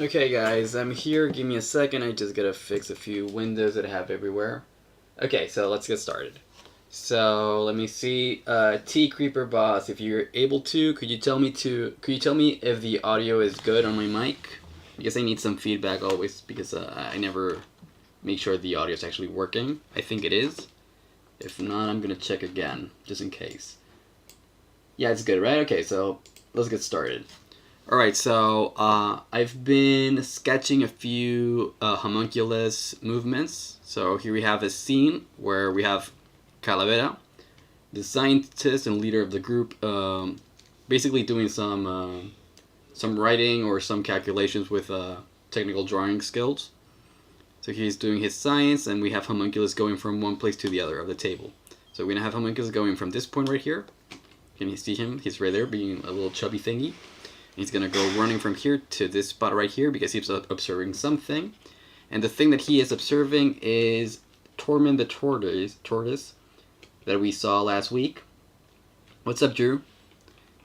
Okay guys, I'm here, give me a second, I just gotta fix a few windows that I have everywhere. Okay, so let's get started. So let me see, T Creeper Boss, if you're able to, could you tell me if the audio is good on my mic? Because I need some feedback always, because I never make sure the audio is actually working. I think it is. If not, I'm gonna check again, just in case. Yeah, it's good, right? Okay, so let's get started. Alright, so I've been sketching a few homunculus movements. So here we have a scene where we have Calavera, the scientist and leader of the group, basically doing some writing or some calculations with technical drawing skills. So he's doing his science, and we have homunculus going from one place to the other of the table. So we're going to have homunculus going from this point right here. Can you see him? He's right there being a little chubby thingy. He's going to go running from here to this spot right here because he's observing something. And the thing that he is observing is Tormund the tortoise that we saw last week. What's up, Drew?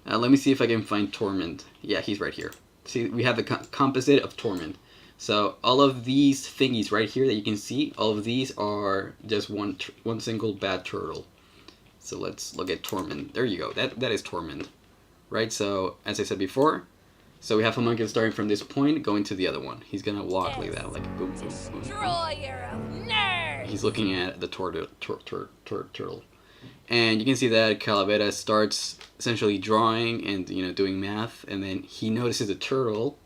Let me see if I can find Tormund. Yeah, he's right here. See, we have the composite of Tormund. So all of these thingies right here that you can see, all of these are just one single bad turtle. So let's look at Tormund. There you go. That is Tormund. Right, so as I said before, so we have homunculus starting from this point, going to the other one. He's gonna walk like that, like boom, boom, boom. Destroyer of nerds. He's looking at the turtle, and you can see that Calavera starts essentially drawing and doing math, and then he notices a turtle.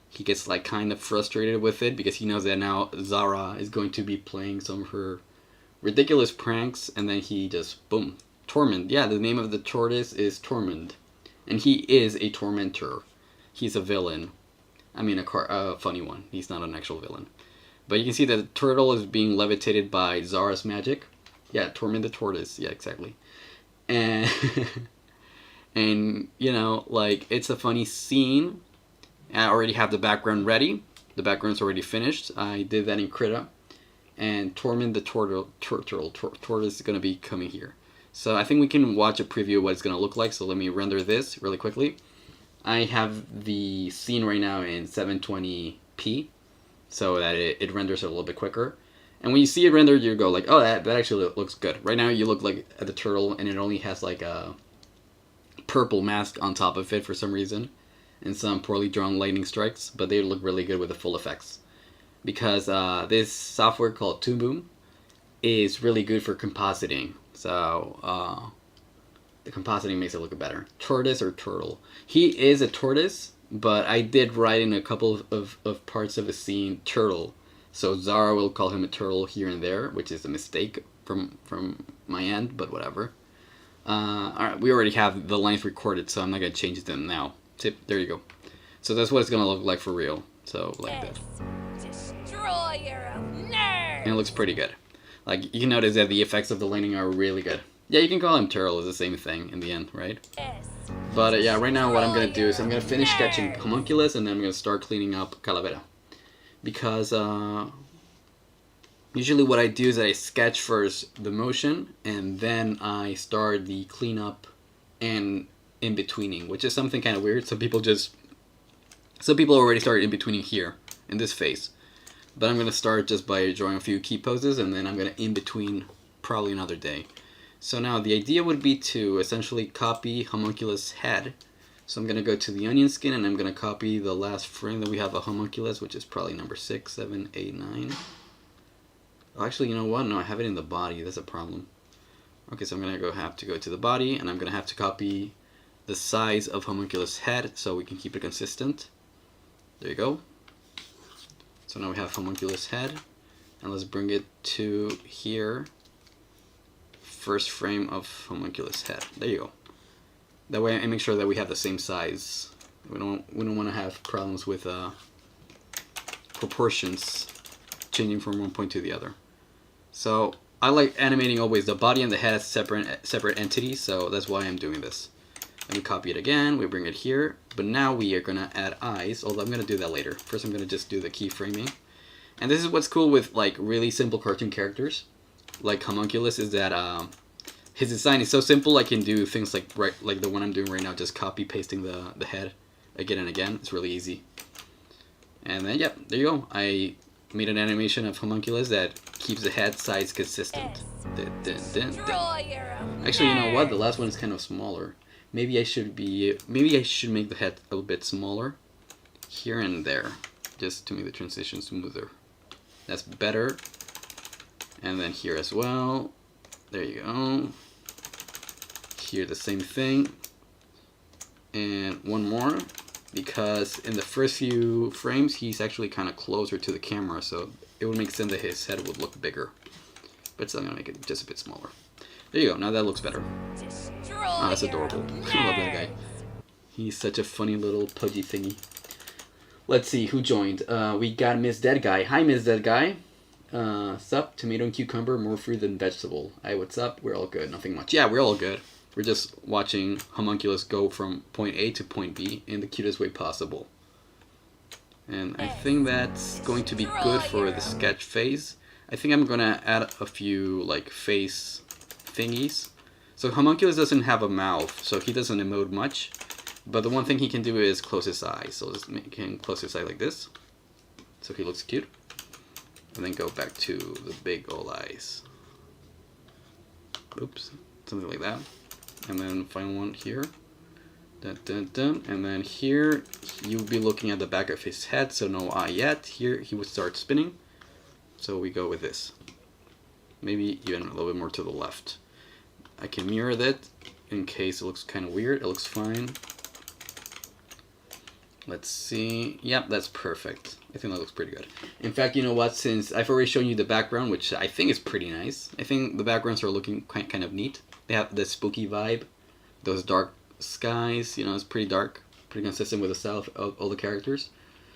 He gets like kind of frustrated with it because he knows that now Zara is going to be playing some of her ridiculous pranks, and then he just boom, Tormund. Yeah, the name of the tortoise is Tormund. And he is a tormentor. He's a villain. I mean, a funny one. He's not an actual villain. But you can see that the turtle is being levitated by Zara's magic. Yeah, Tormund the tortoise. Yeah, exactly. And, and like, it's a funny scene. I already have the background ready. The background's already finished. I did that in Krita. And Tormund the tortoise is going to be coming here. So I think we can watch a preview of what it's going to look like. So let me render this really quickly. I have the scene right now in 720p so that it renders it a little bit quicker. And when you see it rendered, you go like, oh, that actually looks good. Right now you look like at the turtle, and it only has like a purple mask on top of it for some reason, and some poorly drawn lightning strikes, but they look really good with the full effects. Because this software called Toon Boom is really good for compositing. So, the compositing makes it look better. Tortoise or turtle? He is a tortoise, but I did write in a couple of parts of the scene turtle. So Zara will call him a turtle here and there, which is a mistake from my end, but whatever. Alright, we already have the lines recorded, so I'm not going to change them now. There you go. So that's what it's going to look like for real. So, like that. Destroyer of nerds. And it looks pretty good. Like, you can notice that the effects of the lightning are really good. Yeah, you can call him turtle, it's the same thing in the end, right? But yeah, right now what I'm going to do is I'm going to finish sketching homunculus, and then I'm going to start cleaning up Calavera. Because usually what I do is I sketch first the motion, and then I start the cleanup and in-betweening, which is something kind of weird. Some people already started in-betweening here, in this phase. But I'm going to start just by drawing a few key poses, and then I'm going to in-between probably another day. So now the idea would be to essentially copy homunculus head. So I'm going to go to the onion skin, and I'm going to copy the last frame that we have a homunculus, which is probably number 6, 7, 8, 9. Oh, actually, you know what? No, I have it in the body. That's a problem. Okay, so I'm going to have to go to the body, and I'm going to have to copy the size of homunculus head so we can keep it consistent. There you go. So now we have homunculus head, and let's bring it to here. First frame of homunculus head. There you go. That way I make sure that we have the same size. We don't want to have problems with proportions changing from one point to the other. So I like animating always the body and the head as separate entities, so that's why I'm doing this. And we copy it again, we bring it here, but now we are going to add eyes, although I'm going to do that later. First I'm going to just do the keyframing. And this is what's cool with like really simple cartoon characters, like homunculus, is that his design is so simple. I can do things like like the one I'm doing right now, just copy pasting the head again and again. It's really easy. And then, yep, there you go. I made an animation of Homunculus that keeps the head size consistent. Destroyer of Actually, you know what? The nerds. last one is kind of smaller. Maybe I should make the head a little bit smaller here and there, just to make the transition smoother. That's better. And then here as well. There you go. Here the same thing. And one more, because in the first few frames he's actually kind of closer to the camera, so it would make sense that his head would look bigger. But still, I'm gonna make it just a bit smaller. There you go. Now that looks better. Oh, that's adorable. I love that guy. He's such a funny little pudgy thingy. Let's see who joined. We got Miss Dead Guy. Hi, Miss Dead Guy. Sup? Tomato and cucumber, more fruit than vegetable. Hi, what's up? We're all good. Nothing much. Yeah, we're all good. We're just watching Homunculus go from point A to point B in the cutest way possible. And I think that's going to be good for the sketch phase. I think I'm gonna add a few like face thingies. So Homunculus doesn't have a mouth, so he doesn't emote much. But the one thing he can do is close his eyes. So let's make him close his eye like this, so he looks cute. And then go back to the big old eyes. Oops, something like that. And then final one here. Dun, dun, dun. And then here, you'll be looking at the back of his head, so no eye yet. Here, he would start spinning. So we go with this. Maybe even a little bit more to the left. I can mirror that in case it looks kind of weird. It looks fine. Let's see. Yep, that's perfect. I think that looks pretty good. In fact, you know what? Since I've already shown you the background, which I think is pretty nice. I think the backgrounds are looking kind of neat. They have the spooky vibe. Those dark skies, you know, it's pretty dark. Pretty consistent with the style of all the characters.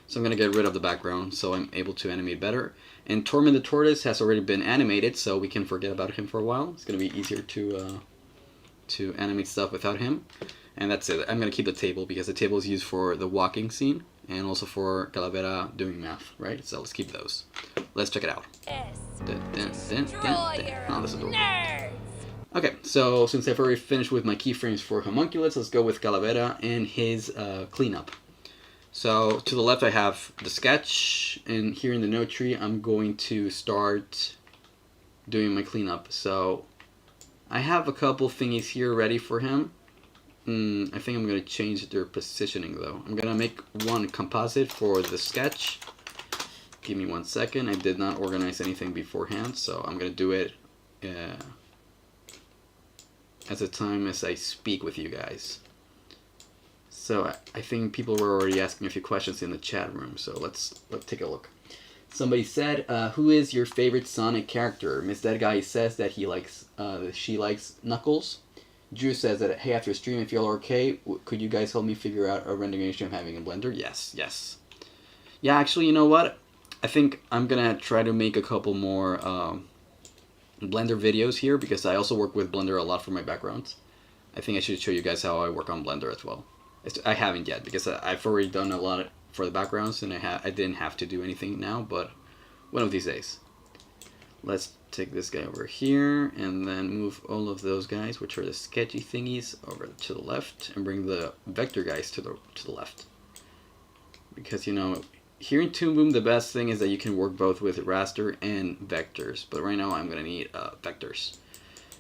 So I'm going to get rid of the background so I'm able to animate better. And Tormund the Tortoise has already been animated, so we can forget about him for a while. It's going to be easier to animate stuff without him. And that's it. I'm going to keep the table because the table is used for the walking scene and also for Calavera doing math, right? So let's keep those. Let's check it out. Destroyer Oh, that's of adorable. nerds. Okay, so since I've already finished with my keyframes for Homunculus, let's go with Calavera and his cleanup. So to the left I have the sketch, and here in the note tree I'm going to start doing my cleanup. So I have a couple thingies here ready for him. I think I'm going to change their positioning though. I'm going to make one composite for the sketch. Give me 1 second. I did not organize anything beforehand, so I'm going to do it at the time as I speak with you guys. So I think people were already asking a few questions in the chat room, so let's take a look. Somebody said, who is your favorite Sonic character? Miss Dead Guy says that she likes Knuckles. Drew says that, hey, after stream, if y'all are okay, could you guys help me figure out a renderization I'm having in Blender? Yes. Yeah, actually, you know what? I think I'm gonna try to make a couple more Blender videos here because I also work with Blender a lot for my backgrounds. I think I should show you guys how I work on Blender as well. I haven't yet because I've already done a lot for the backgrounds and I didn't have to do anything now, but one of these days. Let's take this guy over here and then move all of those guys, which are the sketchy thingies, over to the left and bring the vector guys to the left. Because, you know, here in Toon Boom, the best thing is that you can work both with raster and vectors. But right now, I'm going to need vectors.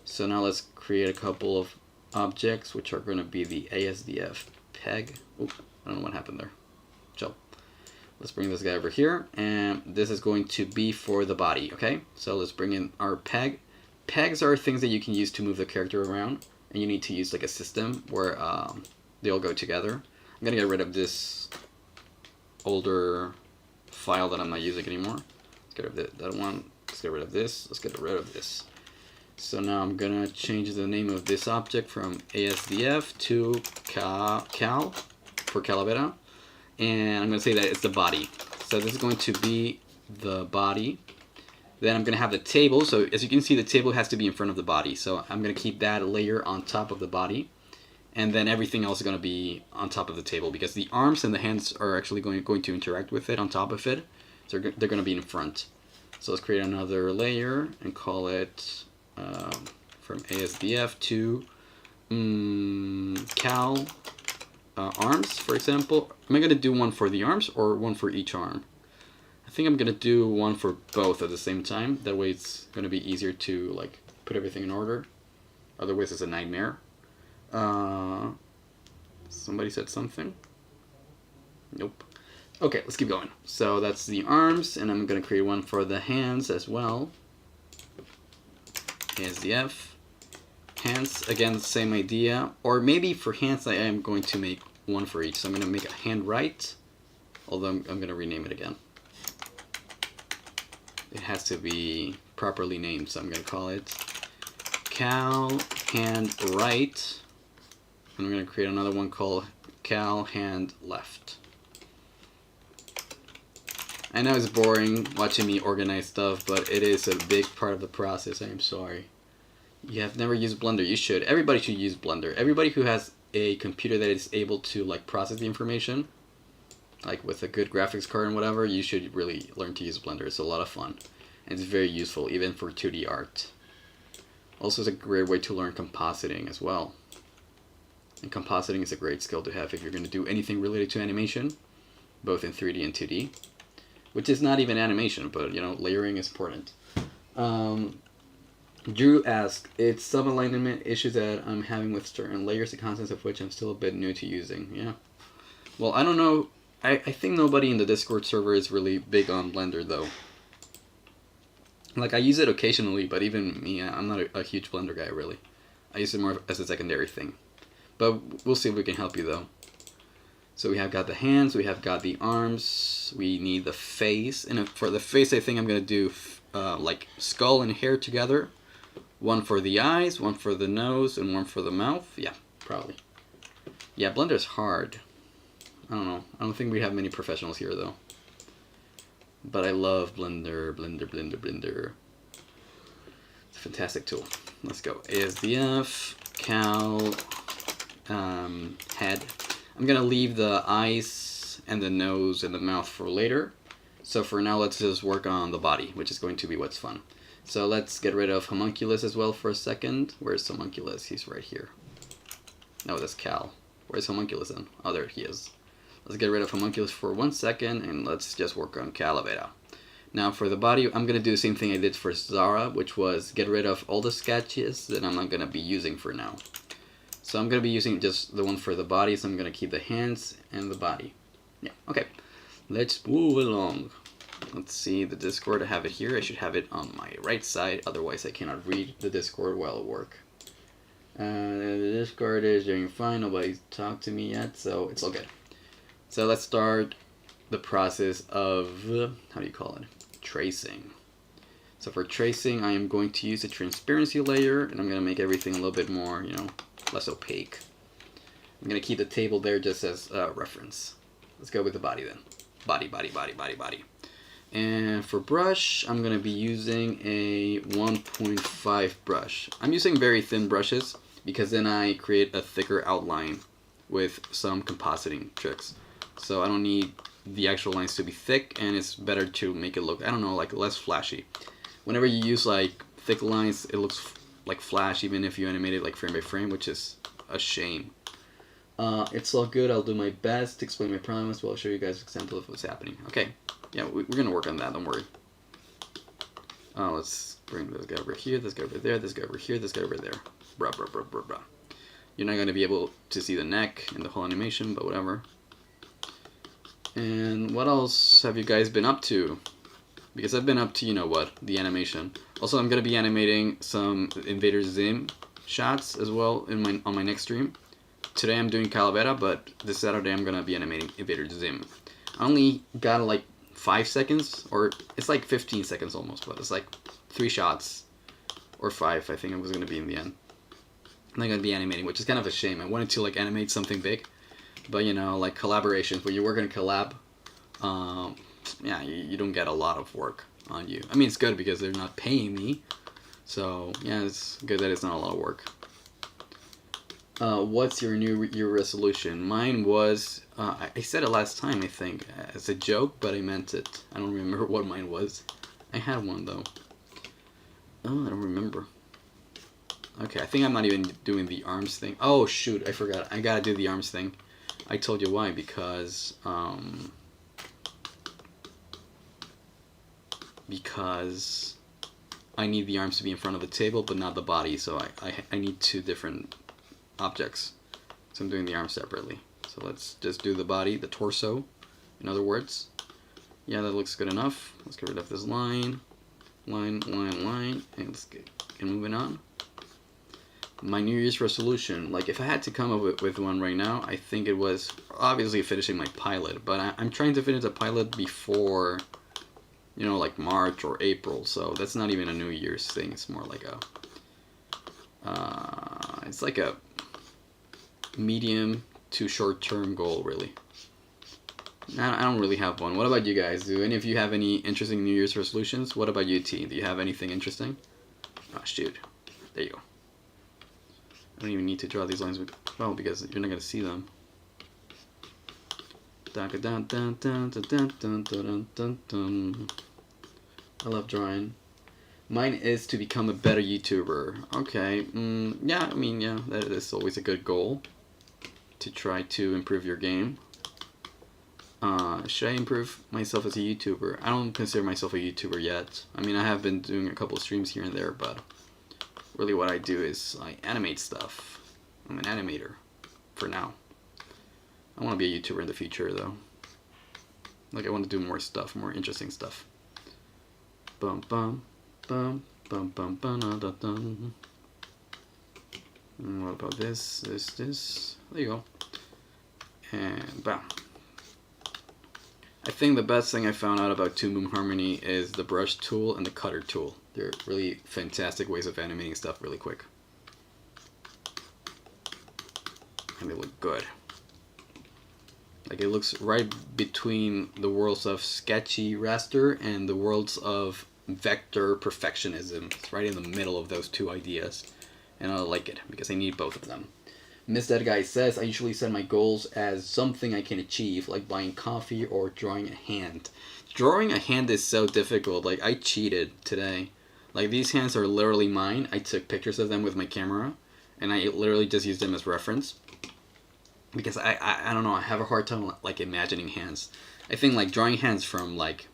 So now let's create a couple of objects, which are going to be the ASDF peg. Oop, I don't know what happened there. Chill. Let's bring this guy over here. And this is going to be for the body, okay? So let's bring in our peg. Pegs are things that you can use to move the character around. And you need to use like a system where they all go together. I'm going to get rid of this older file that I'm not using anymore. Let's get rid of that one. Let's get rid of this. Let's get rid of this. So now I'm gonna change the name of this object from ASDF to Cal for Calavera, and I'm gonna say that it's the body. So this is going to be the body. Then I'm gonna have the table. So as you can see, the table has to be in front of the body. So I'm gonna keep that layer on top of the body. And then everything else is going to be on top of the table because the arms and the hands are actually going to interact with it on top of it. So they're going to be in front. So let's create another layer and call it from ASDF to Cal arms, for example. Am I going to do one for the arms or one for each arm? I think I'm going to do one for both at the same time. That way it's going to be easier to like put everything in order. Otherwise it's a nightmare. Somebody said something? Nope. Okay, let's keep going. So that's the arms, and I'm going to create one for the hands as well. Here's the F. Hands, again, the same idea. Or maybe for hands I am going to make one for each. So I'm going to make a hand right, although I'm going to rename it again. It has to be properly named, so I'm going to call it Cal Hand Right. And I'm going to create another one called Cal Hand Left. I know it's boring watching me organize stuff, but it is a big part of the process. I am sorry. You have never used Blender. You should. Everybody should use Blender. Everybody who has a computer that is able to like process the information, like with a good graphics card and whatever, you should really learn to use Blender. It's a lot of fun. And it's very useful, even for 2D art. Also, it's a great way to learn compositing as well. And compositing is a great skill to have if you're going to do anything related to animation, both in 3D and 2D. Which is not even animation, but you know, layering is important. Drew asked, it's sub-alignment issues that I'm having with certain layers, the contents of which I'm still a bit new to using. Yeah. Well, I don't know. I think nobody in the Discord server is really big on Blender, though. Like, I use it occasionally, but even me, I'm not a huge Blender guy, really. I use it more as a secondary thing. But we'll see if we can help you, though. So we have got the hands, we have got the arms, we need the face, and for the face I think I'm going to do like skull and hair together. One for the eyes, one for the nose, and one for the mouth. Yeah, probably. Yeah, Blender's hard. I don't know. I don't think we have many professionals here though. But I love Blender, Blender. It's a fantastic tool. Let's go. ASDF, Cal, head. I'm going to leave the eyes and the nose and the mouth for later. So for now, let's just work on the body, which is going to be what's fun. So let's get rid of Homunculus as well for a second. Where's Homunculus? He's right here. No, that's Cal. Where's Homunculus then? Oh, there he is. Let's get rid of Homunculus for 1 second, and let's just work on Calavera. Now for the body, I'm going to do the same thing I did for Zara, which was get rid of all the sketches that I'm not going to be using for now. So I'm going to be using just the one for the body, so I'm going to keep the hands and the body. Yeah, okay. Let's move along. Let's see the Discord. I have it here. I should have it on my right side, otherwise I cannot read the Discord while at work. The Discord is doing fine. Nobody's talked to me yet, so it's all good. So let's start the process of, how do you call it? Tracing. So for tracing, I am going to use a transparency layer, and I'm going to make everything a little bit more, you know, less opaque. I'm going to keep the table there just as a reference. Let's go with the body then. Body. And for brush, I'm going to be using a 1.5 brush. I'm using very thin brushes because then I create a thicker outline with some compositing tricks. So I don't need the actual lines to be thick, and it's better to make it look, I don't know, like less flashy. Whenever you use like thick lines, it looks like flash even if you animate it like frame by frame, which is a shame. It's all good. I'll do my best to explain my promise, but I'll show you guys an example of what's happening. Okay, yeah, we're gonna work on that, don't worry. Let's bring this guy over here, this guy over there, this guy over here, this guy over there. Bruh. You're not gonna be able to see the neck and the whole animation, but whatever. And what else have you guys been up to? Because I've been up to, you know what, the animation. Also, I'm gonna be animating some Invader Zim shots as well in on my next stream. Today I'm doing Calavera, but this Saturday I'm gonna be animating Invader Zim. I only got like 5 seconds, or it's like 15 seconds almost, but it's like 3 shots, or 5 I think it was gonna be in the end. I'm not gonna be animating, which is kind of a shame. I wanted to like animate something big, but you know, like collaborations, when you work in a collab, yeah, you don't get a lot of work on you. I mean, it's good because they're not paying me, so yeah, it's good that it's not a lot of work. What's your New Year resolution? Mine was, I said it last time, I think, as a joke, but I meant it. I don't remember what mine was. I had one, though. Oh, I don't remember. Okay, I think I'm not even doing the arms thing. Oh, shoot, I forgot. I gotta do the arms thing. I told you why, because I need the arms to be in front of the table, but not the body, so I need two different objects. So I'm doing the arms separately. So let's just do the body, the torso, in other words. Yeah, that looks good enough. Let's get rid of this line, and let's get moving on. My New Year's resolution, like if I had to come up with one right now, I think it was obviously finishing my pilot, but I'm trying to finish the pilot before, you know, like March or April, so that's not even a New Year's thing. It's more like it's like a medium to short-term goal, really. I don't really have one. What about you guys? Do any of you have any interesting New Year's resolutions? What about you, T? Do you have anything interesting? Oh, shoot. There you go. I don't even need to draw these lines, well, because you're not going to see them. I love drawing. Mine is to become a better YouTuber. Okay, yeah, I mean, yeah, that is always a good goal, to try to improve your game. Should I improve myself as a YouTuber? I don't consider myself a YouTuber yet. I mean, I have been doing a couple streams here and there, but really what I do is I animate stuff. I'm an animator for now. I want to be a YouTuber in the future, though. Like, I want to do more stuff, more interesting stuff. Bum bum bum bum bum bum da dum. What about this? This? There you go. And bam. I think the best thing I found out about Two Moon Harmony is the brush tool and the cutter tool. They're really fantastic ways of animating stuff really quick. And they look good. Like, it looks right between the worlds of sketchy raster and the worlds of vector perfectionism. It's right in the middle of those two ideas. And I like it because I need both of them. Miss That Guy says, I usually set my goals as something I can achieve, like buying coffee or drawing a hand. Drawing a hand is so difficult. Like, I cheated today. Like, these hands are literally mine. I took pictures of them with my camera, and I literally just used them as reference. Because I don't know, I have a hard time, like, imagining hands. I think, like, drawing hands from, like,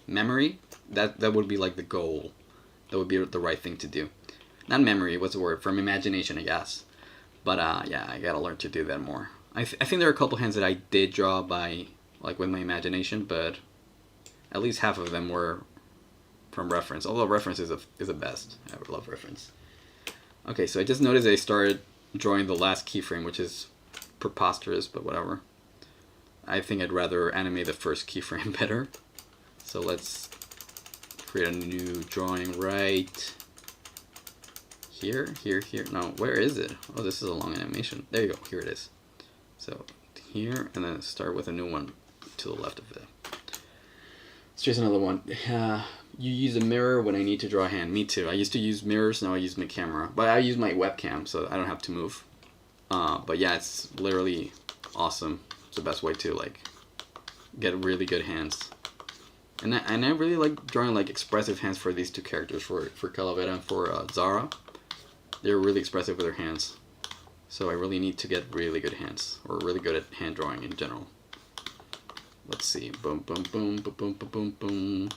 memory, that would be, like, the goal. That would be the right thing to do. Not memory, what's the word? From imagination, I guess. But, yeah, I gotta learn to do that more. I think there are a couple hands that I did draw by, like, with my imagination, but at least half of them were from reference. Although reference is the best. I love reference. Okay, so I just noticed I started drawing the last keyframe, which is preposterous, but whatever. I think I'd rather animate the first keyframe better. So let's create a new drawing right here. No, where is it? Oh, this is a long animation. There you go. Here it is. So here, and then start with a new one to the left of it. Let's trace another one. You use a mirror when I need to draw a hand. Me too. I used to use mirrors, now I use my camera. But I use my webcam, so I don't have to move. But yeah, it's literally awesome. It's the best way to, like, get really good hands. And I really like drawing, like, expressive hands for these two characters, for Calavera and for Zara. They're really expressive with their hands. So I really need to get really good hands, or really good at hand drawing in general. Let's see. Boom, boom, boom, boom, boom, boom, boom, boom.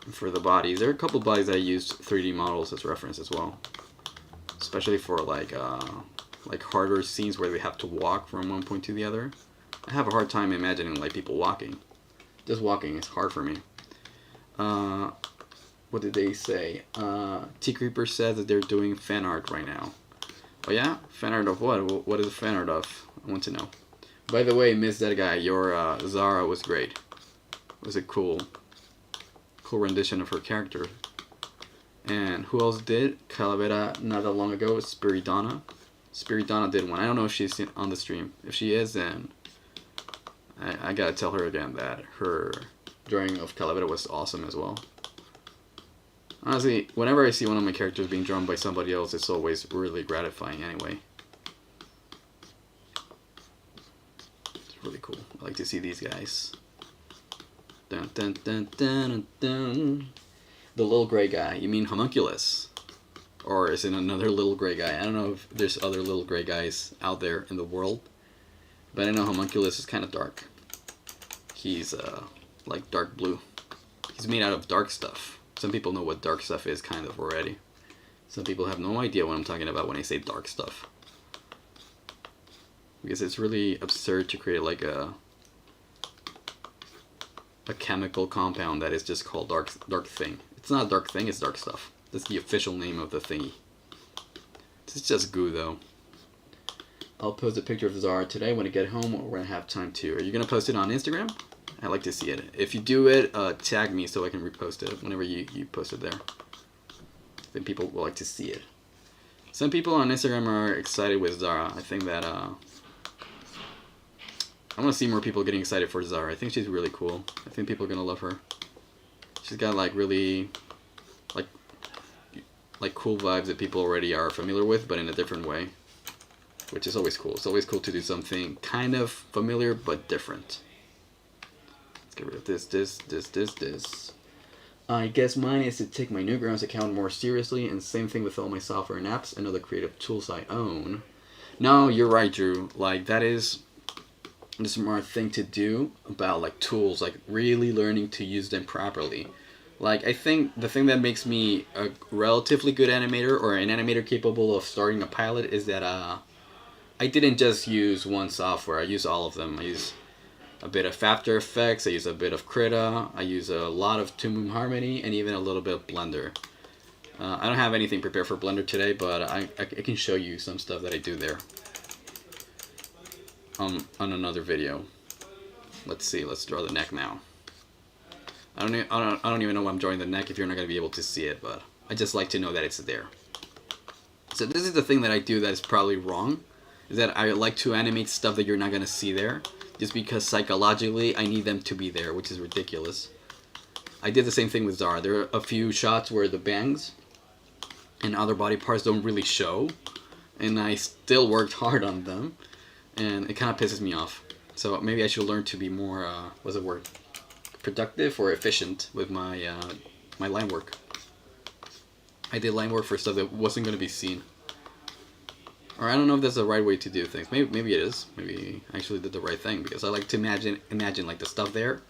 And for the bodies, there are a couple of bodies that I used 3D models as reference as well. Especially for, like harder scenes where they have to walk from one point to the other. I have a hard time imagining, like, people walking. Just walking is hard for me. What did they say? T Creeper says that they're doing fan art right now. Oh yeah? Fan art of what? What is fan art of? I want to know. By the way, Miss That Guy, your Zara was great. It was a cool rendition of her character. And who else did? Calavera not that long ago. Spiridonna. Spiridonna did one. I don't know if she's on the stream. If she is, then I gotta tell her again that her drawing of Calavera was awesome as well. Honestly, whenever I see one of my characters being drawn by somebody else, it's always really gratifying anyway. It's really cool. I like to see these guys. Dun, dun, dun, dun, dun. The little gray guy. You mean Homunculus? Or is it another little gray guy? I don't know if there's other little gray guys out there in the world. But I know Homunculus is kind of dark. He's like dark blue. He's made out of dark stuff. Some people know what dark stuff is kind of already. Some people have no idea what I'm talking about when I say dark stuff. Because it's really absurd to create like a chemical compound that is just called dark thing. It's not a dark thing, it's dark stuff. That's the official name of the thingy. It's just goo though. I'll post a picture of Zara today when I get home, or when I have time to. Are you gonna post it on Instagram? I'd like to see it. If you do it, tag me so I can repost it whenever you post it there. Then people will like to see it. Some people on Instagram are excited with Zara. I think that I want to see more people getting excited for Zara. I think she's really cool. I think people are gonna love her. She's got like really like cool vibes that people already are familiar with, but in a different way, which is always cool. It's always cool to do something kind of familiar but different. Let's get rid of this. I guess mine is to take my Newgrounds account more seriously, and same thing with all my software and apps and other creative tools I own. No, you're right, Drew. Like, that is the smart thing to do about like tools, like really learning to use them properly. Like, I think the thing that makes me a relatively good animator, or an animator capable of starting a pilot, is that I didn't just use one software. I use all of them. I use a bit of After Effects, I use a bit of Krita, I use a lot of Toon Harmony, and even a little bit of Blender. I don't have anything prepared for Blender today, but I can show you some stuff that I do there on another video. Let's see, let's draw the neck now. I don't even know why I'm drawing the neck if you're not going to be able to see it, but I just like to know that it's there. So this is the thing that I do that is probably wrong, is that I like to animate stuff that you're not going to see there, just because psychologically I need them to be there, which is ridiculous. I did the same thing with Zara. There are a few shots where the bangs and other body parts don't really show, and I still worked hard on them, and it kind of pisses me off. So maybe I should learn to be more, what's the word? Productive or efficient with my my line work. I did line work for stuff that wasn't going to be seen. Or I don't know if that's the right way to do things. Maybe it is. Maybe I actually did the right thing, because I like to imagine like the stuff there,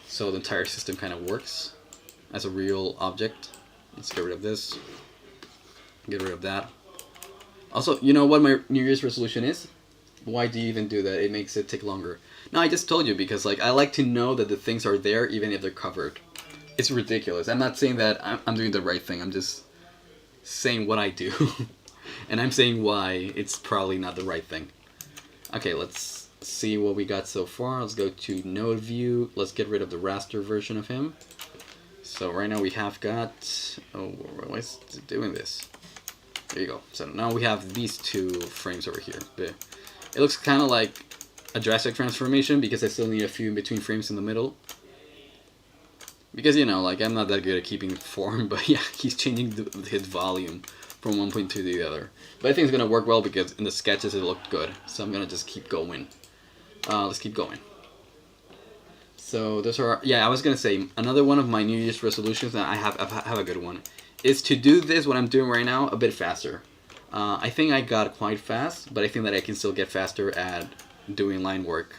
so the entire system kind of works as a real object. Let's get rid of this. Get rid of that. Also, you know what my New Year's resolution is? Why do you even do that? It makes it take longer. No, I just told you, because like I like to know that the things are there even if they're covered. It's ridiculous. I'm not saying that I'm doing the right thing. I'm just saying what I do. And I'm saying why it's probably not the right thing. Okay, let's see what we got so far. Let's go to node view. Let's get rid of the raster version of him. So right now we have got... Oh, why is it doing this? There you go. So now we have these two frames over here. It looks kind of like a drastic transformation, because I still need a few in between frames in the middle. Because, you know, like, I'm not that good at keeping form, but yeah, he's changing his volume from one point to the other. But I think it's going to work well, because in the sketches it looked good. So I'm going to just keep going. Let's keep going. So those are... Yeah, I was going to say, another one of my New Year's resolutions, and I have a good one, is to do this, what I'm doing right now, a bit faster. I think I got quite fast, but I think that I can still get faster at doing line work.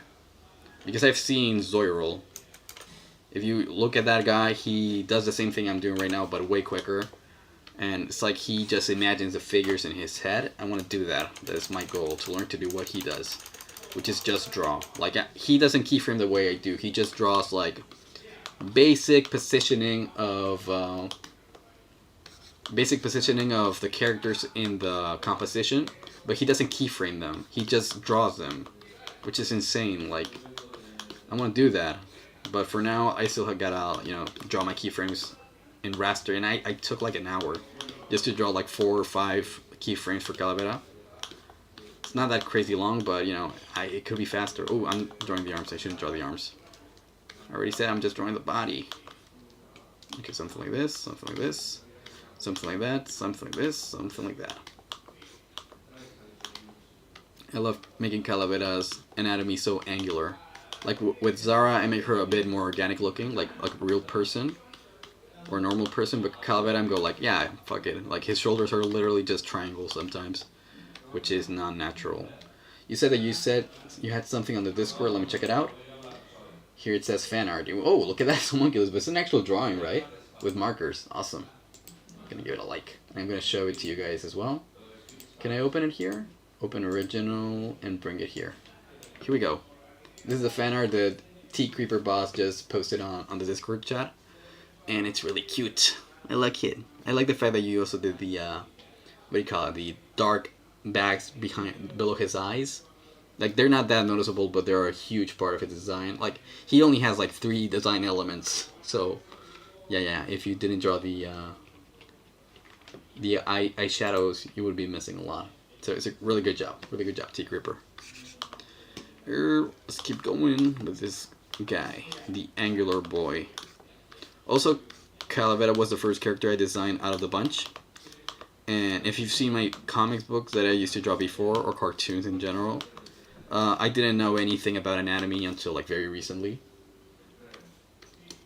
Because I've seen Zoirol. If you look at that guy, he does the same thing I'm doing right now, but way quicker. And it's like he just imagines the figures in his head. I want to do that. That is my goal, to learn to do what he does, which is just draw. Like, he doesn't keyframe the way I do. He just draws like basic positioning of the characters in the composition, but he doesn't keyframe them. He just draws them, which is insane. Like, I want to do that, but for now I still gotta, you know, draw my keyframes in raster, and I took like an hour just to draw like 4 or 5 keyframes for Calavera. It's not that crazy long, but you know, it could be faster. Oh, I'm drawing the arms. I shouldn't draw the arms. I already said I'm just drawing the body. Okay, something like this, something like this, something like that, something like this, something like that. I love making Calavera's anatomy so angular. Like with Zara, I make her a bit more organic looking, like a real person or a normal person. But Calavera, I'm go like, yeah, fuck it. Like his shoulders are literally just triangles sometimes, which is non-natural. You said that you had something on the Discord. Let me check it out. Here it says fan art. Oh, look at that homunculus, but it's an actual drawing, right? With markers. Awesome. I'm gonna give it a like. And I'm gonna show it to you guys as well. Can I open it here? Open original and bring it here. Here we go. This is the fan art that T Creeper Boss just posted on the Discord chat. And it's really cute. I like it. I like the fact that you also did the, what do you call it? The dark bags below his eyes. Like, they're not that noticeable, but they're a huge part of his design. Like, he only has like 3 design elements. So, yeah, if you didn't draw the eye shadows, you would be missing a lot. So it's a really good job. Really good job, T Creeper. Let's keep going with this guy, the Angular Boy. Also, Calavera was the first character I designed out of the bunch. And if you've seen my comics books that I used to draw before, or cartoons in general, I didn't know anything about anatomy until like very recently.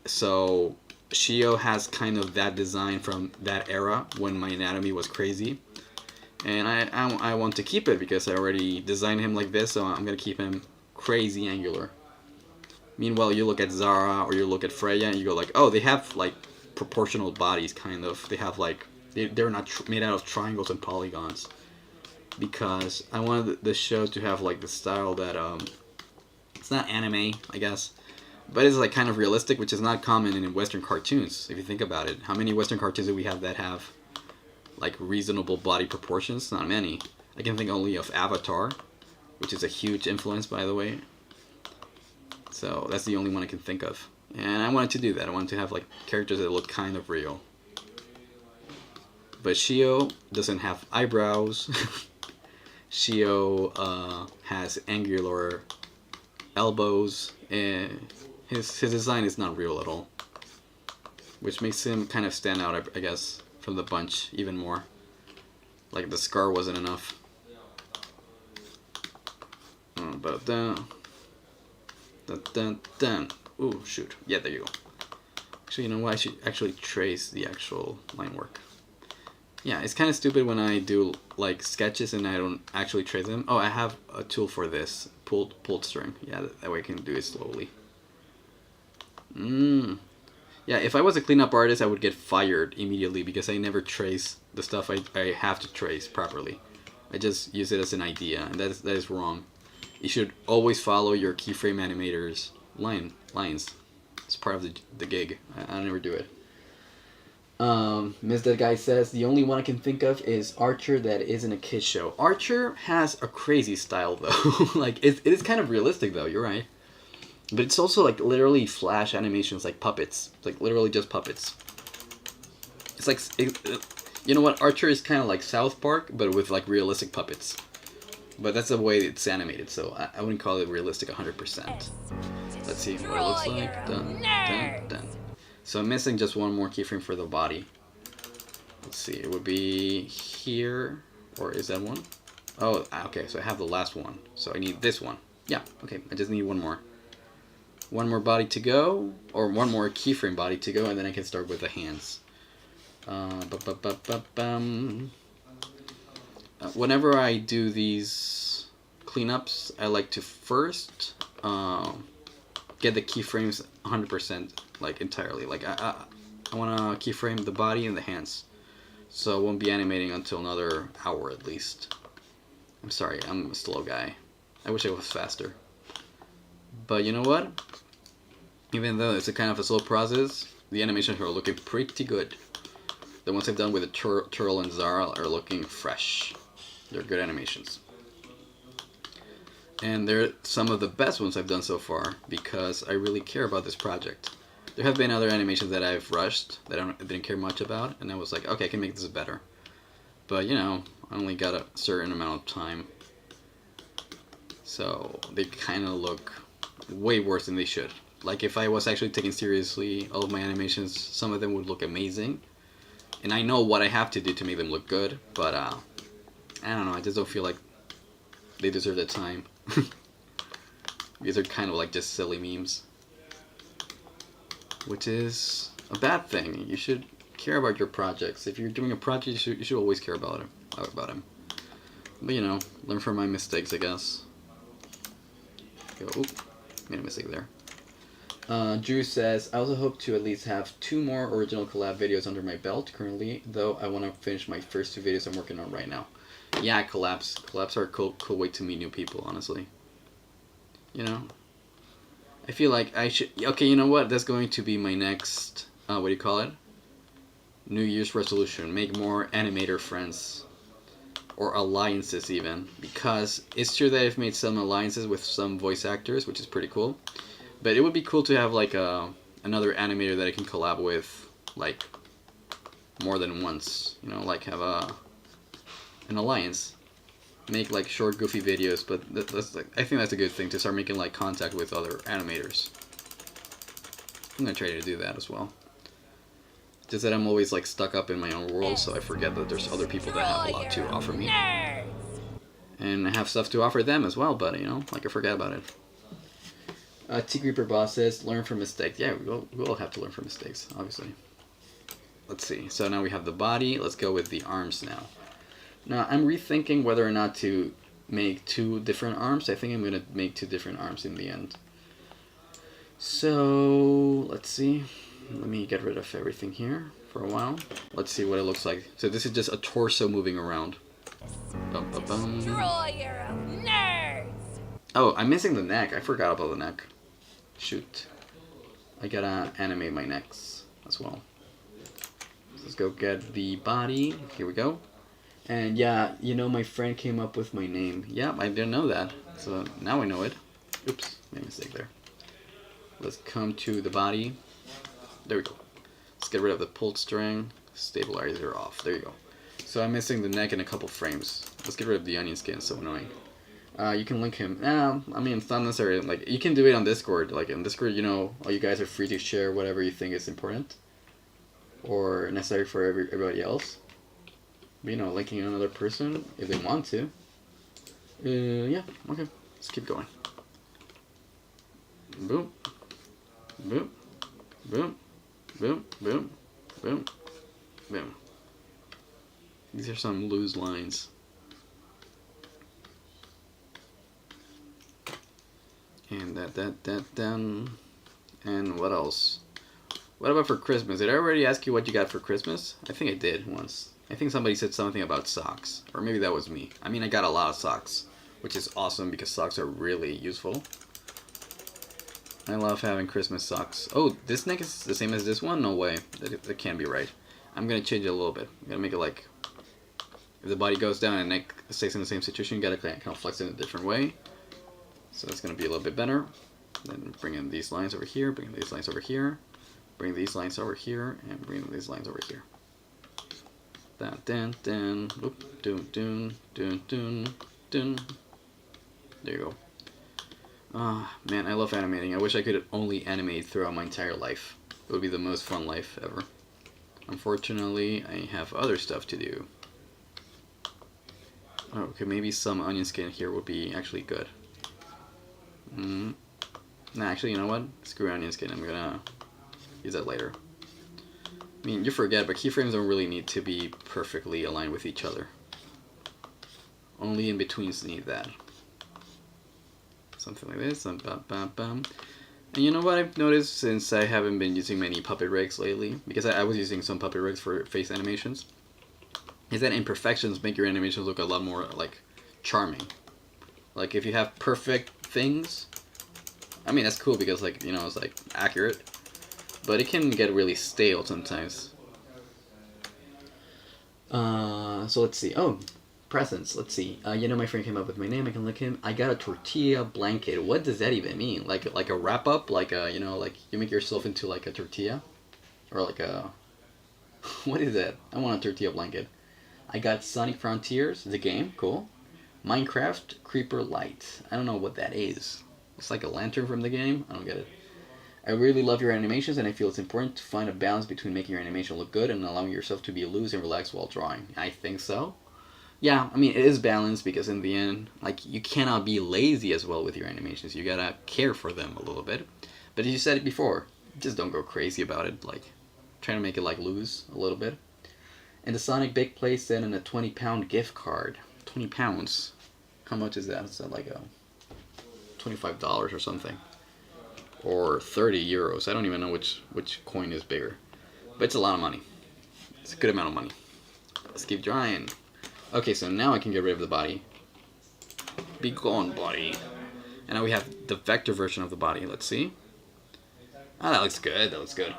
So Shio has kind of that design from that era when my anatomy was crazy. And I want to keep it because I already designed him like this, so I'm going to keep him crazy angular. Meanwhile, you look at Zara or you look at Freya and you go like, oh, they have like proportional bodies, kind of. They have like, they're not made out of triangles and polygons. Because I wanted the show to have like the style that, it's not anime, I guess. But it's like kind of realistic, which is not common in Western cartoons, if you think about it. How many Western cartoons do we have that have like reasonable body proportions? Not many. I can think only of Avatar, which is a huge influence, by the way. So that's the only one I can think of. And I wanted to do that. I wanted to have like characters that look kind of real. But Shio doesn't have eyebrows. Shio has angular elbows, and his design is not real at all, which makes him kind of stand out, I guess, from the bunch even more. Like the scar wasn't enough. But ooh, shoot. Yeah, there you go. Actually, you know what? I should actually trace the actual line work. Yeah, it's kind of stupid when I do like sketches and I don't actually trace them. Oh, I have a tool for this. Pulled string. Yeah, that way I can do it slowly. Yeah, if I was a cleanup artist, I would get fired immediately because I never trace the stuff I have to trace properly. I just use it as an idea, and that is wrong. You should always follow your keyframe animator's lines. It's part of the gig. I never do it. Miss That Guy says, the only one I can think of is Archer that isn't a kid show. Archer has a crazy style, though. Like, it is kind of realistic, though, you're right. But it's also, like, literally flash animations, like puppets. It's, like, literally just puppets. It's like, you know what, Archer is kind of like South Park, but with, like, realistic puppets. But that's the way it's animated, so I wouldn't call it realistic 100%. Let's see what it looks like. Done. So I'm missing just one more keyframe for the body. Let's see, it would be here, or is that one? Oh, okay, so I have the last one. So I need this one. Yeah, okay, I just need one more. One more body to go, or one more keyframe body to go, and then I can start with the hands. Whenever I do these cleanups, I like to first get the keyframes 100%, like entirely. Like I want to keyframe the body and the hands, so I won't be animating until another hour at least. I'm sorry, I'm a slow guy. I wish I was faster. But you know what? Even though it's a kind of a slow process, the animations are looking pretty good. The ones I've done with the Turtle and Zara are looking fresh. They're good animations. And they're some of the best ones I've done so far because I really care about this project. There have been other animations that I've rushed that I didn't care much about, and I was like, okay, I can make this better. But you know, I only got a certain amount of time. So they kind of look way worse than they should. Like if I was actually taking seriously all of my animations, some of them would look amazing. And I know what I have to do to make them look good, but I don't know, I just don't feel like they deserve the time. These are kind of like just silly memes. Which is a bad thing. You should care about your projects. If you're doing a project, you should always care about them. But you know, learn from my mistakes, I guess. Go. Oop, made a mistake there. Drew says, I also hope to at least have 2 more original collab videos under my belt currently, though I want to finish my first 2 videos I'm working on right now. Yeah, collabs. Collabs are a cool way to meet new people, honestly. You know? I feel like I should... Okay, you know what? That's going to be my next... what do you call it? New Year's resolution. Make more animator friends. Or alliances, even. Because it's true that I've made some alliances with some voice actors, which is pretty cool. But it would be cool to have, like, another animator that I can collab with, like, more than once. You know, like, have an alliance. Make, like, short, goofy videos, but that's like, I think that's a good thing, to start making, like, contact with other animators. I'm gonna try to do that as well. Just that I'm always, like, stuck up in my own world, so I forget that there's other people that have a lot to offer me. And I have stuff to offer them as well, but, you know, like, I forget about it. T Creeper Boss says, learn from mistakes. Yeah, we'll have to learn from mistakes, obviously. Let's see. So now we have the body. Let's go with the arms now. Now, I'm rethinking whether or not to make 2 different arms. I think I'm going to make 2 different arms in the end. So, let's see. Let me get rid of everything here for a while. Let's see what it looks like. So this is just a torso moving around. Bum, bum, bum. Destroyer of nerds! Oh, I'm missing the neck. I forgot about the neck. Shoot. I gotta animate my necks as well. Let's go get the body. Here we go. And yeah, you know, my friend came up with my name. Yeah, I didn't know that. So now I know it. Oops, made a mistake there. Let's come to the body. There we go. Let's get rid of the pulled string. Stabilizer off. There you go. So I'm missing the neck in a couple frames. Let's get rid of the onion skin. It's so annoying. You can link him. I mean, it's not necessary. Like, you can do it on Discord. Like, in Discord, you know, all you guys are free to share whatever you think is important or necessary for everybody else. But, you know, linking another person if they want to. Yeah, okay. Let's keep going. Boom. Boom. Boom. Boom. Boom. Boom. Boom. These are some loose lines. And that done. And what else? What about for Christmas? Did I already ask you what you got for Christmas? I think I did once. I think somebody said something about socks. Or maybe that was me. I mean, I got a lot of socks, which is awesome because socks are really useful. I love having Christmas socks. Oh, this neck is the same as this one? No way. That can't be right. I'm going to change it a little bit. I'm going to make it like... If the body goes down and neck stays in the same situation, you got to kind of flex it in a different way. So it's going to be a little bit better. Then bring in these lines over here, bring in these lines over here, bring these lines over here, and bring in these lines over here. Dun dun dun, whoop, dun dun dun dun dun. There you go. Ah, man, I love animating. I wish I could only animate throughout my entire life. It would be the most fun life ever. Unfortunately, I have other stuff to do. Oh, okay, maybe some onion skin here would be actually good. Nah, actually, you know what? Screw onion skin. I'm gonna use that later. I mean, you forget, but keyframes don't really need to be perfectly aligned with each other. Only in-betweens need that. Something like this. And you know what I've noticed since I haven't been using many puppet rigs lately, because I was using some puppet rigs for face animations, is that imperfections make your animations look a lot more, like, charming. Like, if you have perfect things, I mean, that's cool because, like, you know, it's, like, accurate, but it can get really stale sometimes. So let's see. Oh, presents. Let's see. You know, my friend came up with my name. I can lick him. I got a tortilla blanket. What does that even mean? Like a wrap up? Like a, you know, like you make yourself into like a tortilla, or like a, what is that? I want a tortilla blanket. I got Sonic Frontiers, the game. Cool. Minecraft Creeper Light. I don't know what that is. It's like a lantern from the game. I don't get it. I really love your animations, and I feel it's important to find a balance between making your animation look good and allowing yourself to be loose and relaxed while drawing. I think so. Yeah, I mean, it is balanced because in the end, like, you cannot be lazy as well with your animations. You gotta care for them a little bit. But as you said it before, just don't go crazy about it. Like, trying to make it, like, loose a little bit. And the Sonic Big Play sent in a 20-pound gift card. 20 pounds. How much is that? Is that like a $25 or something, or 30 euros. I don't even know which coin is bigger, but it's a lot of money. It's a good amount of money. Let's keep drawing. Okay, so now I can get rid of the body. Be gone, body. And now we have the vector version of the body. Let's see. Ah, that looks good. That looks good.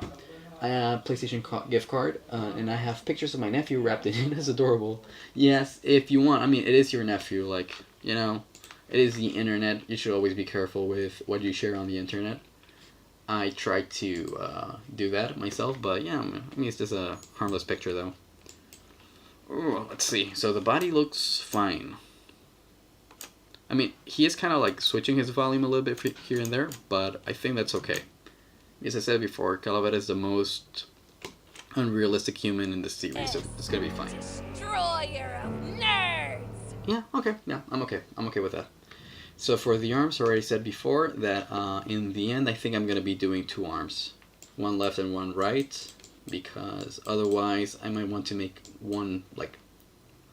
I have a PlayStation gift card, and I have pictures of my nephew wrapped in it. That's adorable. Yes, if you want. I mean, it is your nephew. Like, you know, it is the internet. You should always be careful with what you share on the internet. I try to do that myself, but yeah, I mean, it's just a harmless picture, though. Ooh, let's see. So the body looks fine. I mean, he is kind of like switching his volume a little bit here and there, but I think that's okay. As I said before, Calavera is the most unrealistic human in the series, so it's gonna be fine. Destroyer of nerds! Yeah, okay, yeah, I'm okay with that. So for the arms, I already said before that in the end, I think I'm gonna be doing 2 arms. One left and one right, because otherwise I might want to make one, like,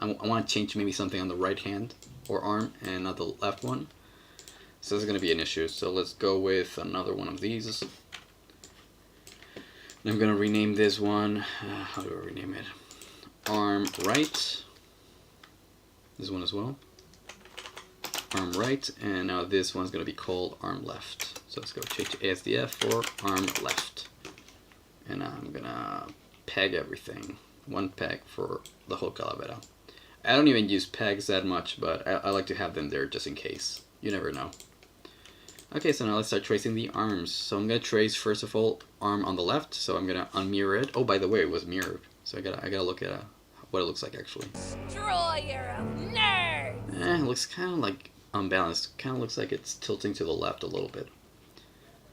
I want to change maybe something on the right hand or arm and not the left one. So this is going to be an issue. So let's go with another one of these. I'm going to rename this one, how do I rename it? Arm right. This one as well. Arm right. And now this one's going to be called arm left. So let's go change to ASDF for arm left. And I'm going to peg everything. One peg for the whole Calavera. I don't even use pegs that much, but I like to have them there just in case. You never know. Okay, so now let's start tracing the arms. So I'm going to trace, first of all, arm on the left. So I'm going to unmirror it. Oh, by the way, it was mirrored. So I gotta look at what it looks like, actually. Destroyer of nerds! It looks kind of like unbalanced. Kind of looks like it's tilting to the left a little bit.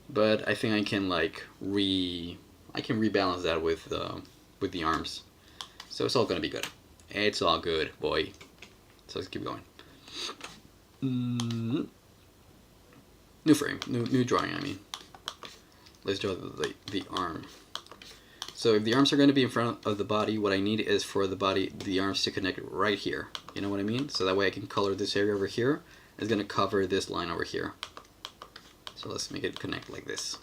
But I think I can, like, rebalance that with the arms. So it's all going to be good. It's all good, boy. So let's keep going. New frame, new drawing, I mean. Let's draw the arm. So if the arms are going to be in front of the body, what I need is for the arms to connect right here. You know what I mean? So that way I can color this area over here. It's going to cover this line over here. So let's make it connect like this.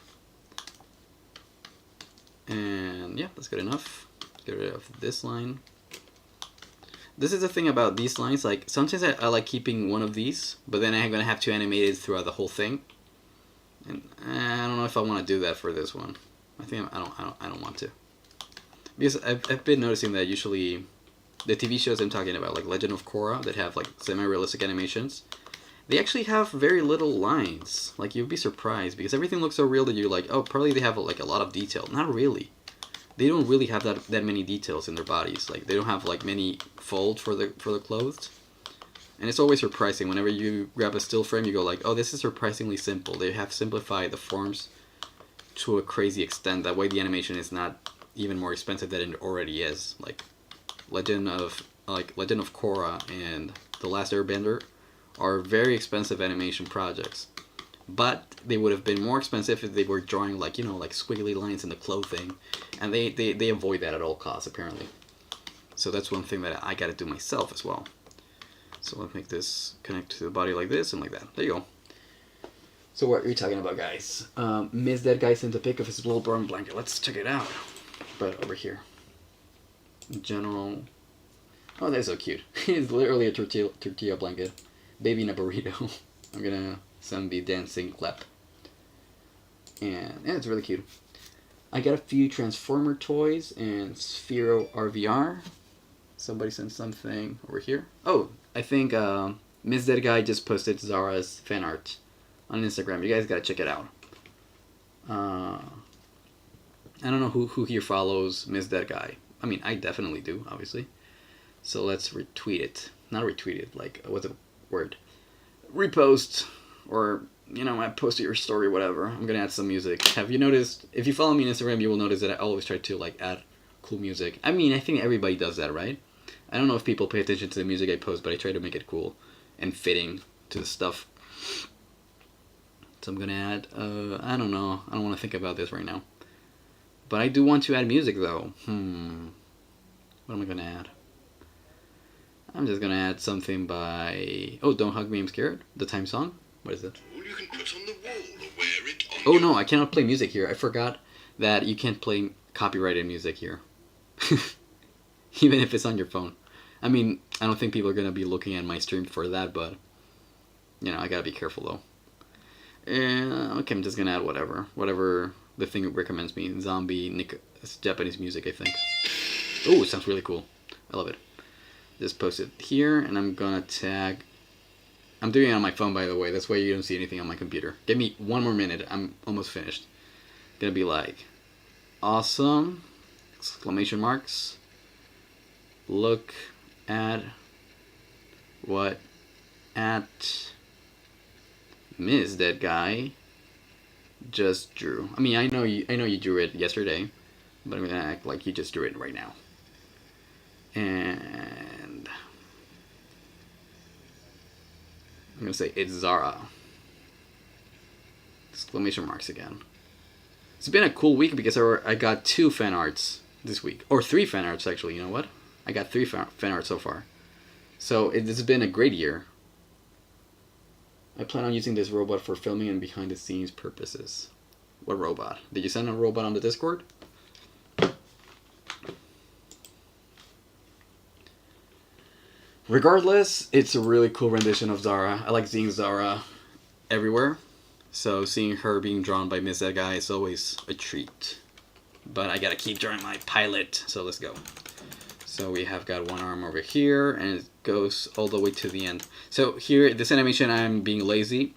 And yeah, that's good enough. Get rid of this line. This is the thing about these lines, like, sometimes I like keeping one of these, but then I'm going to have to animate it throughout the whole thing. And I don't know if I want to do that for this one. I think I don't want to. Because I've been noticing that usually the TV shows I'm talking about, like Legend of Korra, that have like semi-realistic animations, they actually have very little lines. Like, you'd be surprised because everything looks so real that you're like, oh, probably they have like a lot of detail. Not really. They don't really have that many details in their bodies. Like, they don't have like many folds for the clothes. And it's always surprising whenever you grab a still frame, you go like, oh, this is surprisingly simple. They have simplified the forms to a crazy extent. That way the animation is not even more expensive than it already is. Like Legend of Korra and The Last Airbender are very expensive animation projects. But they would have been more expensive if they were drawing like, you know, like squiggly lines in the clothing. And they avoid that at all costs, apparently. So that's one thing that I gotta do myself as well. So let's make this connect to the body like this and like that. There you go. So what are you talking about, guys? Miss Dead Guy sent a pic of his little brown blanket. Let's check it out. But over here. General. Oh, that's so cute. It's literally a tortilla blanket. Baby in a burrito. I'm gonna send the dancing clap. And yeah, it's really cute. I got a few Transformer toys and Sphero RVR. Somebody sent something over here. Oh, I think Miss Dead Guy just posted Zara's fan art on Instagram. You guys gotta check it out. I don't know who here follows Miss Dead Guy. I mean, I definitely do, obviously. So let's retweet it. Not retweet it, like, what's the word? Repost, or, you know, I posted your story, whatever. I'm gonna add some music. Have you noticed, if you follow me on Instagram, you will notice that I always try to, like, add cool music. I mean, I think everybody does that, right? I don't know if people pay attention to the music I post, but I try to make it cool and fitting to the stuff. So I'm gonna add, I don't know. I don't want to think about this right now. But I do want to add music, though. What am I gonna add? I'm just gonna add something by... Oh, Don't Hug Me, I'm Scared. The Time Song What is it? You can put on the wall or wear it on Oh no, I cannot play music here. I forgot that you can't play copyrighted music here. Even if it's on your phone. I mean, I don't think people are going to be looking at my stream for that, but, you know, I gotta be careful though. Okay, I'm just gonna add whatever the thing recommends me. Zombie, Japanese music, I think. Oh, it sounds really cool. I love it. Just post it here, and I'm gonna tag. I'm doing it on my phone, by the way. That's why you don't see anything on my computer. Give me 1 more minute. I'm almost finished. Gonna be like, awesome! Exclamation marks. Look at what at Miss Dead Guy just drew. I mean, I know you drew it yesterday, but I'm gonna act like you just drew it right now. And I'm gonna say it's Zara. Exclamation marks again. It's been a cool week because I got 2 fan arts this week, or 3 fan arts actually. You know what? I got 3 fan arts so far. So it's been a great year. I plan on using this robot for filming and behind the scenes purposes. What robot? Did you send a robot on the Discord? Regardless, it's a really cool rendition of Zara. I like seeing Zara everywhere. So seeing her being drawn by Miss That Guy is always a treat. But I gotta keep drawing my pilot, so let's go. So we have got 1 arm over here, and it goes all the way to the end. So here, this animation, I'm being lazy,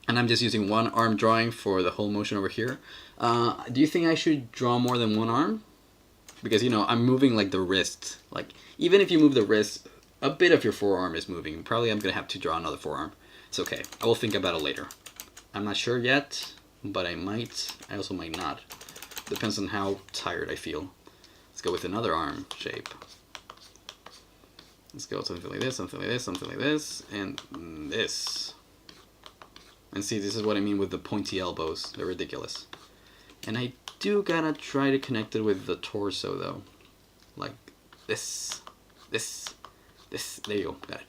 and I'm just using 1 arm drawing for the whole motion over here. Do you think I should draw more than 1 arm? Because, you know, I'm moving like the wrist. Like, even if you move the wrist, a bit of your forearm is moving. Probably I'm gonna have to draw another forearm. It's okay. I will think about it later. I'm not sure yet, but I might. I also might not. Depends on how tired I feel. Let's go with another arm shape. Let's go something like this, something like this, something like this, and this. And see, this is what I mean with the pointy elbows. They're ridiculous. And I do gotta try to connect it with the torso, though. Like this, this, this. There you go. Got it.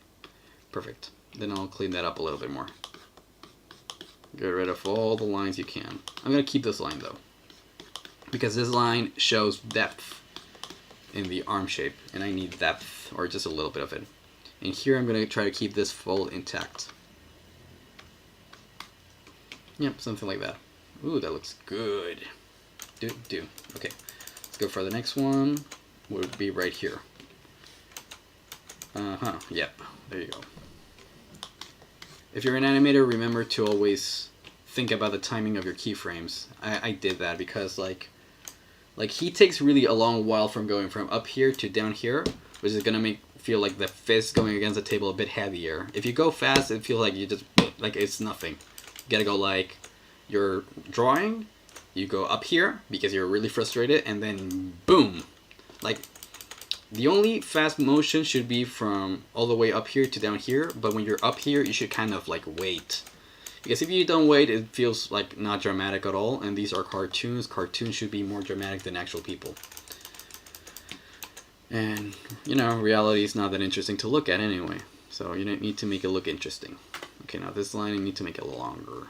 Perfect. Then I'll clean that up a little bit more. Get rid of all the lines you can. I'm gonna keep this line, though, because this line shows depth in the arm shape, and I need depth, or just a little bit of it. And here I'm going to try to keep this fold intact. Yep, something like that. Ooh, that looks good. Okay, let's go for the next one. Would be right here. Yep, there you go. If you're an animator, remember to always think about the timing of your keyframes. I did that because like he takes really a long while from going from up here to down here, which is gonna feel like the fist going against the table a bit heavier. If you go fast, it feels like you just like it's nothing. You gotta go like you're drawing, you go up here because you're really frustrated, and then boom. Like the only fast motion should be from all the way up here to down here, but when you're up here, you should kind of like wait. Because if you don't wait, it feels like not dramatic at all, and these are cartoons. Cartoons should be more dramatic than actual people. And, you know, reality is not that interesting to look at anyway. So you need to make it look interesting. Okay, now this line, you need to make it longer.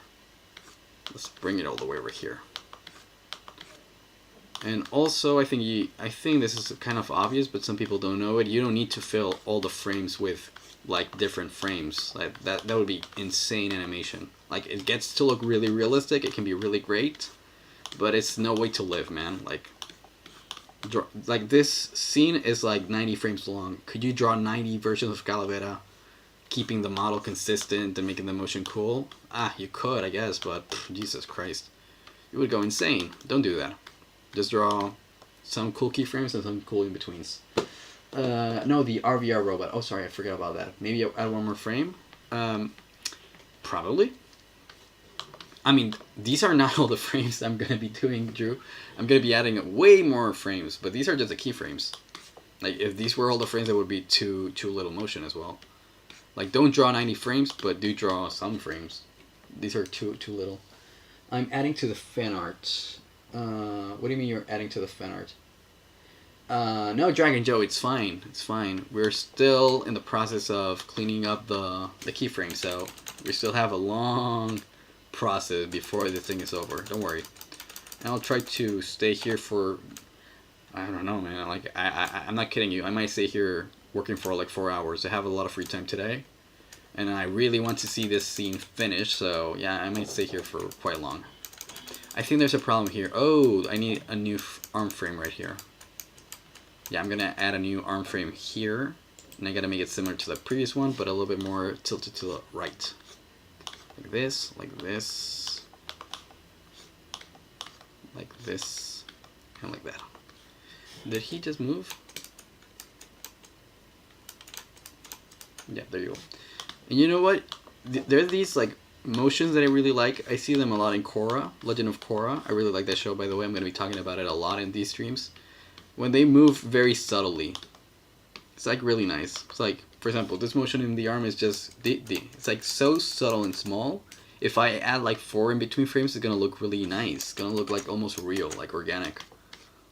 Let's bring it all the way over here. And also, I think this is kind of obvious, but some people don't know it. You don't need to fill all the frames with like different frames. Like that would be insane animation. Like it gets to look really realistic. It can be really great, but it's no way to live, man. Like this scene is like 90 frames long. Could you draw 90 versions of Calavera, keeping the model consistent and making the motion cool? You could, I guess, but Jesus Christ, you would go insane. Don't do that. Just draw some cool keyframes and some cool in-betweens. No, the RVR robot. Oh, sorry, I forgot about that. Maybe I'll add 1 more frame. Probably. I mean, these are not all the frames I'm going to be doing, Drew. I'm going to be adding way more frames, but these are just the keyframes. Like, if these were all the frames, that would be too little motion as well. Like, don't draw 90 frames, but do draw some frames. These are too little. I'm adding to the fan art. What do you mean you're adding to the fan art? No, Dragon Joe, it's fine. It's fine. We're still in the process of cleaning up the keyframe, so We still have a long process before this thing is over. Don't worry. And I'll try to stay here for, I don't know, man. Like, I'm not kidding you. I might stay here working for like 4 hours. I have a lot of free time today. And I really want to see this scene finished. So, yeah, I might stay here for quite long. I think there's a problem here. Oh, I need a new arm frame right here. Yeah, I'm going to add a new arm frame here. And I got to make it similar to the previous one, but a little bit more tilted to the right. Like this, like this. Like this, and like that. Did he just move? Yeah, there you go. And you know what? There's these like motions that I really like. I see them a lot in Korra, Legend of Korra. I really like that show, by the way. I'm going to be talking about it a lot in these streams. When they move very subtly. It's like really nice. It's like, for example, this motion in the arm is just it's like so subtle and small. If I add like 4 in between frames, it's gonna look really nice. It's gonna look like almost real, like organic.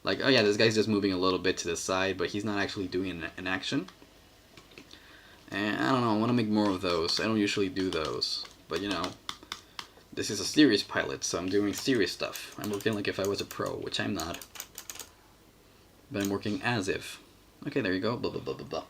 Like, oh yeah, this guy's just moving a little bit to the side, but he's not actually doing an action. And I don't know, I want to make more of those. I don't usually do those, but you know, this is a serious pilot, so I'm doing serious stuff. I'm working like if I was a pro, which I'm not. But I'm working as if. Okay, there you go. Blah, blah, blah, blah, blah.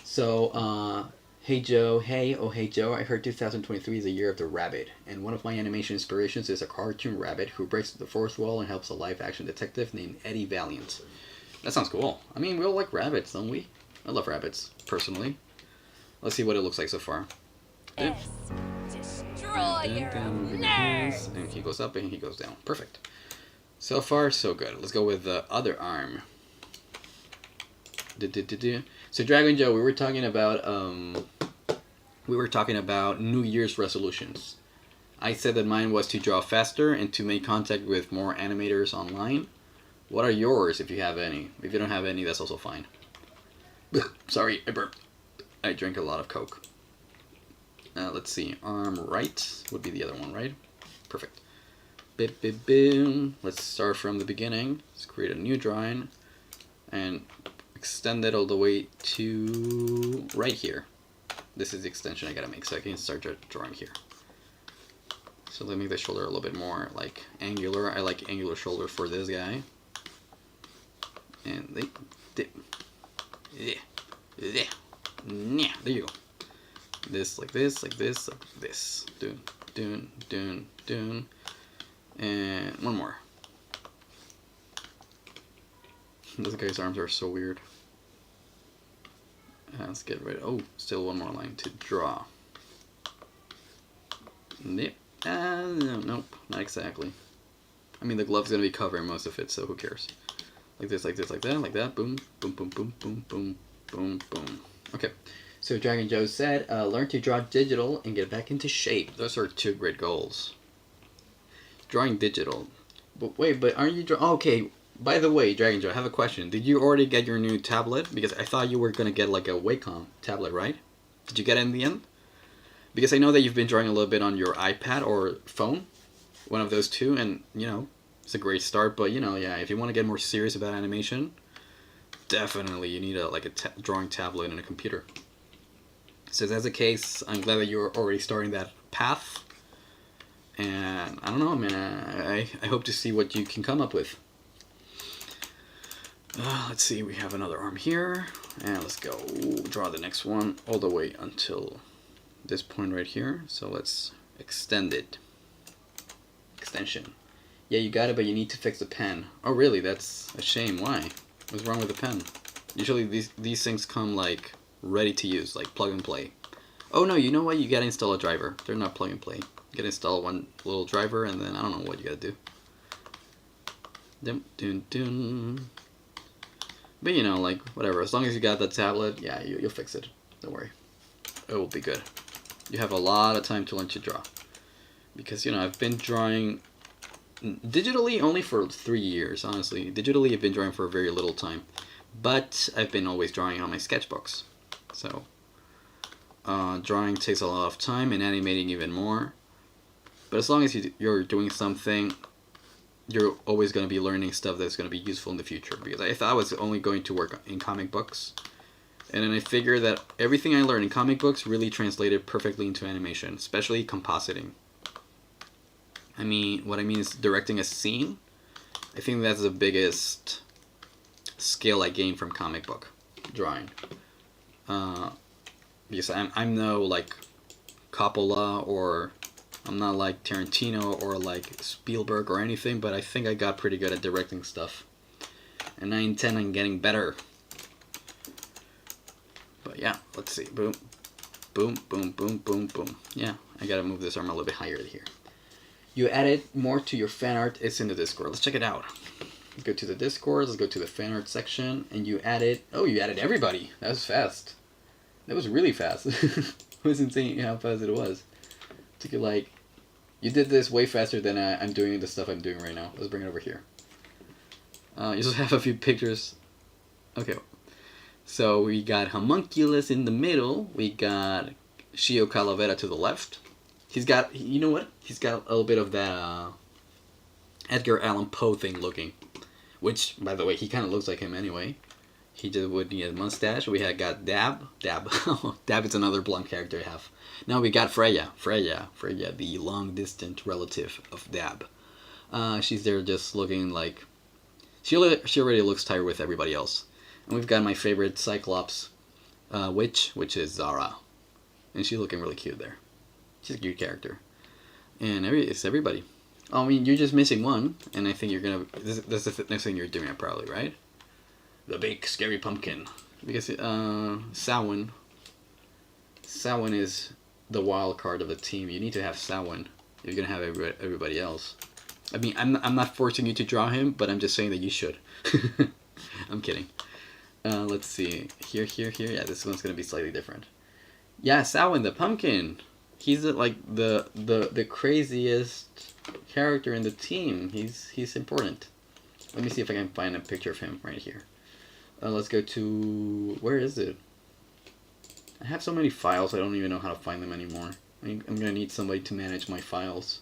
So, hey Joe, hey, oh hey Joe, I heard 2023 is the year of the rabbit, and one of my animation inspirations is a cartoon rabbit who breaks the fourth wall and helps a live-action detective named Eddie Valiant. That sounds cool. I mean, we all like rabbits, don't we? I love rabbits, personally. Let's see what it looks like so far. S. Destroyer of nerds. And he goes up and he goes down. Perfect. So far, so good. Let's go with the other arm. So Dragon Joe, we were talking about New Year's resolutions. I said that mine was to draw faster and to make contact with more animators online. What are yours, if you have any? If you don't have any, that's also fine. Sorry, I burped. I drank a lot of Coke. Let's see. Arm right would be the other one, right? Perfect. Boom. Let's start from the beginning. Let's create a new drawing and extend it all the way to right here. This is the extension I gotta make so I can start drawing here. So let me make the shoulder a little bit more like angular. I like angular shoulder for this guy. And there you go. This like this, like this, like this. Doon. And one more. This guy's arms are so weird. Let's get rid of, oh, still one more line to draw. Nope, not exactly. I mean, the glove's gonna be covering most of it, so who cares? Like this, like this, like that, boom, boom, boom, boom, boom, boom, boom, boom. Okay, so Dragon Joe said, learn to draw digital and get back into shape. Those are 2 great goals. Drawing digital. But wait, but aren't you okay. By the way, Dragon Joe, I have a question. Did you already get your new tablet? Because I thought you were going to get like a Wacom tablet, right? Did you get it in the end? Because I know that you've been drawing a little bit on your iPad or phone. One of those two. And, you know, it's a great start. But, you know, yeah, if you want to get more serious about animation, definitely you need a drawing tablet and a computer. So if that's the case, I'm glad that you're already starting that path. And I don't know, man. I hope to see what you can come up with. Let's see, we have another arm here, and let's go draw the next one all the way until this point right here. So let's extend it. Extension. Yeah, you got it, but you need to fix the pen. Oh, really? That's a shame. Why? What's wrong with the pen? Usually these things come like ready to use, like plug and play. Oh no, you know what? You gotta install a driver. They're not plug and play. You gotta install one little driver, and then I don't know what you gotta do. But you know, like, whatever. As long as you got the tablet, yeah, you'll fix it. Don't worry. It will be good. You have a lot of time to learn to draw. Because, you know, I've been drawing digitally only for 3 years, honestly. Digitally, I've been drawing for very little time. But I've been always drawing on my sketchbooks. So, drawing takes a lot of time and animating even more. But as long as you're doing something, you're always going to be learning stuff that's going to be useful in the future. Because if I was only going to work in comic books, And then I figured that everything I learned in comic books really translated perfectly into animation, especially compositing. I mean, what I mean is directing a scene. I think that's the biggest skill I gained from comic book drawing. Because I'm no like Coppola, or I'm not like Tarantino or like Spielberg or anything, but I think I got pretty good at directing stuff. And I intend on getting better. But yeah, let's see. Boom. Boom, boom, boom, boom, boom. Yeah, I gotta move this arm a little bit higher here. You added more to your fan art. It's in the Discord. Let's check it out. Go to the Discord. Let's go to the fan art section. And you added... Oh, you added everybody. That was fast. That was really fast. It was insane how fast it was. It took you like... You did this way faster than I'm doing the stuff I'm doing right now. Let's bring it over here. You just have a few pictures. Okay. So we got Homunculus in the middle. We got Shio Calavera to the left. He's got, you know what? He's got a little bit of that Edgar Allan Poe thing looking. Which, by the way, he kind of looks like him anyway. He just would need a mustache. We had got Dab. Dab. Dab is another blonde character I have. Now we got Freya. Freya, the long-distant relative of Dab. She's there just looking like... She already looks tired with everybody else. And we've got my favorite Cyclops witch, which is Zara. And she's looking really cute there. She's a cute character. And it's everybody. I mean, you're just missing one, and I think you're gonna... That's the next thing you're doing, probably, right? The big, scary pumpkin. Because, Samhain is the wild card of the team. You need to have Samhain if you're gonna have everybody else. I mean, I'm not forcing you to draw him, but I'm just saying that you should. I'm kidding. Let's see. Here. Yeah, this one's gonna be slightly different. Yeah, Samhain the pumpkin. He's like the craziest character in the team. He's important. Let me see if I can find a picture of him right here. Let's go to... Where is it? I have so many files, I don't even know how to find them anymore. I'm gonna need somebody to manage my files.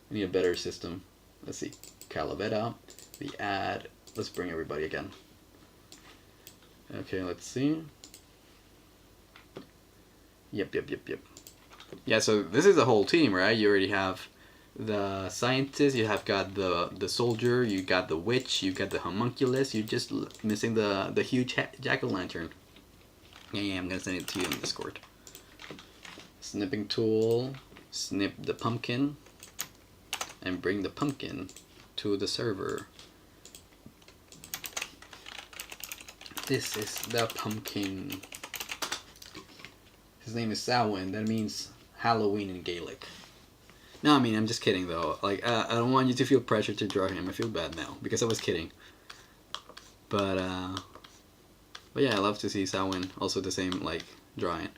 I need a better system. Let's see. Calavera. The ad. Let's bring everybody again. Okay, let's see. Yep. Yeah, so this is the whole team, right? You already have the scientist, you have got the soldier, you got the witch, you got the homunculus, you're just missing the huge jack-o'-lantern. Yeah, I'm gonna send it to you in Discord. Snipping tool, snip the pumpkin, and bring the pumpkin to the server. This is the pumpkin. His name is Samhain. That means Halloween in Gaelic. No, I mean, I'm just kidding though. Like, I don't want you to feel pressure to draw him. I feel bad now because I was kidding. But yeah, I love to see Samhain also the same like drawing.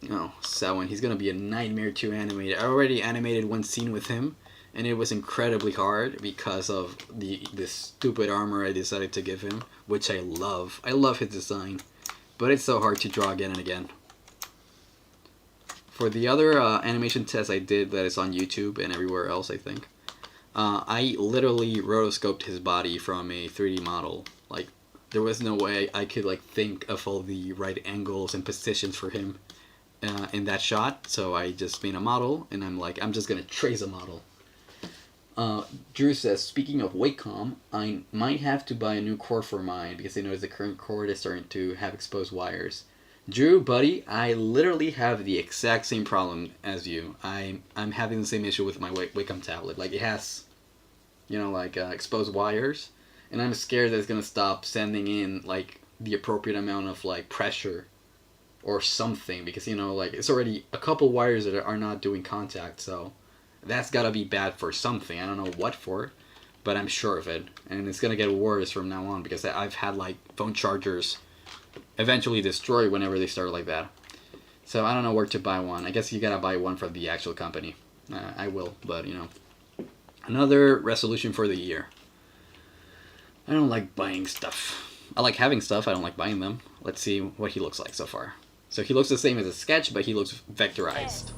You know, Samhain, he's gonna be a nightmare to animate. I already animated one scene with him, and it was incredibly hard because of the stupid armor I decided to give him, which I love. I love his design, but it's so hard to draw again and again. For the other animation test I did that is on YouTube and everywhere else, I think, I literally rotoscoped his body from a 3D model. Like, there was no way I could like think of all the right angles and positions for him in that shot. So I just made a model, and I'm like, I'm just gonna trace a model. Drew says, speaking of Wacom, I might have to buy a new cord for mine because I noticed the current cord is starting to have exposed wires. Drew, buddy, I literally have the exact same problem as you. I'm having the same issue with my Wacom tablet. Like, it has, you know, like exposed wires, and I'm scared that it's gonna stop sending in like the appropriate amount of like pressure or something, because, you know, like, it's already a couple wires that are not doing contact, so that's gotta be bad for something. I don't know what for, but I'm sure of it, and it's gonna get worse from now on because I've had like phone chargers eventually destroy whenever they start like that. So I don't know where to buy one. I guess you gotta buy one from the actual company. I will, but you know. Another resolution for the year. I don't like buying stuff. I like having stuff, I don't like buying them. Let's see what he looks like so far. So he looks the same as a sketch, but he looks vectorized.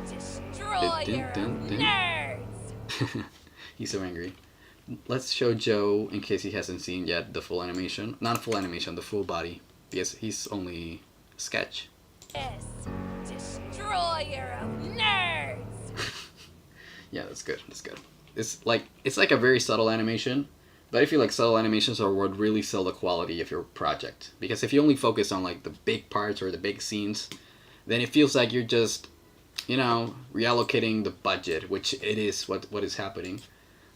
Destroy your nerds! He's so angry. let's show Joe in case he hasn't seen yet the full animation. Not full animation, the full body. Because he's only a sketch. S. Destroyer of nerds. Yeah, that's good. That's good. It's like a very subtle animation, but I feel like subtle animations are what really sell the quality of your project. Because if you only focus on like the big parts or the big scenes, then it feels like you're just, reallocating the budget, which it is what is happening.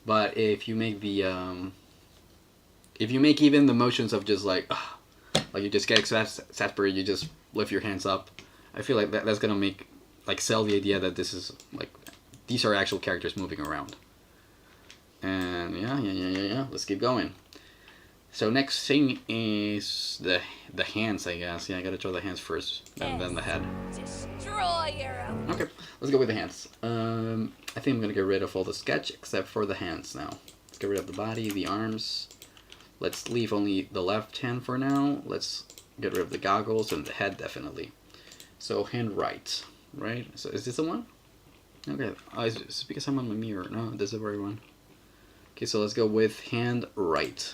But if you make even the motions of just like you just get exasperated, you just lift your hands up. I feel like that's gonna make sell the idea that this is these are actual characters moving around. And yeah. Let's keep going. So next thing is the hands, I guess. Yeah, I gotta draw the hands first, and then the head. Destroyer of Okay, let's go with the hands. I think I'm gonna get rid of all the sketch except for the hands now. Let's get rid of the body, the arms. Let's leave only the left hand for now. Let's get rid of the goggles and the head definitely. So hand right. So is this the one? Okay. It's because I'm on my mirror. No, this is the right one. Okay, so let's go with hand right.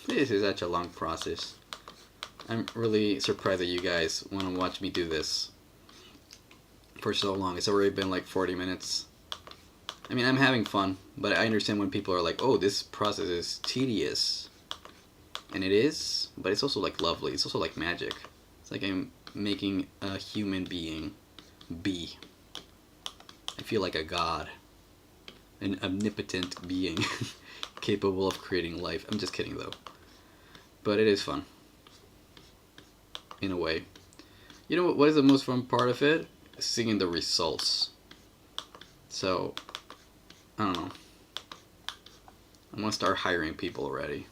This is such a long process. I'm really surprised that you guys want to watch me do this for so long. It's already been like 40 minutes. I mean, I'm having fun, but I understand when people are like, oh, this process is tedious. And it is, but it's also like lovely. It's also like magic. It's like I'm making a human being be. I feel like a god. An omnipotent being capable of creating life. I'm just kidding though. But it is fun. In a way. You know what is the most fun part of it? Seeing the results. So, I don't know. I want to start hiring people already.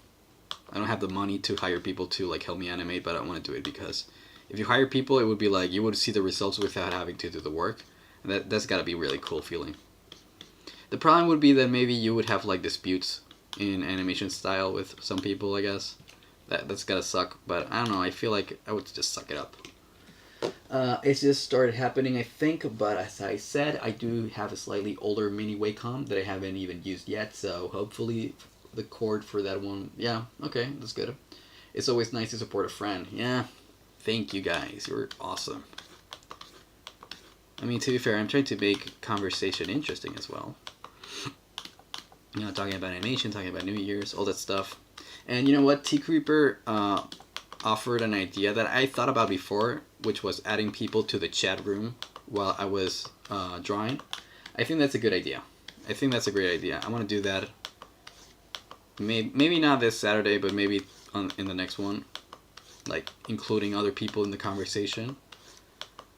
I don't have the money to hire people to help me animate, but I want to do it because if you hire people, it would be like you would see the results without having to do the work. And that's gotta be a really cool feeling. The problem would be that maybe you would have disputes in animation style with some people, I guess. That's gotta suck, but I don't know, I feel like I would just suck it up. It's just started happening, I think, but as I said, I do have a slightly older mini Wacom that I haven't even used yet, so hopefully the cord for that one, yeah, okay, that's good. It's always nice to support a friend, yeah. Thank you guys, you're awesome. I mean, to be fair, I'm trying to make conversation interesting as well. Talking about animation, talking about New Year's, all that stuff. And you know what? T Creeper offered an idea that I thought about before, which was adding people to the chat room while I was drawing. I think that's a good idea. I think that's a great idea. I want to do that. Maybe not this Saturday, but maybe in the next one. Including other people in the conversation.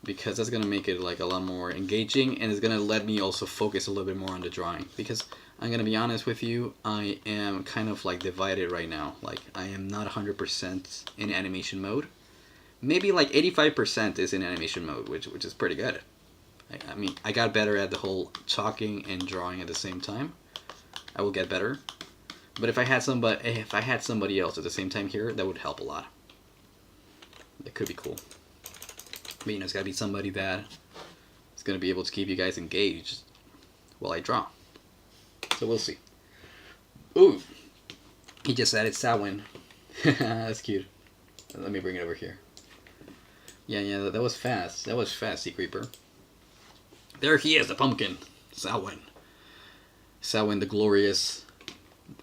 Because that's going to make it a lot more engaging, and it's going to let me also focus a little bit more on the drawing. Because I'm going to be honest with you, I am kind of divided right now. I am not 100% in animation mode. Maybe 85% is in animation mode, which is pretty good. I mean, I got better at the whole talking and drawing at the same time. I will get better. But if I had somebody else at the same time here, that would help a lot. That could be cool. But it's gotta be somebody that is gonna be able to keep you guys engaged while I draw. So we'll see. Ooh! He just added Samhain. That's cute. Let me bring it over here. Yeah, that was fast. That was fast, Sea Creeper. There he is, the pumpkin. Samhain. Samhain, the glorious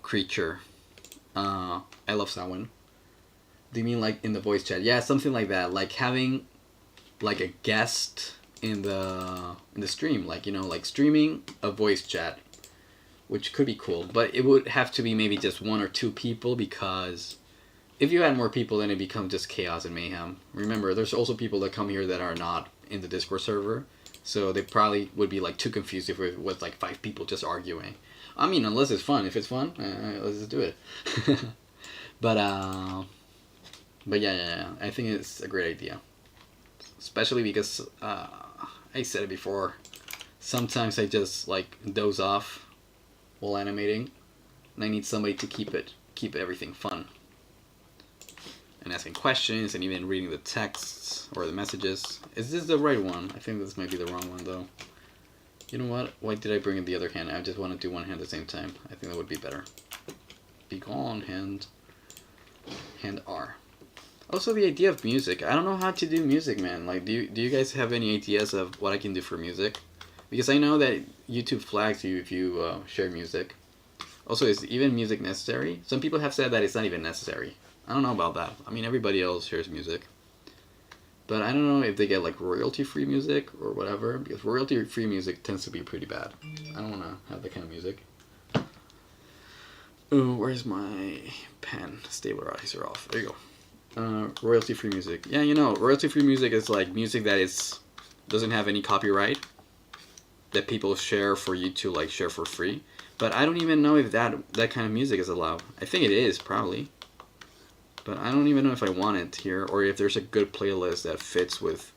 creature. I love Samhain. Do you mean in the voice chat? Yeah, something like that. Having a guest in the stream, streaming a voice chat, which could be cool, but it would have to be maybe just 1 or 2 people, because if you add more people, then it becomes just chaos and mayhem. Remember, there's also people that come here that are not in the Discord server, so they probably would be too confused if it was 5 people just arguing. I mean, unless it's fun. If it's fun, let's just do it. But yeah, I think it's a great idea. Especially because, I said it before, sometimes I just doze off while animating, and I need somebody to keep everything fun. And asking questions, and even reading the texts, or the messages. Is this the right one? I think this might be the wrong one, though. You know what? Why did I bring in the other hand? I just want to do one hand at the same time. I think that would be better. Be gone, hand. Hand R. Also, the idea of music. I don't know how to do music, man. Like, do you guys have any ideas of what I can do for music? Because I know that YouTube flags you if you share music. Also, is even music necessary? Some people have said that it's not even necessary. I don't know about that. I mean, everybody else shares music. But I don't know if they get like royalty-free music or whatever, because royalty-free music tends to be pretty bad. I don't want to have that kind of music. Oh, where's my pen? Stabilizer off. There you go. Royalty-free music. Yeah, you know, royalty-free music is like music that doesn't have any copyright that people share for you to like share for free. But I don't even know if that kind of music is allowed. I think it is, probably. But I don't even know if I want it here, or if there's a good playlist that fits with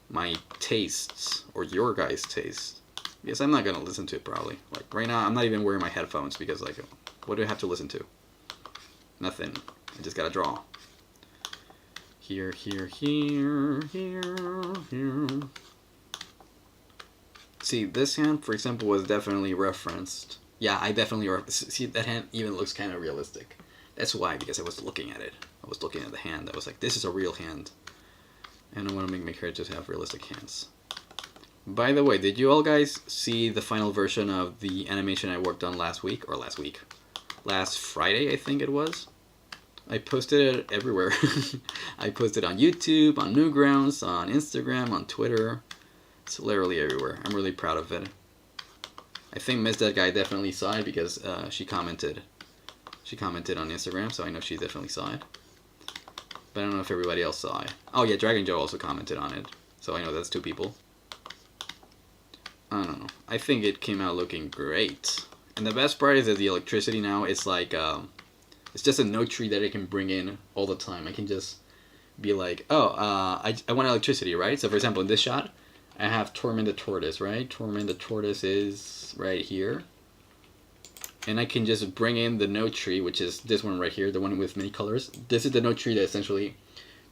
my tastes, or your guys' tastes. Because I'm not going to listen to it, probably. Like, right now, I'm not even wearing my headphones, because, like, what do I have to listen to? Nothing. I just gotta draw. Here, here, here, here, here. See, this hand, for example, was definitely referenced. Yeah, I definitely see, that hand even looks kind of realistic. That's why, because I was looking at it. I was looking at the hand. I was like, this is a real hand. And I want to make my characters have realistic hands. By the way, did you all guys see the final version of the animation I worked on last week? Last Friday, I think it was? I posted it everywhere. I posted on YouTube, on Newgrounds, on Instagram, on Twitter. It's literally everywhere. I'm really proud of it. I think Miss That Guy definitely saw it because she commented. She commented on Instagram, so I know she definitely saw it. But I don't know if everybody else saw it. Oh yeah, Dragon Joe also commented on it. So I know that's 2 people. I don't know. I think it came out looking great. And the best part is that the electricity now, it's like, it's just a note tree that I can bring in all the time. I can just be like, oh, I want electricity, right? So for example, in this shot, I have Torment the Tortoise, right? Torment the Tortoise is right here. And I can just bring in the note tree, which is this one right here, the one with many colors. This is the note tree that essentially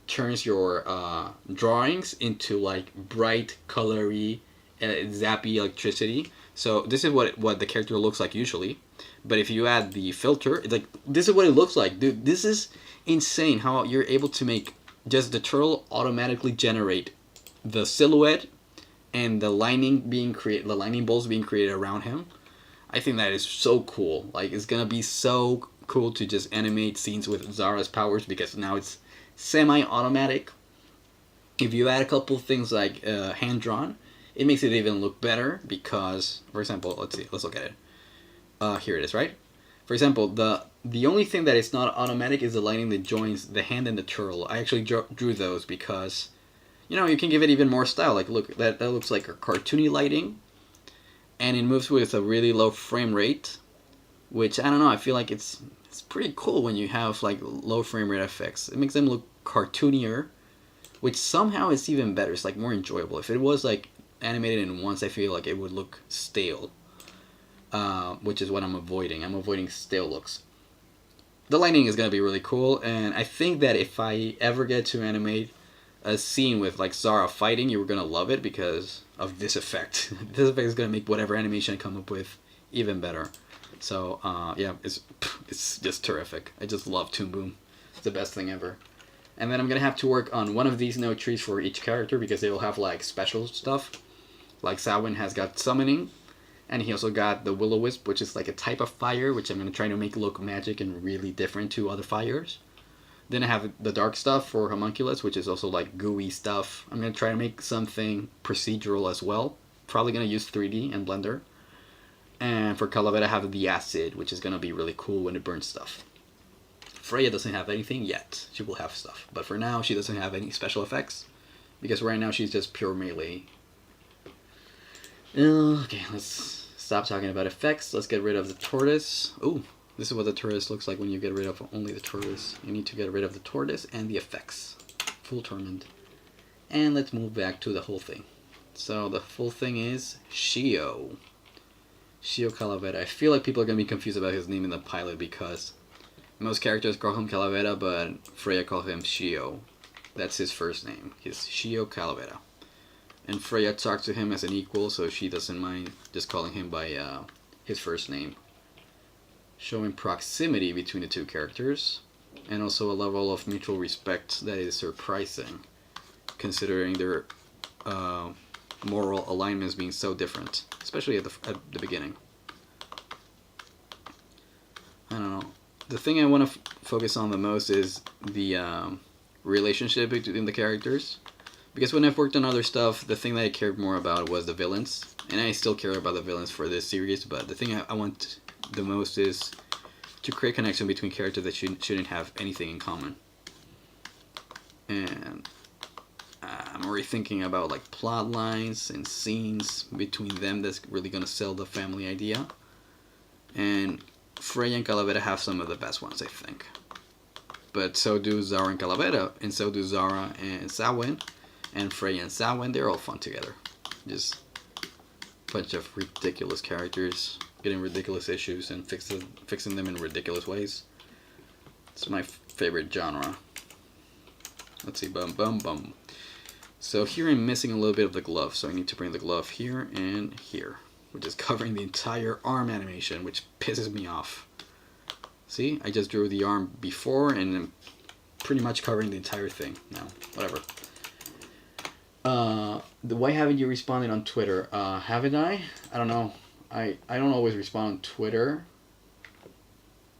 turns your drawings into like bright, colory, zappy electricity. So this is what the character looks like usually. But if you add the filter, it's like, this is what it looks like. Dude, this is insane how you're able to make just the turtle automatically generate the silhouette and the lining bolts being created around him. I think that is so cool. Like, it's gonna be so cool to just animate scenes with Zara's powers because now it's semi-automatic. If you add a couple things like hand-drawn, it makes it even look better because, for example, let's look at it. Here it is, right? For example, the only thing that is not automatic is the lining that joins the hand and the turtle. I actually drew those because, you know, you can give it even more style. Like, look, that looks like a cartoony lighting. And it moves with a really low frame rate, which, I don't know, I feel like it's pretty cool when you have like low frame rate effects. It makes them look cartoonier, which somehow is even better. It's like more enjoyable. If it was like animated in once, I feel like it would look stale, which is what I'm avoiding. I'm avoiding stale looks. The lighting is going to be really cool, and I think that if I ever get to animate a scene with like Zara fighting, you're gonna love it because of this effect. This effect is gonna make whatever animation I come up with even better. So yeah, it's just terrific. I just love Toon Boom. It's the best thing ever. And then I'm gonna have to work on one of these note trees for each character because they will have like special stuff. Like Samhain has got summoning, and he also got the Will-O-Wisp, which is like a type of fire, which I'm gonna try to make look magic and really different to other fires. Then I have the dark stuff for Homunculus, which is also like gooey stuff. I'm going to try to make something procedural as well. Probably going to use 3D and Blender. And for Calavera, I have the acid, which is going to be really cool when it burns stuff. Freya doesn't have anything yet. She will have stuff. But for now, she doesn't have any special effects. Because right now, she's just pure melee. Okay, let's stop talking about effects. Let's get rid of the tortoise. Ooh. This is what the tortoise looks like when you get rid of only the tortoise. You need to get rid of the tortoise and the effects. Full torment. And let's move back to the whole thing. So the full thing is Shio. Shio Calavera. I feel like people are going to be confused about his name in the pilot because most characters call him Calavera, but Freya calls him Shio. That's his first name. He's Shio Calavera. And Freya talks to him as an equal, so she doesn't mind just calling him by his first name. Showing proximity between the two characters, and also a level of mutual respect that is surprising, considering their moral alignments being so different, especially at the beginning. I don't know. The thing I want to focus on the most is the relationship between the characters. Because when I've worked on other stuff, the thing that I cared more about was the villains. And I still care about the villains for this series, but the thing I want the most is to create connection between characters that shouldn't have anything in common. And I'm already thinking about like plot lines and scenes between them that's really going to sell the family idea. And Freya and Calavera have some of the best ones, I think. But so do Zara and Calavera, and so do Zara and Samhain. And Freya and Samhain, they're all fun together. Just a bunch of ridiculous characters, getting ridiculous issues and fixing them in ridiculous ways. It's my favorite genre. Let's see, bum bum bum. So here I'm missing a little bit of the glove, so I need to bring the glove here and here, which is covering the entire arm animation, which pisses me off. See, I just drew the arm before and I'm pretty much covering the entire thing now. Whatever. Why haven't you responded on Twitter? Haven't I? I don't know. I don't always respond on Twitter.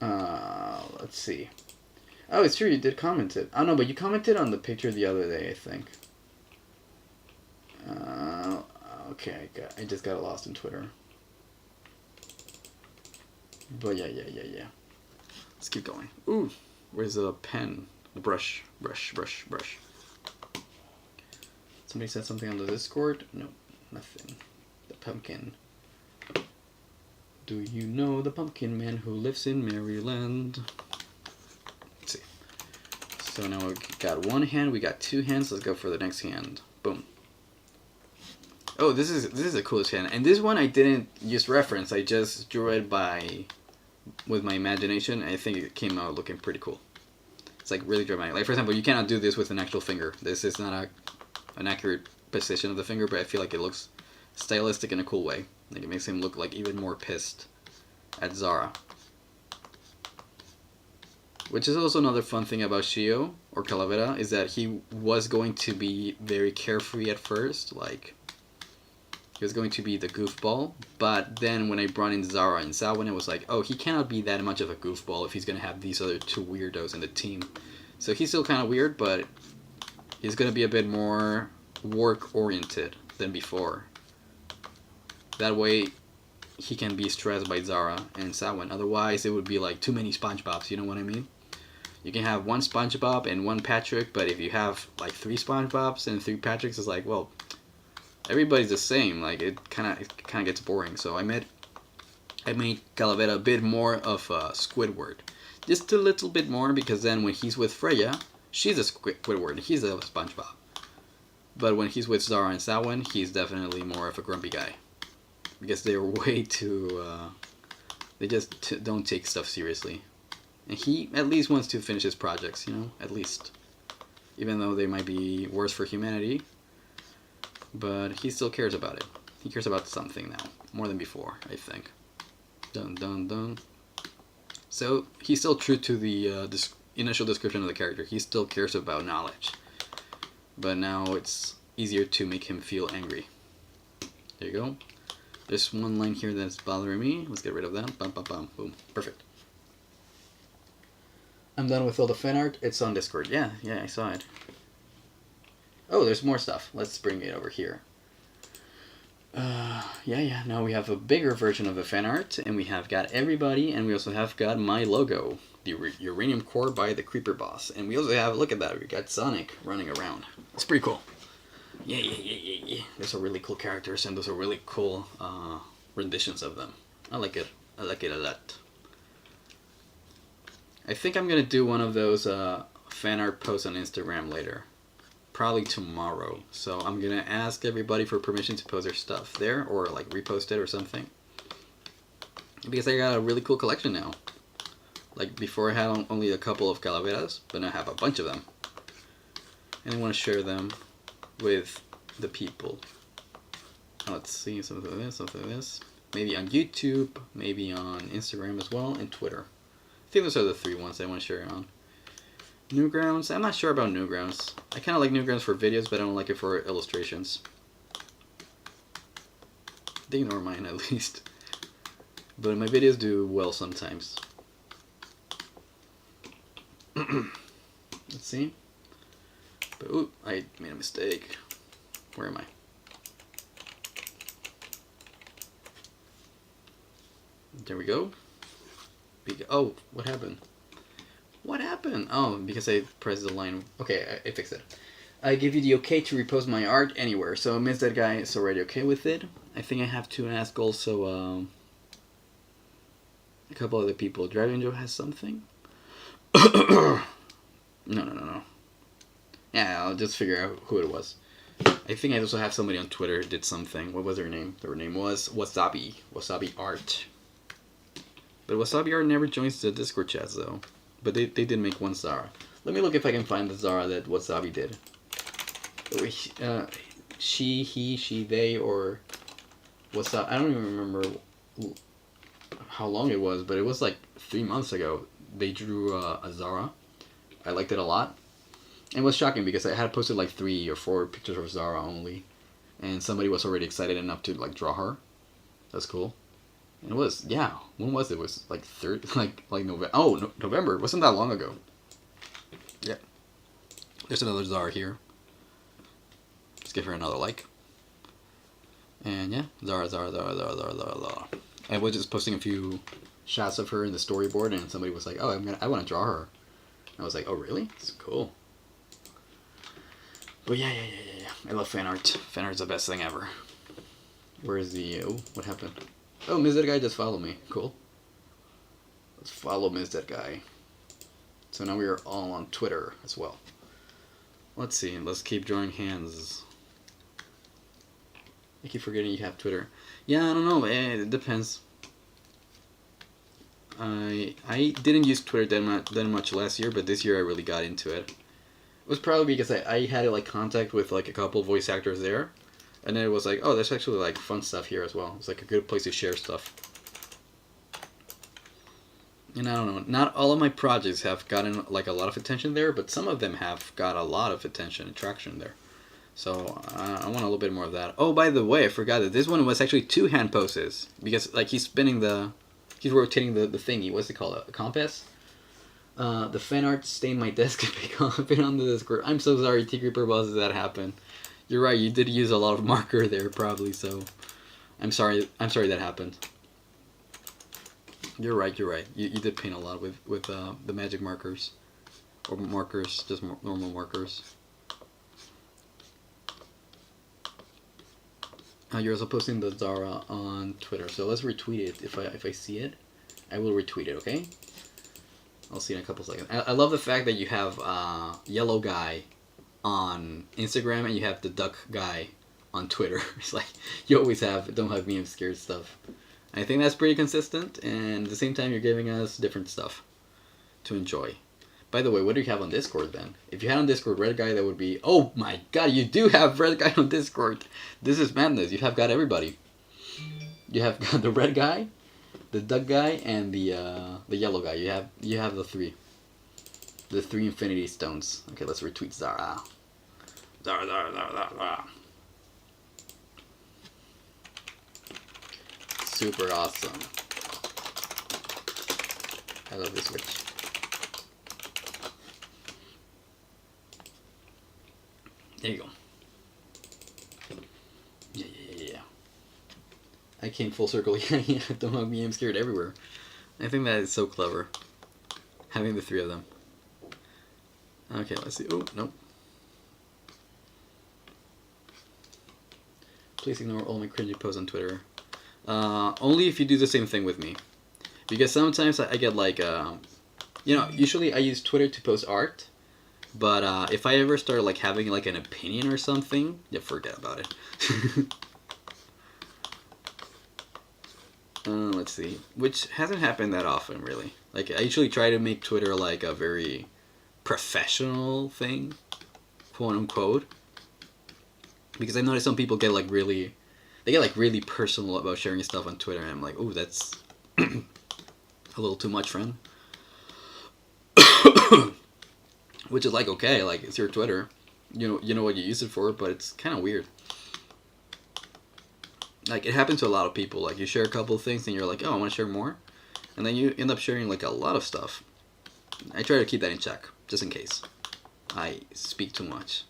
Let's see. Oh, it's true, you did comment it. I don't know, but you commented on the picture the other day, I think. Okay, I just got lost in Twitter. But yeah. Let's keep going. Ooh, where's the pen? The brush. Somebody said something on the Discord? No, nothing. The pumpkin. Do you know the pumpkin man who lives in Maryland? Let's see. So now we got one hand, we got two hands. Let's go for the next hand. Boom. Oh, this is the coolest hand. And this one I didn't use reference. I just drew it with my imagination. I think it came out looking pretty cool. It's like really dramatic. Like for example, you cannot do this with an actual finger. This is not an accurate position of the finger, but I feel like it looks stylistic in a cool way. Like it makes him look like even more pissed at Zara. Which is also another fun thing about Shio, or Calavera, is that he was going to be very carefree at first, like he was going to be the goofball, but then when I brought in Zara and Samhain, it was like, oh, he cannot be that much of a goofball if he's going to have these other two weirdos in the team. So he's still kind of weird, but he's going to be a bit more work-oriented than before. That way, he can be stressed by Zara and Samhain. Otherwise, it would be like too many SpongeBobs, you know what I mean? You can have one SpongeBob and one Patrick, but if you have like three SpongeBobs and three Patricks, it's like, well, everybody's the same. Like it kind of gets boring. So I made Calavera a bit more of a Squidward, just a little bit more, because then when he's with Freya, she's a Squidward, he's a SpongeBob. But when he's with Zara and Samhain, he's definitely more of a grumpy guy, because they're way too. They just don't take stuff seriously, and he at least wants to finish his projects, you know, at least, even though they might be worse for humanity. But he still cares about it. He cares about something now, more than before, I think. Dun dun dun. So he's still true to the initial description of the character. He still cares about knowledge, but now it's easier to make him feel angry. There you go. There's one line here that's bothering me. Let's get rid of that. Bum bum bum. Boom. Perfect. I'm done with all the fan art. It's on Discord. Yeah, I saw it. Oh, there's more stuff. Let's bring it over here. Yeah. Now we have a bigger version of the fan art, and we have got everybody, and we also have got my logo, the Uranium core by the Creeper Boss, and we also have, look at that, we got Sonic running around. It's pretty cool. Yeah. Those are really cool characters, and those are really cool renditions of them. I like it. I like it a lot. I think I'm gonna do one of those fan art posts on Instagram later. Probably tomorrow. So I'm gonna ask everybody for permission to post their stuff there, or like repost it or something. Because I got a really cool collection now. Like before I had only a couple of Calaveras, but now I have a bunch of them. And I want to share them with the people. Let's see, something like this, something like this. Maybe on YouTube, maybe on Instagram as well, and Twitter. I think those are the 3 ones I want to share it on. Newgrounds, I'm not sure about Newgrounds. I kind of like Newgrounds for videos, but I don't like it for illustrations. They ignore mine at least. But my videos do well sometimes. Let's see. But ooh, I made a mistake. Where am I? There we go. Oh, what happened? What happened? Oh, because I pressed the line. Okay, I fixed it. I give you the okay to repost my art anywhere. So Miss That Guy is already okay with it. I think I have to ask also a couple other people. Dragon Joe has something? No. Yeah, I'll just figure out who it was. I think I also have somebody on Twitter who did something. What was their name? Their name was Wasabi. Wasabi Art. But Wasabi Art never joins the Discord chats though. But they did make one Zara. Let me look if I can find the Zara that Wasabi did. She, he, she, they, or Wasabi. I don't even remember how long it was, but it was like 3 months ago. They drew a Zara. I liked it a lot. And it was shocking because I had posted like 3 or 4 pictures of Zara only. And somebody was already excited enough to like draw her. That's cool. And it was, yeah, when was it? It was like November. Oh, no, November. It wasn't that long ago. Yeah. There's another Zara here. Let's give her another like. And yeah, Zara. I was just posting a few shots of her in the storyboard, and somebody was like, "Oh, I want to draw her." And I was like, "Oh, really? That's cool." But yeah. I love fan art. Fan art's the best thing ever. Where is the? Oh, what happened? Oh, Miss That Guy just followed me. Cool. Let's follow Miss That Guy. So now we are all on Twitter as well. Let's see. Let's keep drawing hands. I keep forgetting you have Twitter. Yeah, I don't know. It depends. I didn't use Twitter that much last year, but this year I really got into it. It was probably because I had like contact with like a couple voice actors there. And then it was like, oh, there's actually like fun stuff here as well. It's like a good place to share stuff. And I don't know, not all of my projects have gotten like a lot of attention there, but some of them have got a lot of attention and traction there. So I want a little bit more of that. Oh, by the way, I forgot that this one was actually 2 hand poses. Because like he's rotating the thingy. What's it called? A compass? The fan art stained my desk and been on the Discord. I'm so sorry, T Creeper Buzz, that happened. You're right, you did use a lot of marker there, probably, so I'm sorry that happened. You're right. You did paint a lot with the magic markers. Or markers, just normal markers. You're also posting the Zara on Twitter, so let's retweet it. If I see it, I will retweet it, okay? I'll see in a couple seconds. I love the fact that you have Yellow Guy on Instagram and you have the Duck Guy on Twitter. It's like you always have Don't Hug Me, I'm Scared stuff. I think that's pretty consistent, and at the same time you're giving us different stuff to enjoy. By the way, what do you have on Discord then? If you had on Discord Red Guy, that would be... Oh my god, you do have Red Guy on Discord! This is madness. You have got everybody. You have got the Red Guy, the Duck Guy, and the Yellow Guy. You have the 3. The 3 Infinity Stones. Okay, let's retweet Zara. Zara. Super awesome. I love this switch. There you go. Yeah. I came full circle. Yeah. Don't hug me, I'm scared everywhere. I think that is so clever. Having the 3 of them. Okay, let's see. Oh, nope. Please ignore all my cringy posts on Twitter. Only if you do the same thing with me. Because sometimes I get like, usually I use Twitter to post art. But if I ever start like having like an opinion or something, yeah, forget about it. Let's see. Which hasn't happened that often, really. Like, I usually try to make Twitter like a very professional thing, quote unquote. Because I noticed some people get like really... they get like really personal about sharing stuff on Twitter, and I'm like, oh, that's a little too much, friend. Which is like, okay, like it's your Twitter, you know what you use it for, but it's kind of weird. Like it happens to a lot of people. Like you share a couple of things and you're like, oh, I want to share more, and then you end up sharing like a lot of stuff. I try to keep that in check, just in case I speak too much.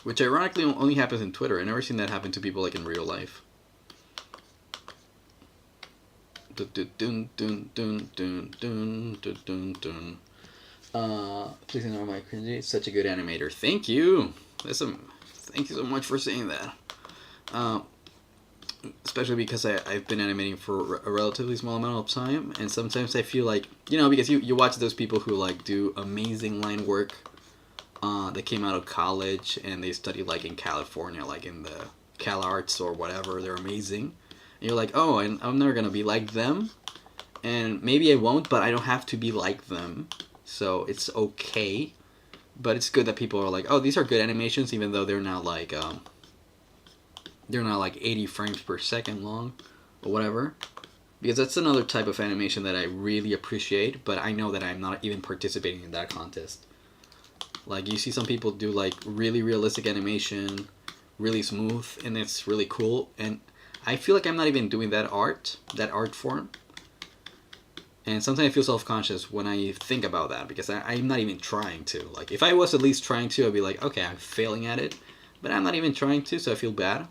Which ironically only happens in Twitter. I've never seen that happen to people like in real life. Dun, dun, dun, dun, dun, dun, dun, dun. Please ignore my cringy. Such a good animator. Thank you. Thank you so much for saying that. Especially because I've been animating for a relatively small amount of time, and sometimes I feel like, because you watch those people who like do amazing line work that came out of college and they study like in California, like in the Cal Arts or whatever. They're amazing. And you're like, oh, I'm never gonna be like them, and maybe I won't, but I don't have to be like them, so it's okay. But it's good that people are like, oh, these are good animations, even though they're not like 80 frames per second long or whatever, because that's another type of animation that I really appreciate, but I know that I'm not even participating in that contest. Like you see some people do like really realistic animation, really smooth, and it's really cool, and I feel like I'm not even doing that art form. And sometimes I feel self-conscious when I think about that, because I'm not even trying to. Like, if I was at least trying to, I'd be like, okay, I'm failing at it. But I'm not even trying to, so I feel bad.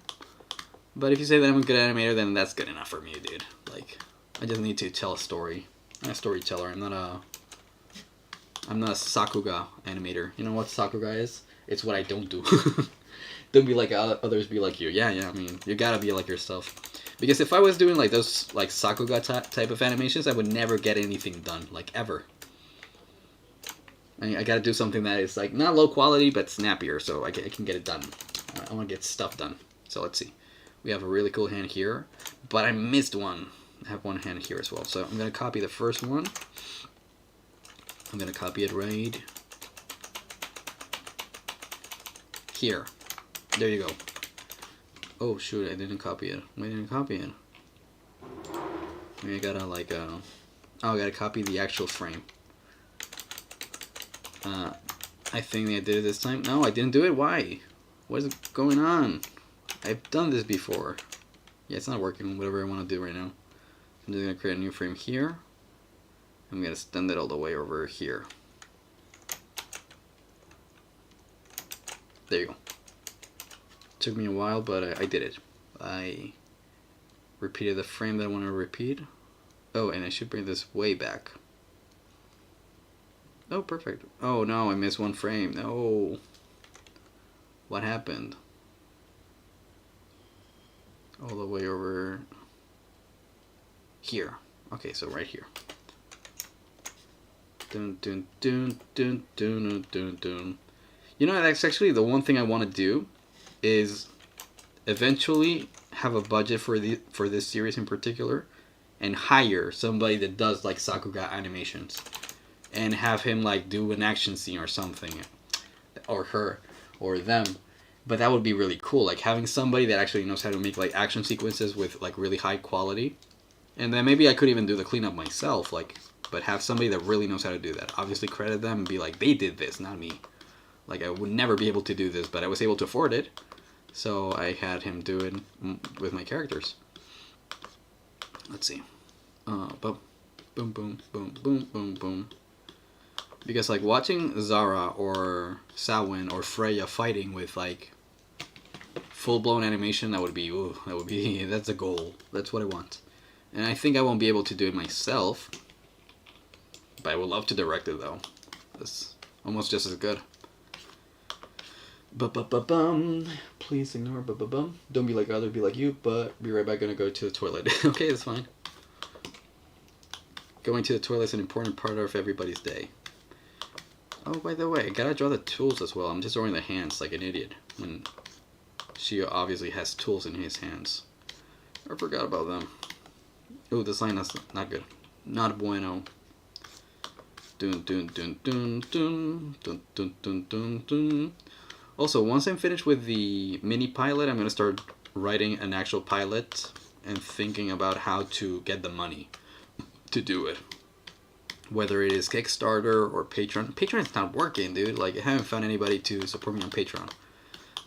But if you say that I'm a good animator, then that's good enough for me, dude. Like, I just need to tell a story. I'm a storyteller. I'm not a Sakuga animator. You know what Sakuga is? It's what I don't do. Don't be like others be like you. Yeah, I mean, you gotta be like yourself. Because if I was doing like those like Sakuga type of animations, I would never get anything done, like ever. I gotta do something that is like not low quality but snappier, so I can get it done. I want to get stuff done. So let's see. We have a really cool hand here, but I missed one. I have one hand here as well, so I'm gonna copy the first one. I'm gonna copy it right here. There you go. Oh shoot, I didn't copy it. I didn't copy it. I gotta like oh, I gotta copy the actual frame. I think I did it this time. No, I didn't do it. Why? What is going on? I've done this before. Yeah, it's not working. Whatever I want to do right now. I'm just gonna create a new frame here. I'm gonna extend it all the way over here. There you go. Took me a while, but I did it. I repeated the frame that I want to repeat. Oh, and I should bring this way back. Oh, perfect. Oh no, I missed one frame. No. What happened? All the way over here. Okay, so right here. Dun dun dun dun dun dun dun. You know, that's actually the one thing I want to do, is eventually have a budget for this series in particular, and hire somebody that does like Sakuga animations, and have him like do an action scene or something, or her, or them. But that would be really cool, like having somebody that actually knows how to make like action sequences with like really high quality, and then maybe I could even do the cleanup myself, like, but have somebody that really knows how to do that. Obviously credit them and be like, they did this, not me. Like, I would never be able to do this, but I was able to afford it, so I had him do it with my characters. Let's see. Boom, boom, boom, boom, boom, boom, boom. Because, like, watching Zara or Samhain or Freya fighting with, like, full-blown animation, that's a goal. That's what I want. And I think I won't be able to do it myself, but I would love to direct it, though. That's almost just as good. Ba-ba-ba-bum. Please ignore ba-ba-bum. Don't be like others, be like you, but be right back, gonna go to the toilet. Okay, that's fine. Going to the toilet is an important part of everybody's day. Oh, by the way, I gotta draw the tools as well. I'm just drawing the hands like an idiot, when she obviously has tools in his hands. I forgot about them. Oh, this line is not good. Not bueno. Dun dun dun dun dun dun dun dun dun dun. Also, once I'm finished with the mini pilot, I'm gonna start writing an actual pilot and thinking about how to get the money to do it. Whether it is Kickstarter or Patreon. Patreon's not working, dude. Like, I haven't found anybody to support me on Patreon.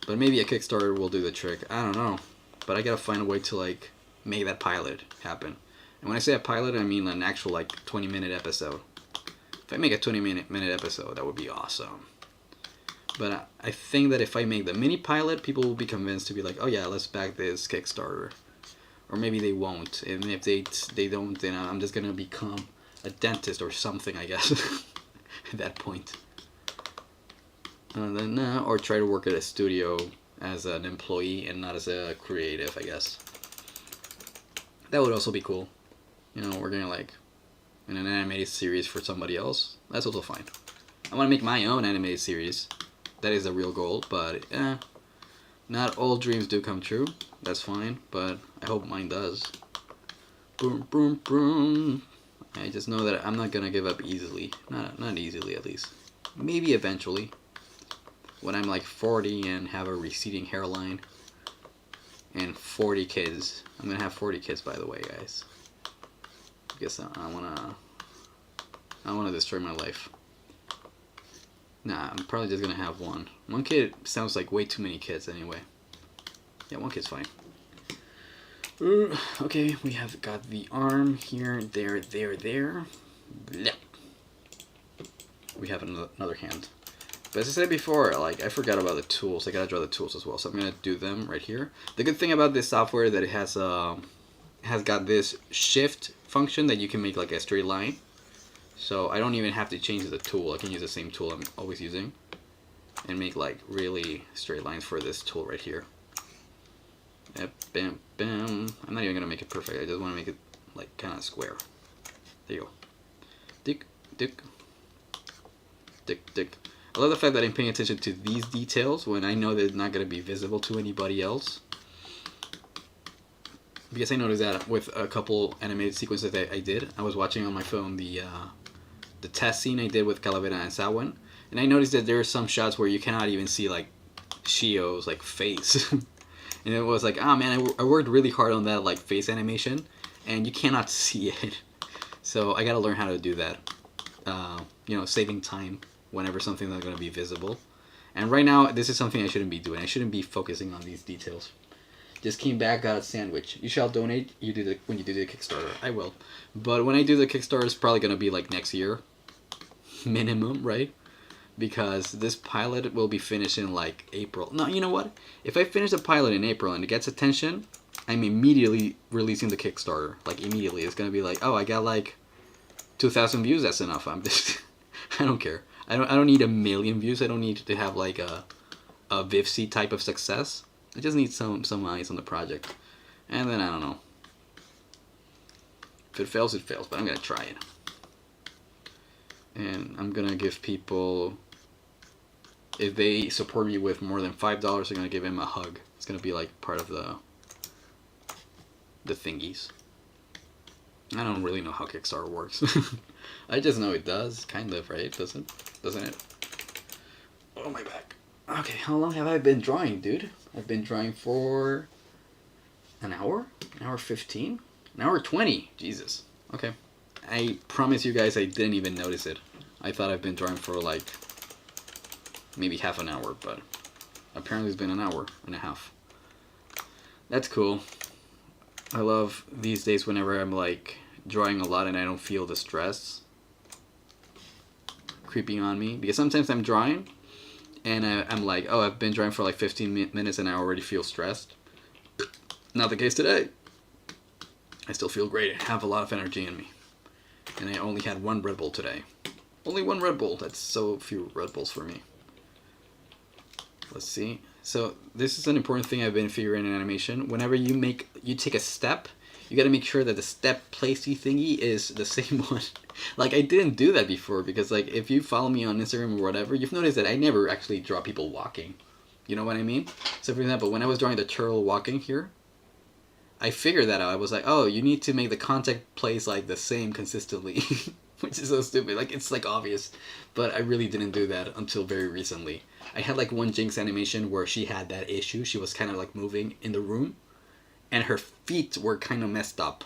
But maybe a Kickstarter will do the trick. I don't know. But I gotta find a way to, like, make that pilot happen. And when I say a pilot, I mean an actual, like, 20-minute episode. If I make a 20-minute episode, that would be awesome. But I think that if I make the mini pilot, people will be convinced to be like, oh yeah, let's back this Kickstarter. Or maybe they won't. And if they don't, then I'm just gonna become a dentist or something, I guess. At that point. And then, or try to work at a studio as an employee and not as a creative, I guess. That would also be cool. You know, working like in an animated series for somebody else. That's also fine. I want to make my own animated series. That is a real goal, but not all dreams do come true. That's fine, but I hope mine does. Boom, boom, boom. I just know that I'm not gonna give up easily. Not easily, at least. Maybe eventually. When I'm like 40 and have a receding hairline. And 40 kids. I'm gonna have 40 kids, by the way, guys. Because I wanna destroy my life. Nah, I'm probably just gonna have one. One kid sounds like way too many kids anyway. Yeah, one kid's fine. Okay, we have got the arm here, there. Blech. We have another hand. But as I said before, like, I forgot about the tools. I gotta draw the tools as well, so I'm gonna do them right here. The good thing about this software is that it has got this shift function that you can make like a straight line. So I don't even have to change the tool. I can use the same tool I'm always using and make like really straight lines for this tool right here. Yep, bam, bam. I'm not even gonna make it perfect. I just want to make it like kind of square. There you go. Dick, dick, dick, dick. I love the fact that I'm paying attention to these details when I know they're not gonna be visible to anybody else. Because I noticed that with a couple animated sequences that I did. I was watching on my phone the test scene I did with Calavera and Homunculus, and I noticed that there are some shots where you cannot even see like Shio's like face. And it was like, oh man, I worked really hard on that like face animation, and you cannot see it. So I gotta learn how to do that. You know, saving time whenever something's not gonna be visible. And right now, this is something I shouldn't be doing. I shouldn't be focusing on these details. Just came back, got a sandwich. You shall donate. When you do the Kickstarter. I will. But when I do the Kickstarter, it's probably gonna be like next year, minimum, right? Because this pilot will be finished in like April. No, you know what? If I finish the pilot in April and it gets attention, I'm immediately releasing the Kickstarter. Like immediately, it's gonna be like, oh, I got like 2,000 views. That's enough. I'm just, I don't care. I don't need 1 million views. I don't need to have like a Vivsi type of success. I just need some eyes on the project, and then I don't know. If it fails, it fails. But I'm gonna try it, and I'm gonna give people. If they support me with more than $5, I'm gonna give him a hug. It's gonna be like part of the thingies. I don't really know how Kickstarter works. I just know it does, kind of, right? Doesn't it? Oh, my back. Okay, how long have I been drawing, dude? I've been drawing for an hour? An hour 15? An hour 20. Jesus. Okay. I promise you guys I didn't even notice it. I thought I've been drawing for like maybe half an hour, but apparently it's been an hour and a half. That's cool. I love these days whenever I'm like drawing a lot and I don't feel the stress creeping on me. Because sometimes I'm drawing and I'm like, oh, I've been drawing for like 15 minutes and I already feel stressed. Not the case today. I still feel great. I have a lot of energy in me. And I only had 1 Red Bull today. Only 1 Red Bull. That's so few Red Bulls for me. Let's see. So this is an important thing I've been figuring in animation. Whenever you take a step, you got to make sure that the step placey thingy is the same one. Like I didn't do that before because like if you follow me on Instagram or whatever, you've noticed that I never actually draw people walking. You know what I mean? So for example, when I was drawing the turtle walking here, I figured that out. I was like, oh, you need to make the contact place like the same consistently. which is so stupid. Like, it's like obvious, but I really didn't do that until very recently. I had like one Jinx animation where she had that issue. She was kind of like moving in the room, and her feet were kind of messed up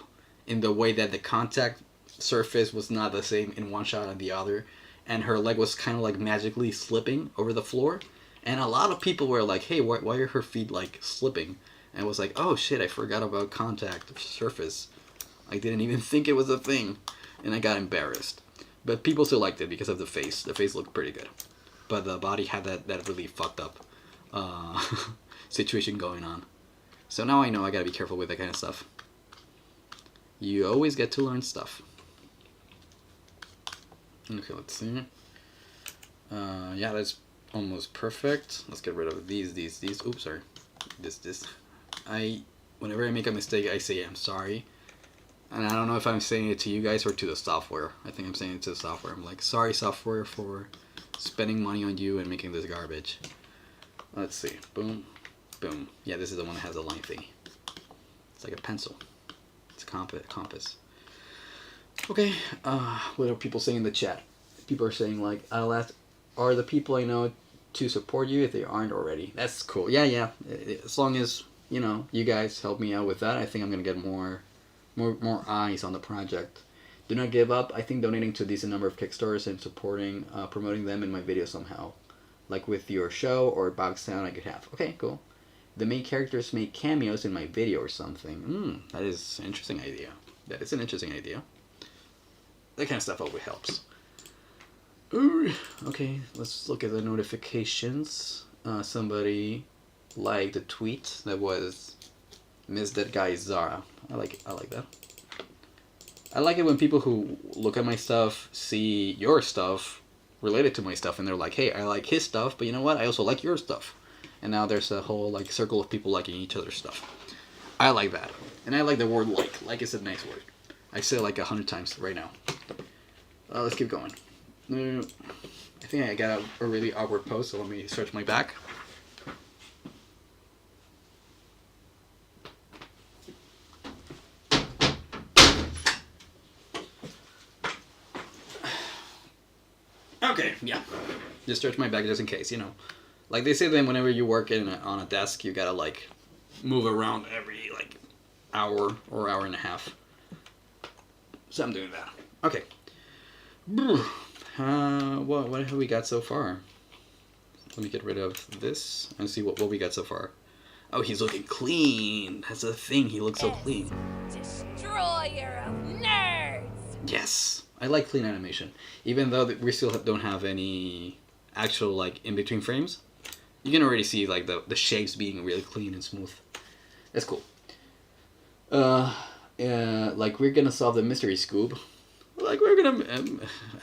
in the way that the contact surface was not the same in one shot and the other, and her leg was kind of like magically slipping over the floor. And a lot of people were like, "Hey, why are her feet like slipping?" And I was like, "Oh shit, I forgot about contact surface. I didn't even think it was a thing," and I got embarrassed. But people still liked it because of the face. The face looked pretty good, but the body had that really fucked up uh, situation going on. So now I know I gotta be careful with that kind of stuff. You always get to learn stuff. Okay, let's see. Yeah, that's almost perfect. Let's get rid of these. Oops, sorry. This. Whenever I make a mistake, I say I'm sorry. And I don't know if I'm saying it to you guys or to the software. I think I'm saying it to the software. I'm like, sorry, software, for spending money on you and making this garbage. Let's see. Boom. Boom. Yeah, this is the one that has a line thingy. It's like a pencil. It's a compass. Okay. What are people saying in the chat? People are saying like, I'll ask, are the people I know to support you if they aren't already? That's cool. Yeah. As long as, you guys help me out with that, I think I'm going to get more eyes on the project. Do not give up. I think donating to a decent number of Kickstarters and supporting, promoting them in my videos somehow. Like with your show or box sound I could have. Okay, cool. The main characters make cameos in my video or something. That is an interesting idea. That is an interesting idea. That kind of stuff always helps. Ooh, okay, let's look at the notifications. Somebody liked a tweet that was, "Miss that guy Zara." I like it. I like that. I like it when people who look at my stuff see your stuff related to my stuff, and they're like, "Hey, I like his stuff, but you know what? I also like your stuff." And now there's a whole like circle of people liking each other's stuff. I like that, and I like the word "like." Like is a nice word. I say it like 100 times right now. Let's keep going. I think I got a really awkward pose, so let me stretch my back. Okay, yeah. Just stretch my back just in case, Like they say that whenever you work on a desk, you gotta like move around every like hour or hour and a half. So I'm doing that. Okay. What have we got so far? Let me get rid of this and see what we got so far. Oh, he's looking clean. That's the thing. He looks so clean. Destroyer of nerds. Yes, I like clean animation. Even though we still don't have any actual like in between frames, you can already see like the shapes being really clean and smooth. That's cool. Like we're gonna solve the mystery, Scoob. Like we're gonna.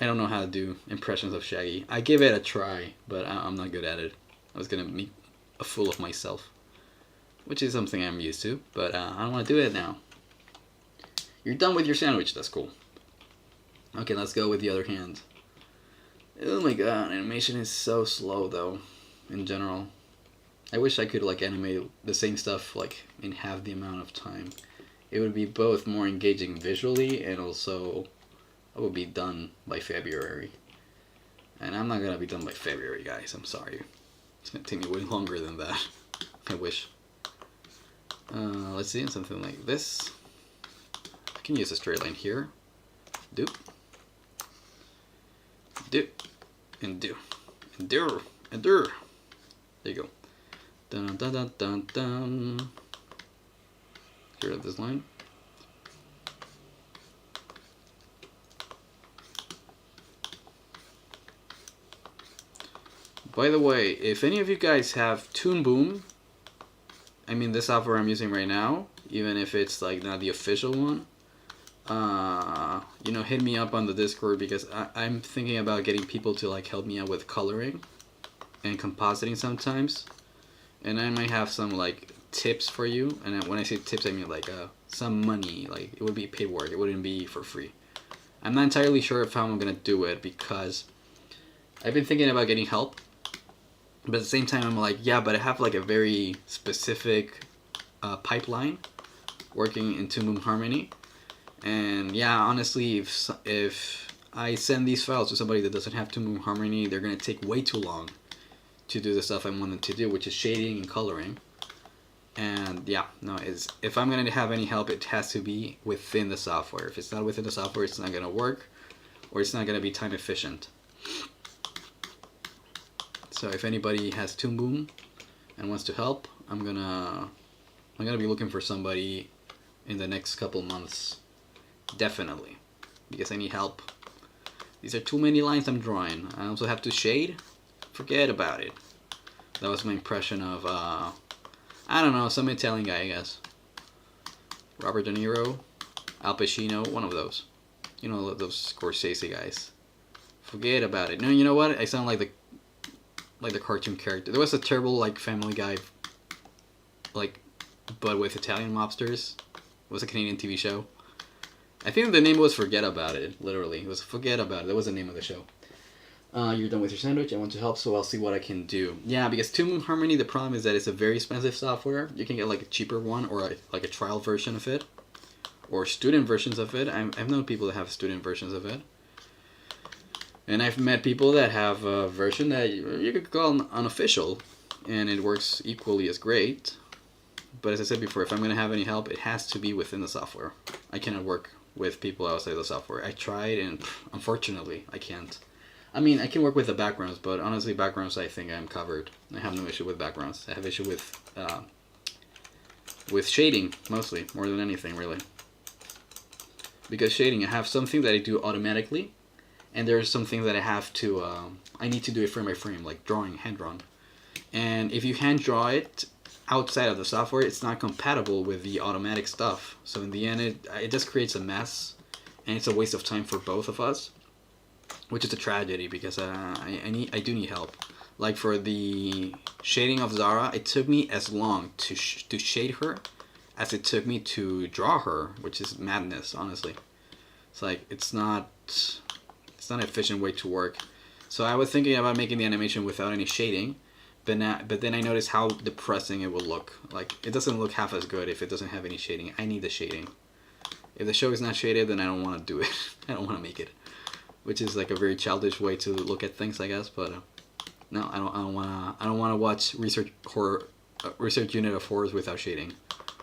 I don't know how to do impressions of Shaggy. I give it a try, but I'm not good at it. I was gonna make a fool of myself, which is something I'm used to, but I don't want to do it now. You're done with your sandwich. That's cool. Okay, let's go with the other hand. Oh my god, animation is so slow though, in general. I wish I could like animate the same stuff like in half the amount of time. It would be both more engaging visually and also I would be done by February. And I'm not gonna be done by February, guys. I'm sorry. It's gonna take me way longer than that. I wish. Let's see, something like this. I can use a straight line here. Do. Do. And do. And do. And do. There you go. Dun dun dun dun dun. Get rid of this line. By the way, if any of you guys have Toon Boom, I mean the software I'm using right now, even if it's like not the official one, hit me up on the Discord because I'm thinking about getting people to like help me out with coloring and compositing sometimes, and I might have some like tips for you. And when I say tips, I mean like some money. Like it would be paid work. It wouldn't be for free. I'm not entirely sure of how I'm gonna do it because I've been thinking about getting help. But at the same time, I'm like, yeah, but I have like a very specific pipeline working in Toon Boom Harmony. And yeah, honestly, if I send these files to somebody that doesn't have Two Moon Harmony, they're gonna take way too long to do the stuff I want them to do, which is shading and coloring. And yeah, no, if I'm gonna have any help, it has to be within the software. If it's not within the software, it's not gonna work, or it's not gonna be time efficient. So if anybody has Toon Boom and wants to help, I'm gonna be looking for somebody in the next couple months, definitely, because I need help. These are too many lines I'm drawing. I also have to shade. Forget about it. That was my impression of I don't know, some Italian guy, I guess. Robert De Niro, Al Pacino, one of those. You know, those Scorsese guys. Forget about it. No, you know what? I sound like the cartoon character. There was a terrible like Family Guy, like, but with Italian mobsters. It was a Canadian TV show. I think the name was Forget About It. Literally, it was Forget About It. That was the name of the show. You're done with your sandwich. I want to help, so I'll see what I can do. Yeah, because Two Moon Harmony, the problem is that it's a very expensive software. You can get like a cheaper one or like a trial version of it, or student versions of it. I've known people that have student versions of it, and I've met people that have a version that you could call unofficial, and it works equally as great. But as I said before, if I'm going to have any help, it has to be within the software. I cannot work with people outside the software. I tried, and unfortunately, I can't. I mean, I can work with the backgrounds, but honestly, backgrounds, I think I'm covered. I have no issue with backgrounds. I have issue with shading, mostly, more than anything, really. Because shading, I have something that I do automatically, and there's something that I have to, I need to do it frame by frame, like drawing, hand-drawn. And if you hand-draw it outside of the software, it's not compatible with the automatic stuff. So in the end, it just creates a mess, and it's a waste of time for both of us. Which is a tragedy because I do need help. Like for the shading of Zara, it took me as long to shade her as it took me to draw her, which is madness, honestly. It's like it's not an efficient way to work. So I was thinking about making the animation without any shading, but then I noticed how depressing it would look. Like it doesn't look half as good if it doesn't have any shading. I need the shading. If the show is not shaded, then I don't want to do it. I don't want to make it. Which is like a very childish way to look at things, I guess. But no, I don't want to watch research unit of horrors without shading.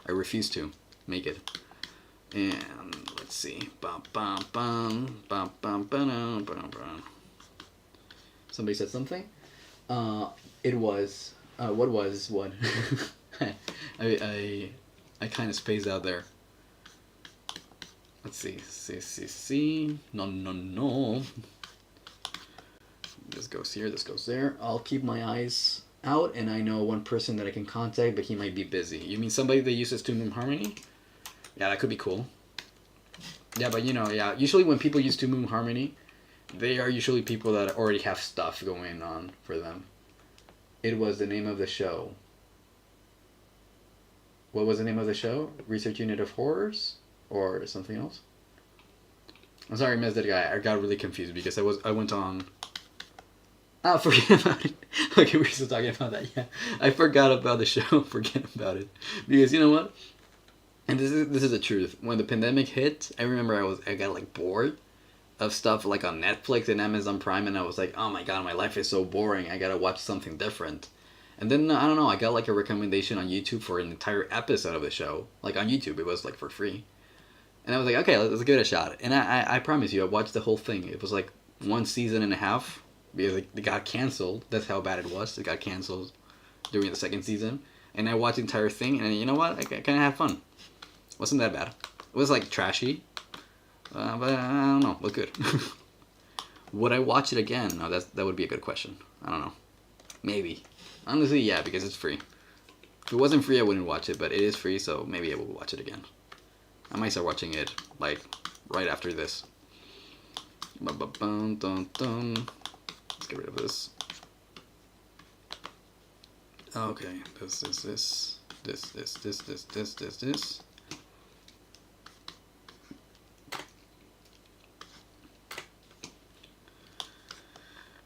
I refuse to make it. And let's see. Somebody said something. It was what was what? I kind of spaced out there. Let's see. No. This goes here, this goes there. I'll keep my eyes out, and I know one person that I can contact, but he might be busy. You mean somebody that uses Toon Boom Harmony? Yeah, that could be cool. Yeah, but usually when people use Toon Boom Harmony, they are usually people that already have stuff going on for them. It was the name of the show. What was the name of the show? Research Unit of Horrors? Or something else? I'm sorry I missed that guy. I got really confused because I went on... Oh, forget about it. Okay, we're still talking about that. Yeah, I forgot about the show. Forget about it. Because you know what? And this is the truth. When the pandemic hit, I remember I got like bored of stuff like on Netflix and Amazon Prime, and I was like, oh my god, my life is so boring. I gotta watch something different. And then, I don't know, I got like a recommendation on YouTube for an entire episode of the show. Like on YouTube, it was like for free. And I was like, okay, let's give it a shot. And I promise you, I watched the whole thing. It was like 1 season and a half because it got canceled. That's how bad it was. It got canceled during the 2nd season. And I watched the entire thing, and you know what? I kind of had fun. Wasn't that bad. It was like trashy, but I don't know. It was good. Would I watch it again? No, that would be a good question. I don't know. Maybe. Honestly, yeah, because it's free. If it wasn't free, I wouldn't watch it, but it is free, so maybe I will watch it again. I might start watching it, like, right after this. Let's get rid of this. Okay, this.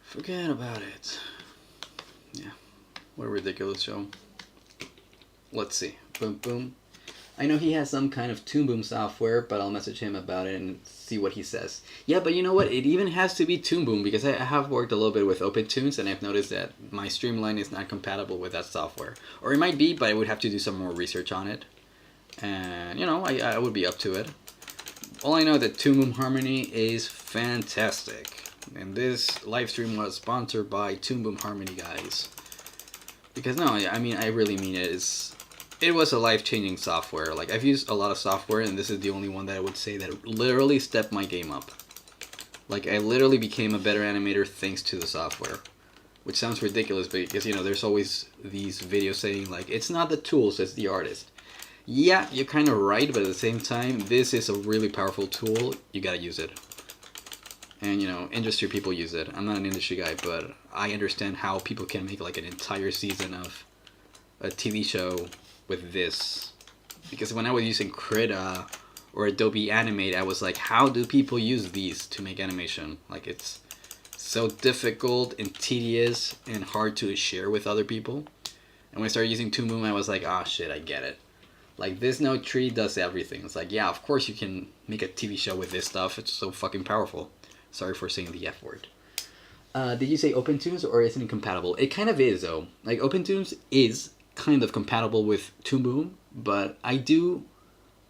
Forget about it. Yeah, what a ridiculous show. Let's see. Boom, boom. I know he has some kind of Toon Boom software, but I'll message him about it and see what he says. Yeah, but you know what? It even has to be Toon Boom because I have worked a little bit with OpenTunes and I've noticed that my Streamline is not compatible with that software. Or it might be, but I would have to do some more research on it. And, you know, I would be up to it. All I know that Toon Boom Harmony is fantastic. And this live stream was sponsored by Toon Boom Harmony, guys. Because, no, I mean, I really mean it. It was a life-changing software. Like, I've used a lot of software, and this is the only one that I would say that literally stepped my game up. Like, I literally became a better animator thanks to the software. Which sounds ridiculous, because, you know, there's always these videos saying, like, it's not the tools, it's the artist. Yeah, you're kind of right, but at the same time, this is a really powerful tool. You gotta use it. And, you know, industry people use it. I'm not an industry guy, but I understand how people can make, like, an entire season of a TV show with this. Because when I was using Krita or Adobe Animate, I was like, how do people use these to make animation? Like, it's so difficult and tedious and hard to share with other people. And when I started using Toon Boom, I was like, oh shit, I get it. Like, this node tree does everything. It's like, yeah, of course you can make a TV show with this stuff. It's so fucking powerful. Sorry for saying the F word. Did you say OpenTunes or isn't it compatible? It kind of is, though. Like, OpenTunes is kind of compatible with Toon Boom, but I do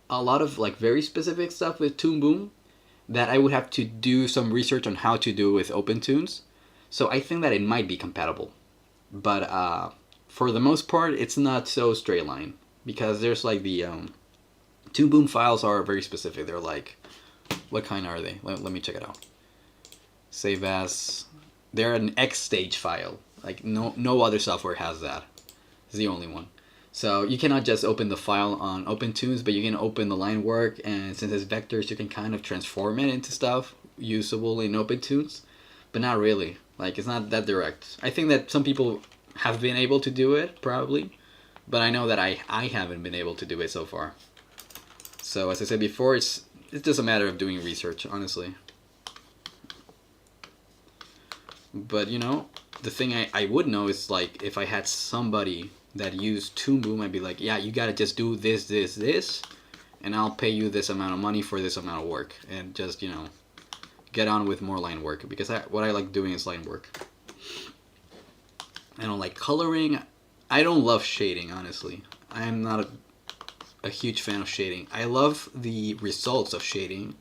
a lot of, like, very specific stuff with Toon Boom that I would have to do some research on how to do with OpenTunes. So I think that it might be compatible. But for the most part, it's not so straight line. Because there's, like, the Toon Boom files are very specific. They're like, what kind are they? Let me check it out. Save as, they're an X stage file. Like, no other software has that. It's the only one. So you cannot just open the file on OpenTunes, but you can open the line work, and since it's vectors, you can kind of transform it into stuff usable in OpenTunes, but not really. Like, it's not that direct. I think that some people have been able to do it, probably, but I know that I haven't been able to do it so far. So as I said before, it's just a matter of doing research, honestly. But, you know, the thing I would know is, like, if I had somebody that used Toon Boom, I'd be like, yeah, you gotta just do this, and I'll pay you this amount of money for this amount of work. And just, you know, get on with more line work. Because what I like doing is line work. I don't like coloring. I don't love shading, honestly. I am not a huge fan of shading. I love the results of shading.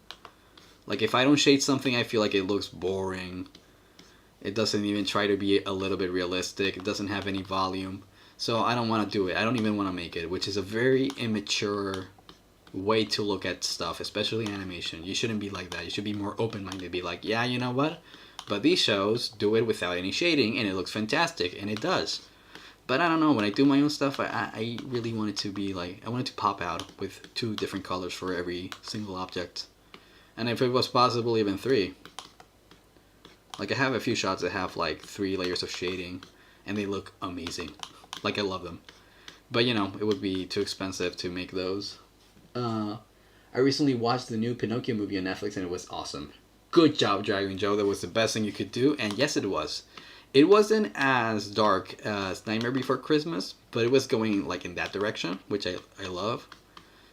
Like, if I don't shade something, I feel like it looks boring. It doesn't even try to be a little bit realistic. It doesn't have any volume. So I don't want to do it. I don't even want to make it, which is a very immature way to look at stuff, especially animation. You shouldn't be like that. You should be more open-minded. Be like, yeah, you know what? But these shows do it without any shading, and it looks fantastic, and it does. But I don't know, when I do my own stuff, I really want it to be like, I want it to pop out with 2 different colors for every single object. And if it was possible, even 3. Like, I have a few shots that have like 3 layers of shading, and they look amazing. Like, I love them. But, you know, it would be too expensive to make those. I recently watched the new Pinocchio movie on Netflix, and it was awesome. Good job, Dragon Joe. That was the best thing you could do, and yes, it was. It wasn't as dark as Nightmare Before Christmas, but it was going, like, in that direction, which I love.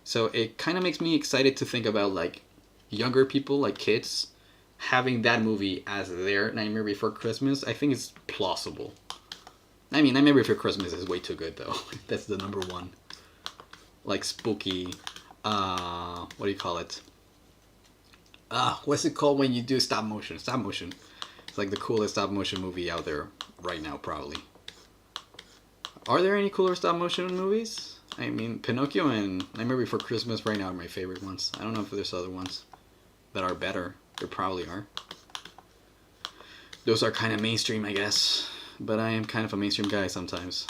So it kind of makes me excited to think about, like, younger people, like kids, having that movie as their Nightmare Before Christmas. I think it's plausible. I mean, Nightmare Before Christmas is way too good, though. That's the number one. Like, spooky, what do you call it? What's it called when you do stop motion? Stop motion. It's like the coolest stop motion movie out there right now, probably. Are there any cooler stop motion movies? I mean, Pinocchio and Nightmare Before Christmas right now are my favorite ones. I don't know if there's other ones that are better. There probably are. Those are kind of mainstream, I guess. But I am kind of a mainstream guy sometimes.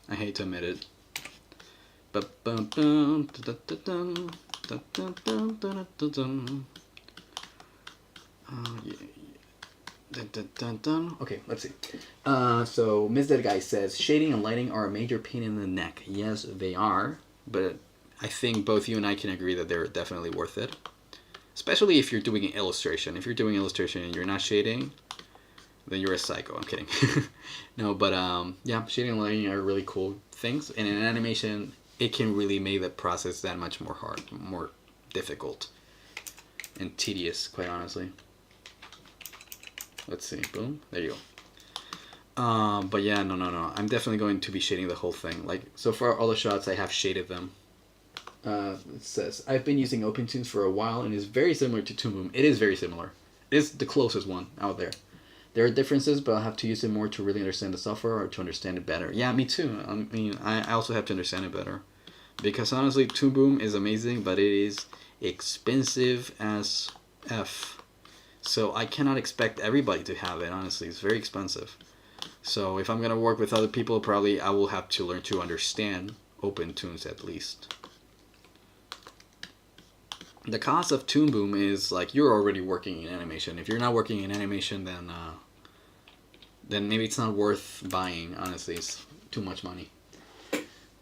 I hate to admit it. Okay, let's see. So Miss Dead Guy says, shading and lighting are a major pain in the neck. Yes, they are. But I think both you and I can agree that they're definitely worth it. Especially if you're doing an illustration. If you're doing illustration and you're not shading, then you're a psycho. I'm kidding. No, but yeah, shading and lighting are really cool things. And in animation, it can really make the process that much more hard, more difficult, and tedious, quite honestly. Let's see. Boom. There you go. But yeah, no. I'm definitely going to be shading the whole thing. Like, so far, all the shots, I have shaded them. It says, I've been using OpenToonz for a while and is very similar to Toon Boom. It is very similar. It is the closest one out there. There are differences, but I'll have to use it more to really understand the software or to understand it better. Yeah, me too. I mean, I also have to understand it better. Because honestly, Toon Boom is amazing, but it is expensive as F. So I cannot expect everybody to have it, honestly. It's very expensive. So if I'm going to work with other people, probably I will have to learn to understand OpenToonz at least. The cost of Toon Boom is like you're already working in animation. If you're not working in animation, then maybe it's not worth buying. Honestly, it's too much money.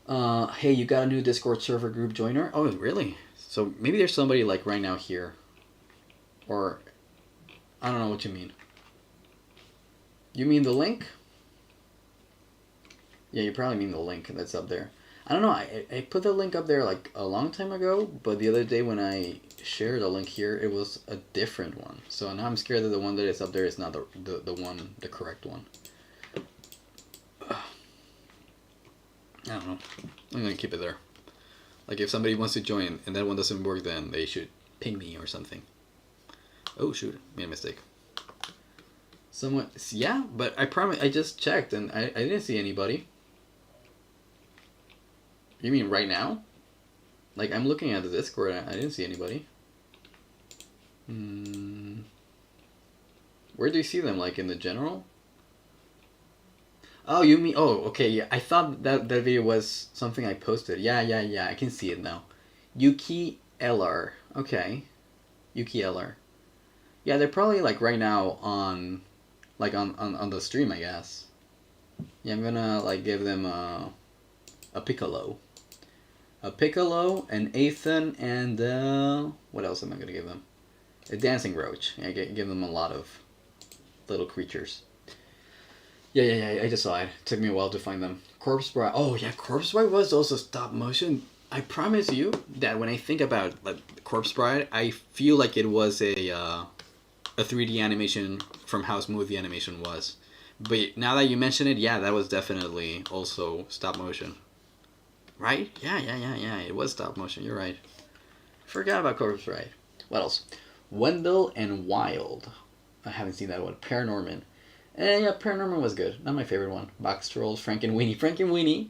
Hey, you got a new Discord server group joiner? Oh, really? So maybe there's somebody like right now here, or I don't know what you mean. You mean the link? Yeah, you probably mean the link that's up there. I don't know, I put the link up there like a long time ago, but the other day when I shared a link here, it was a different one. So now I'm scared that the one that is up there is not the correct one. I don't know. I'm gonna keep it there. Like if somebody wants to join and that one doesn't work, then they should ping me or something. Oh shoot, made a mistake. Someone, yeah, but I promise, I just checked and I didn't see anybody. You mean right now? Like, I'm looking at the Discord, I didn't see anybody. Where do you see them? Like, in the general? Oh, you mean... Oh, okay, yeah. I thought that video was something I posted. Yeah, I can see it now. Yuki LR. Okay. Yuki LR. Yeah, they're probably, like, right now on... Like, on the stream, I guess. Yeah, I'm gonna, like, give them a Piccolo. A Piccolo, an Ethan, and what else am I gonna give them? A Dancing Roach. I give them a lot of little creatures. Yeah, I just saw it. It took me a while to find them. Corpse Bride. Oh yeah, Corpse Bride was also stop motion. I promise you that when I think about like Corpse Bride, I feel like it was a 3D animation from how smooth the animation was. But now that you mention it, yeah, that was definitely also stop motion. Right? Yeah. It was stop motion. You're right. Forgot about Corpse Bride. What else? Wendell and Wild. I haven't seen that one. Paranorman. Yeah, Paranorman was good. Not my favorite one. Box Trolls, Frank and Weenie.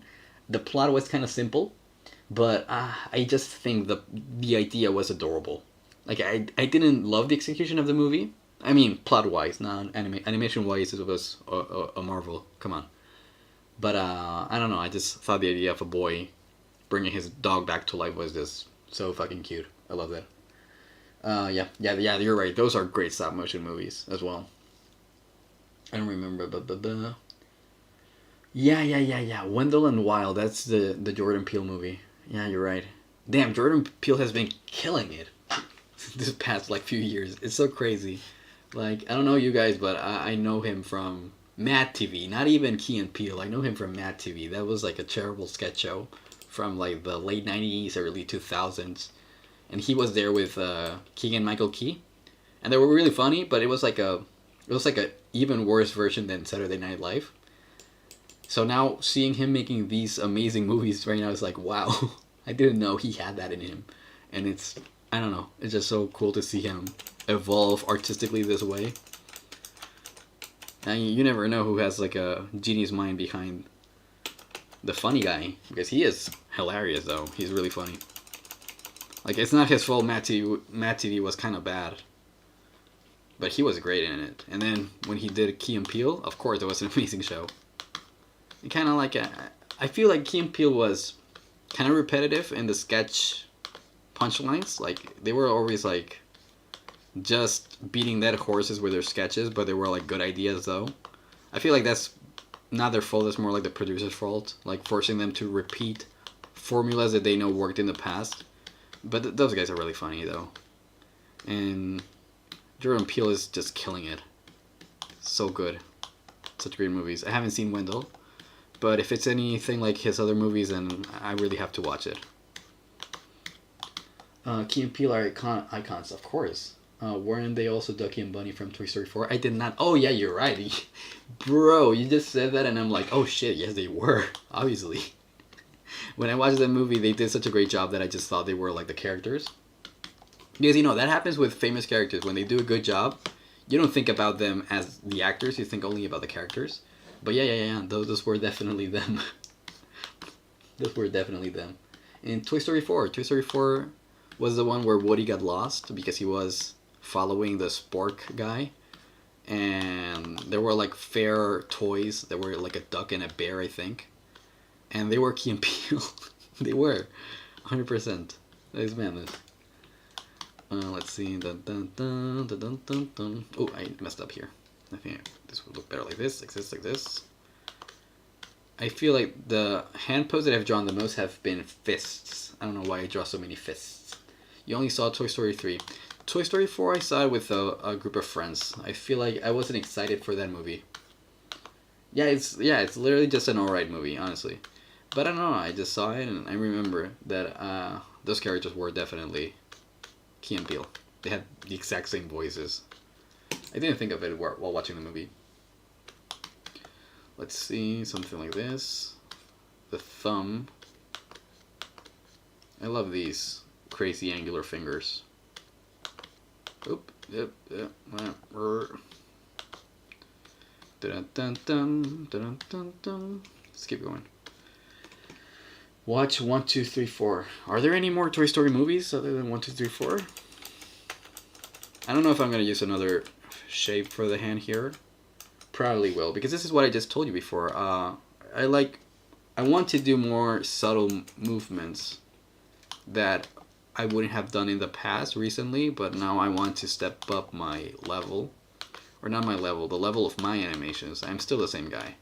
The plot was kind of simple, but I just think the idea was adorable. Like, I didn't love the execution of the movie. I mean, plot-wise, not animation-wise, it was a marvel. Come on. But, I don't know, I just thought the idea of a boy bringing his dog back to life was just so fucking cute. I love that. Yeah, you're right. Those are great stop-motion movies as well. I don't remember, but yeah. Wendell and Wild. That's the Jordan Peele movie. Yeah, you're right. Damn, Jordan Peele has been killing it this past like few years. It's so crazy. Like, I don't know you guys, but I know him from Mad TV. Not even Key and Peele. I know him from Mad TV. That was like a terrible sketch show from like the late 90s, early 2000s. And he was there with Keegan-Michael Key. And they were really funny, but it was like a even worse version than Saturday Night Live. So now seeing him making these amazing movies right now is like, wow, I didn't know he had that in him. And it's, I don't know, it's just so cool to see him evolve artistically this way. And you never know who has like a genius mind behind the funny guy, because he is hilarious though. He's really funny. Like, it's not his fault Mad TV was kind of bad. But he was great in it. And then when he did Key and Peele, of course, it was an amazing show. It kind of like, I feel like Key and Peele was kind of repetitive in the sketch punchlines. Like, they were always like just beating dead horses with their sketches, but they were like good ideas though. I feel like that's not their fault, it's more like the producer's fault. Like forcing them to repeat formulas that they know worked in the past. But those guys are really funny though. And Jordan Peele is just killing it. So good. Such great movies. I haven't seen Wendell, But if it's anything like his other movies, then I really have to watch it. Key and Peele are icons, of course. Weren't they also Ducky and Bunny from Toy Story 4? I did not. Oh, yeah, you're right. Bro, you just said that, and I'm like, oh shit, yes, they were, obviously. When I watched that movie, they did such a great job that I just thought they were like the characters. Because, you know, that happens with famous characters. When they do a good job, you don't think about them as the actors, you think only about the characters. But yeah, those were definitely them. Those were definitely them. In Toy Story 4, Toy Story 4 was the one where Woody got lost because he was following the spork guy. And there were like fair toys. There were like a duck and a bear, I think. And they were Key and Peele. They were. 100%. That is madness. Let's see. Dun, dun, dun, dun, dun, dun, dun. Oh, I messed up here. I think this would look better like this, like this, like this. I feel like the hand pose that I've drawn the most have been fists. I don't know why I draw so many fists. You only saw Toy Story 3. Toy Story 4 I saw it with a group of friends. I feel like I wasn't excited for that movie. Yeah, it's literally just an alright movie, honestly. But I don't know, I just saw it and I remember that those characters were definitely Key and Peele. They had the exact same voices. I didn't think of it while watching the movie. Let's see, something like this. The thumb. I love these crazy angular fingers. Oop, yep. Dun-dun-dun. Let's keep going. Watch 1, 2, 3, 4. Are there any more Toy Story movies other than 1, 2, 3, 4? I don't know if I'm going to use another shape for the hand here. Probably will, because this is what I just told you before. I want to do more subtle movements that I wouldn't have done in the past recently, but now I want to step up my level. Or not my level, the level of my animations. I'm still the same guy.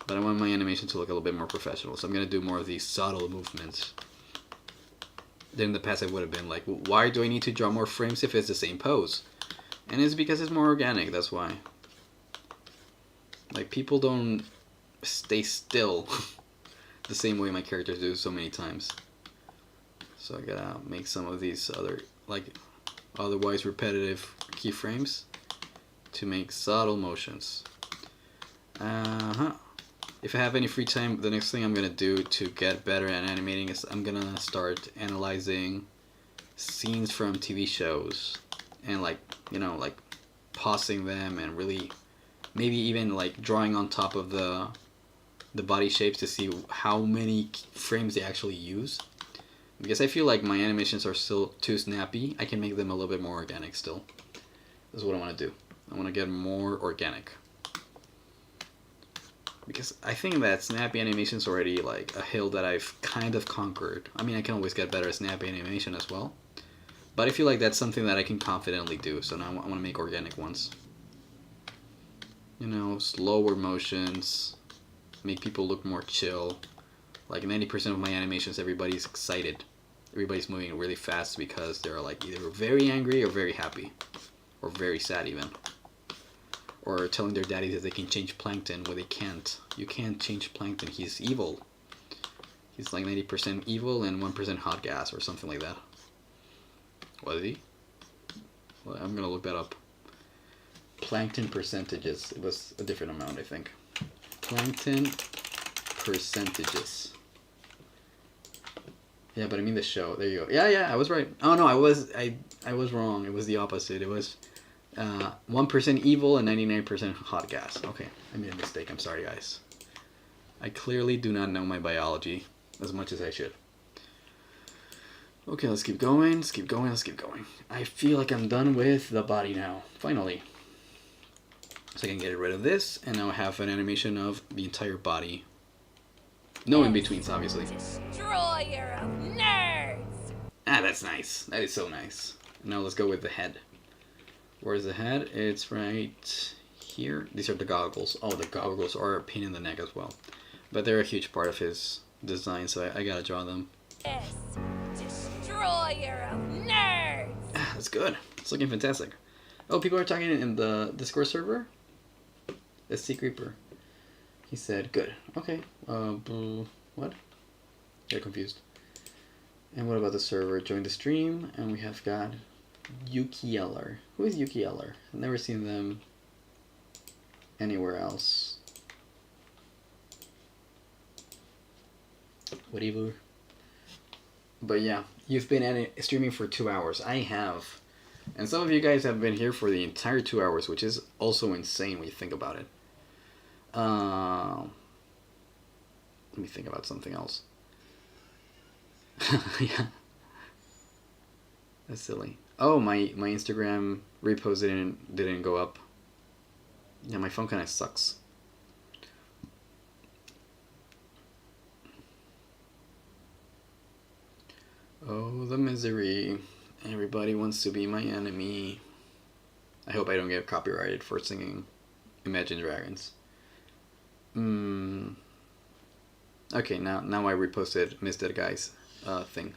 But I want my animation to look a little bit more professional, so I'm going to do more of these subtle movements. Then in the past I would have been like, why do I need to draw more frames if it's the same pose? And it's because it's more organic, that's why. Like, people don't stay still the same way my characters do so many times. So I gotta make some of these otherwise repetitive keyframes to make subtle motions. If I have any free time, the next thing I'm gonna do to get better at animating is I'm gonna start analyzing scenes from TV shows and pausing them and really maybe even like drawing on top of the body shapes to see how many frames they actually use. Because I feel like my animations are still too snappy. I can make them a little bit more organic still. This is what I want to do. I want to get more organic. Because I think that snappy animation is already like a hill that I've kind of conquered. I mean, I can always get better at snappy animation as well. But I feel like that's something that I can confidently do. So now I want to make organic ones. You know, slower motions. Make people look more chill. Like 90% of my animations, everybody's excited. Everybody's moving really fast because they're like either very angry or very happy. Or very sad even. Or telling their daddies that they can change Plankton when they can't. You can't change Plankton, he's evil. He's like 90% evil and 1% hot gas or something like that. Was he? Well, I'm gonna look that up. Plankton percentages. It was a different amount, I think. Plankton percentages. Yeah, but I mean the show. There you go. Yeah, I was right. Oh no, I was wrong. It was the opposite. It was 1% evil and 99% hot gas. Okay, I made a mistake. I'm sorry, guys. I clearly do not know my biology as much as I should. Okay, let's keep going. Let's keep going. Let's keep going. I feel like I'm done with the body now. Finally. So I can get rid of this, and now I have an animation of the entire body. No in-betweens, obviously. Destroyer of nerds! Ah, that's nice. That is so nice. Now let's go with the head. Where's the head? It's right here. These are the goggles. Oh, the goggles are a pain in the neck as well. But they're a huge part of his design, so I gotta draw them. Yes, Destroyer of nerds! Ah, that's good. It's looking fantastic. Oh, people are talking in the Discord server? The Sea Creeper. He said, good. Okay. What? Got confused. And what about the server? Join the stream, and we have got Yuki Eller. Who is Yuki Eller? I've never seen them anywhere else. Whatever. But yeah, you've been streaming for 2 hours. I have. And some of you guys have been here for the entire 2 hours, which is also insane when you think about it. Let me think about something else. Yeah. That's silly. Oh, my Instagram repost didn't go up. Yeah, my phone kind of sucks. Oh, the misery. Everybody wants to be my enemy. I hope I don't get copyrighted for singing Imagine Dragons. Okay, now I reposted Miss Dead Guy's thing.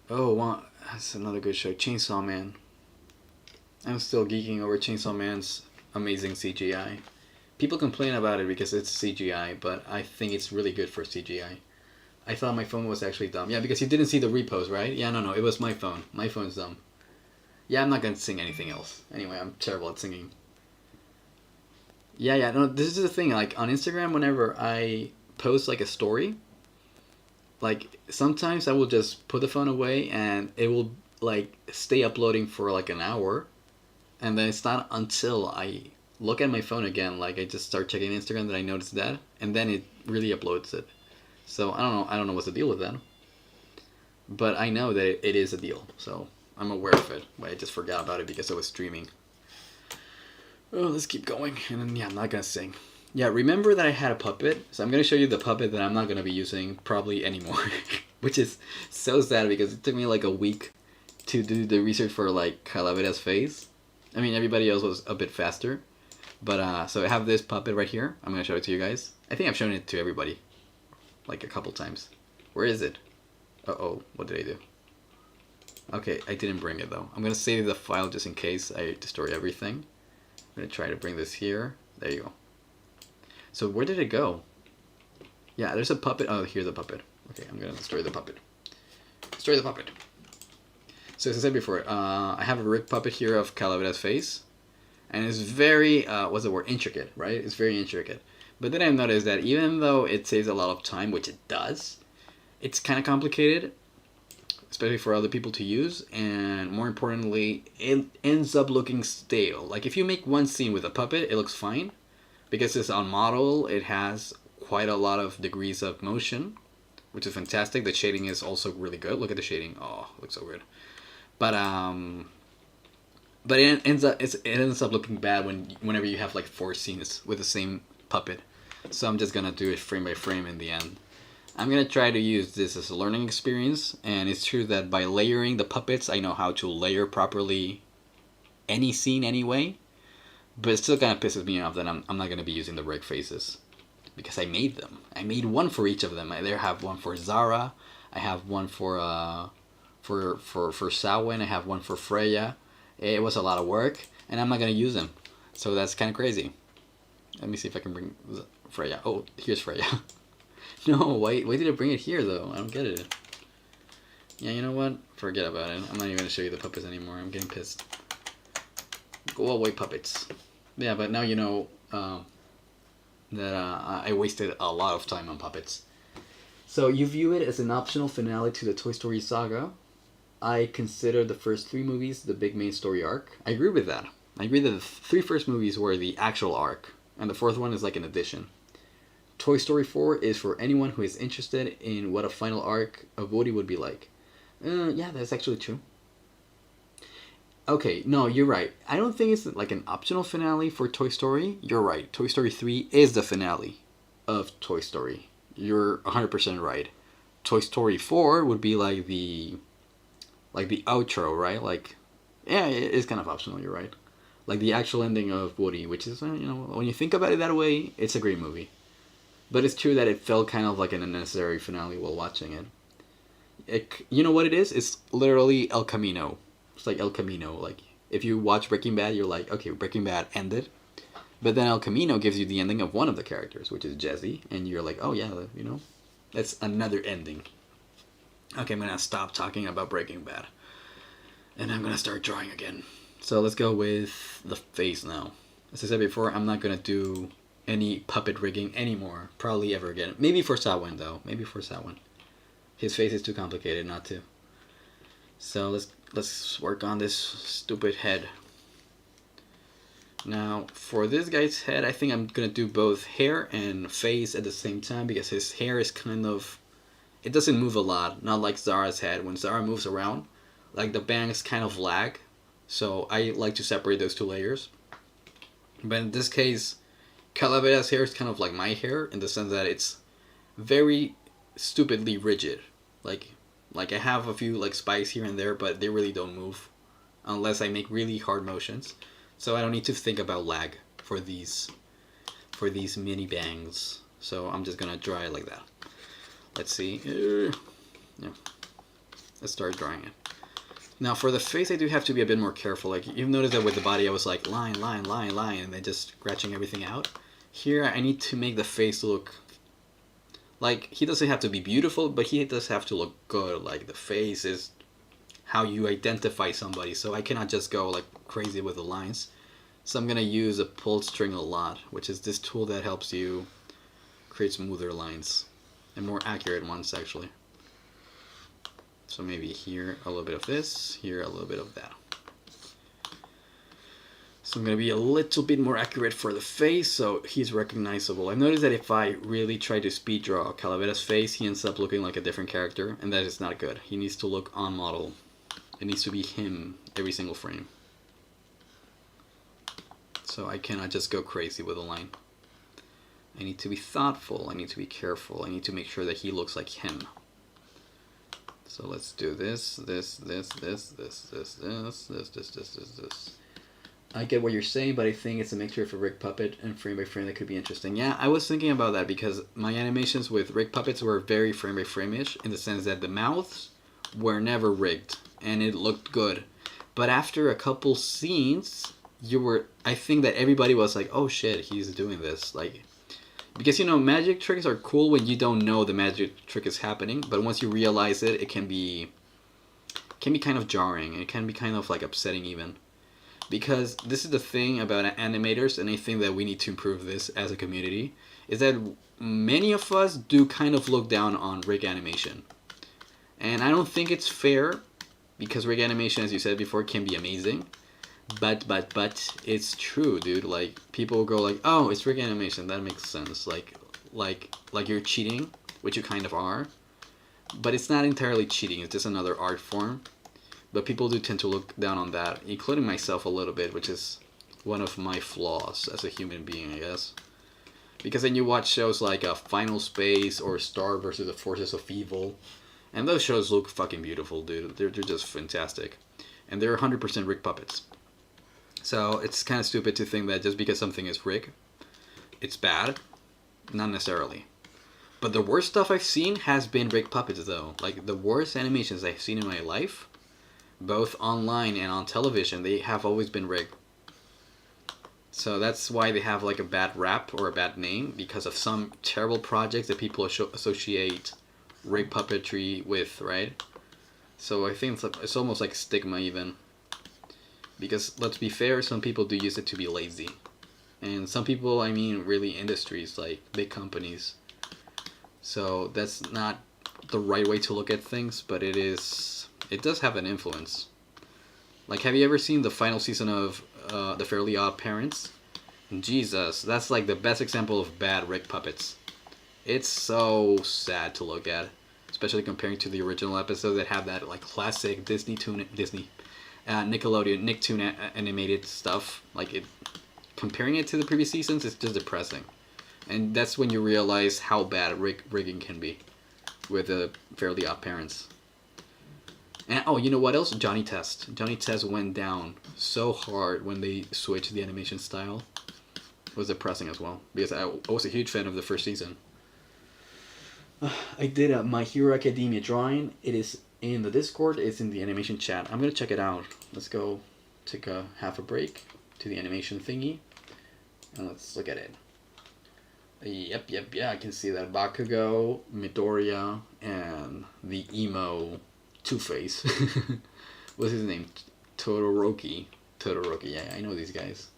Oh, wow, that's another good show. Chainsaw Man. I'm still geeking over Chainsaw Man's amazing CGI. People complain about it because it's CGI, but I think it's really good for CGI. I thought my phone was actually dumb. Yeah, because you didn't see the repost, right? Yeah, no, it was my phone. My phone's dumb. Yeah, I'm not gonna sing anything else. Anyway, I'm terrible at singing. Yeah, no, this is the thing. Like, on Instagram, whenever I post, like, a story, like, sometimes I will just put the phone away and it will, like, stay uploading for, like, an hour. And then it's not until I look at my phone again, like, I just start checking Instagram that I notice that. And then it really uploads it. So, I don't know what's the deal with that. But I know that it is a deal, so I'm aware of it. But I just forgot about it because I was streaming. Oh, let's keep going. And then, yeah, I'm not going to sing. Yeah, remember that I had a puppet? So I'm going to show you the puppet that I'm not going to be using probably anymore. Which is so sad because it took me like a week to do the research for like Calavera's face. I mean, everybody else was a bit faster. But, so I have this puppet right here. I'm going to show it to you guys. I think I've shown it to everybody. Like a couple times. Where is it? Uh-oh, what did I do? Okay, I didn't bring it though. I'm going to save the file just in case I destroy everything. I'm going to try to bring this here. There you go. So where did it go? Yeah, there's a puppet. Oh, here's the puppet. Okay, I'm going to destroy the puppet. Destroy the puppet. So as I said before, I have a rig puppet here of Calavera's face. And it's very, what's the word? Intricate, right? It's very intricate. But then I've noticed that even though it saves a lot of time, which it does, it's kind of complicated, especially for other people to use, and more importantly, it ends up looking stale. Like, if you make one scene with a puppet, it looks fine. Because it's on model, it has quite a lot of degrees of motion, which is fantastic. The shading is also really good. Look at the shading. Oh, it looks so good. But it ends up looking bad whenever you have like 4 scenes with the same puppet. So I'm just gonna do it frame by frame in the end. I'm gonna try to use this as a learning experience, and it's true that by layering the puppets, I know how to layer properly any scene anyway. But it still kind of pisses me off that I'm not gonna be using the rig faces because I made them. I made one for each of them. I there have one for Zara. I have one for Samhain. I have one for Freya. It was a lot of work, and I'm not gonna use them. So that's kind of crazy. Let me see if I can bring Freya. Oh, here's Freya. No, why did I bring it here, though? I don't get it. Yeah, you know what? Forget about it. I'm not even going to show you the puppets anymore. I'm getting pissed. Go away, puppets. Yeah, but now you know that I wasted a lot of time on puppets. So you view it as an optional finale to the Toy Story saga. I consider the first 3 movies the big main story arc. I agree with that. I agree that the 3 first movies were the actual arc, and the 4th one is like an addition. Toy Story 4 is for anyone who is interested in what a final arc of Woody would be like. Yeah, that's actually true. Okay, no, you're right. I don't think it's like an optional finale for Toy Story. You're right. Toy Story 3 is the finale of Toy Story. You're 100% right. Toy Story 4 would be like the outro, right? Like, yeah, it is kind of optional, you're right. Like the actual ending of Woody, which is, when you think about it that way, it's a great movie. But it's true that it felt kind of like an unnecessary finale while watching it. You know what it is? It's literally El Camino. It's like El Camino. Like, if you watch Breaking Bad, you're like, okay, Breaking Bad ended. But then El Camino gives you the ending of one of the characters, which is Jesse, and you're like, oh yeah, you know, that's another ending. Okay, I'm gonna stop talking about Breaking Bad, and I'm gonna start drawing again. So let's go with the face now. As I said before, I'm not gonna do any puppet rigging anymore, probably ever again. Maybe for Sawen though, maybe for Sawen. His face is too complicated not to. So let's work on this stupid head. Now, for this guy's head, I think I'm gonna do both hair and face at the same time because his hair is kind of, it doesn't move a lot, not like Zara's head. When Zara moves around, like the bangs kind of lag, so I like to separate those two layers. But in this case, Calavera's hair is kind of like my hair in the sense that it's very stupidly rigid. Like I have a few like spikes here and there, but they really don't move unless I make really hard motions. So I don't need to think about lag for these mini bangs. So I'm just gonna draw it like that. Let's see. Yeah. Let's start drawing it. Now for the face, I do have to be a bit more careful. Like you've noticed that with the body, I was like line, line, line, line, and then just scratching everything out. Here, I need to make the face look like he doesn't have to be beautiful, but he does have to look good. Like the face is how you identify somebody. So I cannot just go like crazy with the lines. So I'm gonna use a pulled string a lot, which is this tool that helps you create smoother lines and more accurate ones actually. So maybe here a little bit of this, here a little bit of that. So I'm going to be a little bit more accurate for the face so he's recognizable. I've noticed that if I really try to speed draw Calavera's face, he ends up looking like a different character, and that is not good. He needs to look on model. It needs to be him every single frame. So I cannot just go crazy with a line. I need to be thoughtful, I need to be careful, I need to make sure that he looks like him. So let's do this. I get what you're saying, but I think it's a mixture of a rig puppet and frame by frame that could be interesting. Yeah, I was thinking about that because my animations with rig puppets were very frame by frame-ish in the sense that the mouths were never rigged and it looked good. But after a couple scenes, I think that everybody was like, oh shit, he's doing this. Like, because you know, magic tricks are cool when you don't know the magic trick is happening, but once you realize it, it can be kind of jarring. It can be kind of like upsetting even. Because this is the thing about animators, and I think that we need to improve this as a community, is that many of us do kind of look down on rig animation. And I don't think it's fair, because rig animation, as you said before, can be amazing. But it's true, dude. Like, people go like, oh, it's rig animation, that makes sense. Like you're cheating, which you kind of are. But it's not entirely cheating, it's just another art form. But people do tend to look down on that, including myself a little bit, which is one of my flaws as a human being, I guess. Because then you watch shows like Final Space or Star vs. the Forces of Evil, and those shows look fucking beautiful, dude. They're just fantastic. And they're 100% rig puppets. So it's kind of stupid to think that just because something is rig, it's bad. Not necessarily. But the worst stuff I've seen has been rig puppets, though. Like, the worst animations I've seen in my life, both online and on television, they have always been rigged. So that's why they have like a bad rap or a bad name, because of some terrible projects that people associate rig puppetry with, right? So I think it's almost like stigma even. Because let's be fair, some people do use it to be lazy. And some people, I mean really industries, like big companies. So that's not the right way to look at things, but it does have an influence. Like, have you ever seen the final season of The Fairly Odd Parents? Jesus, that's like the best example of bad rig puppets. It's so sad to look at, especially comparing to the original episodes that have that like classic Nickelodeon Nicktoon animated stuff. Like, comparing it to the previous seasons, it's just depressing. And that's when you realize how bad rigging can be with the Fairly Odd Parents. And oh, you know what else? Johnny Test. Johnny Test went down so hard when they switched the animation style. It was depressing as well, because I was a huge fan of the first season. I did a My Hero Academia drawing. It is in the Discord. It's in the animation chat. I'm gonna check it out. Let's go take half a break to the animation thingy, And let's look at it. Yep, I can see that Bakugo, Midoriya, and the emo Two-Face. What's his name? Todoroki. Yeah, I know these guys.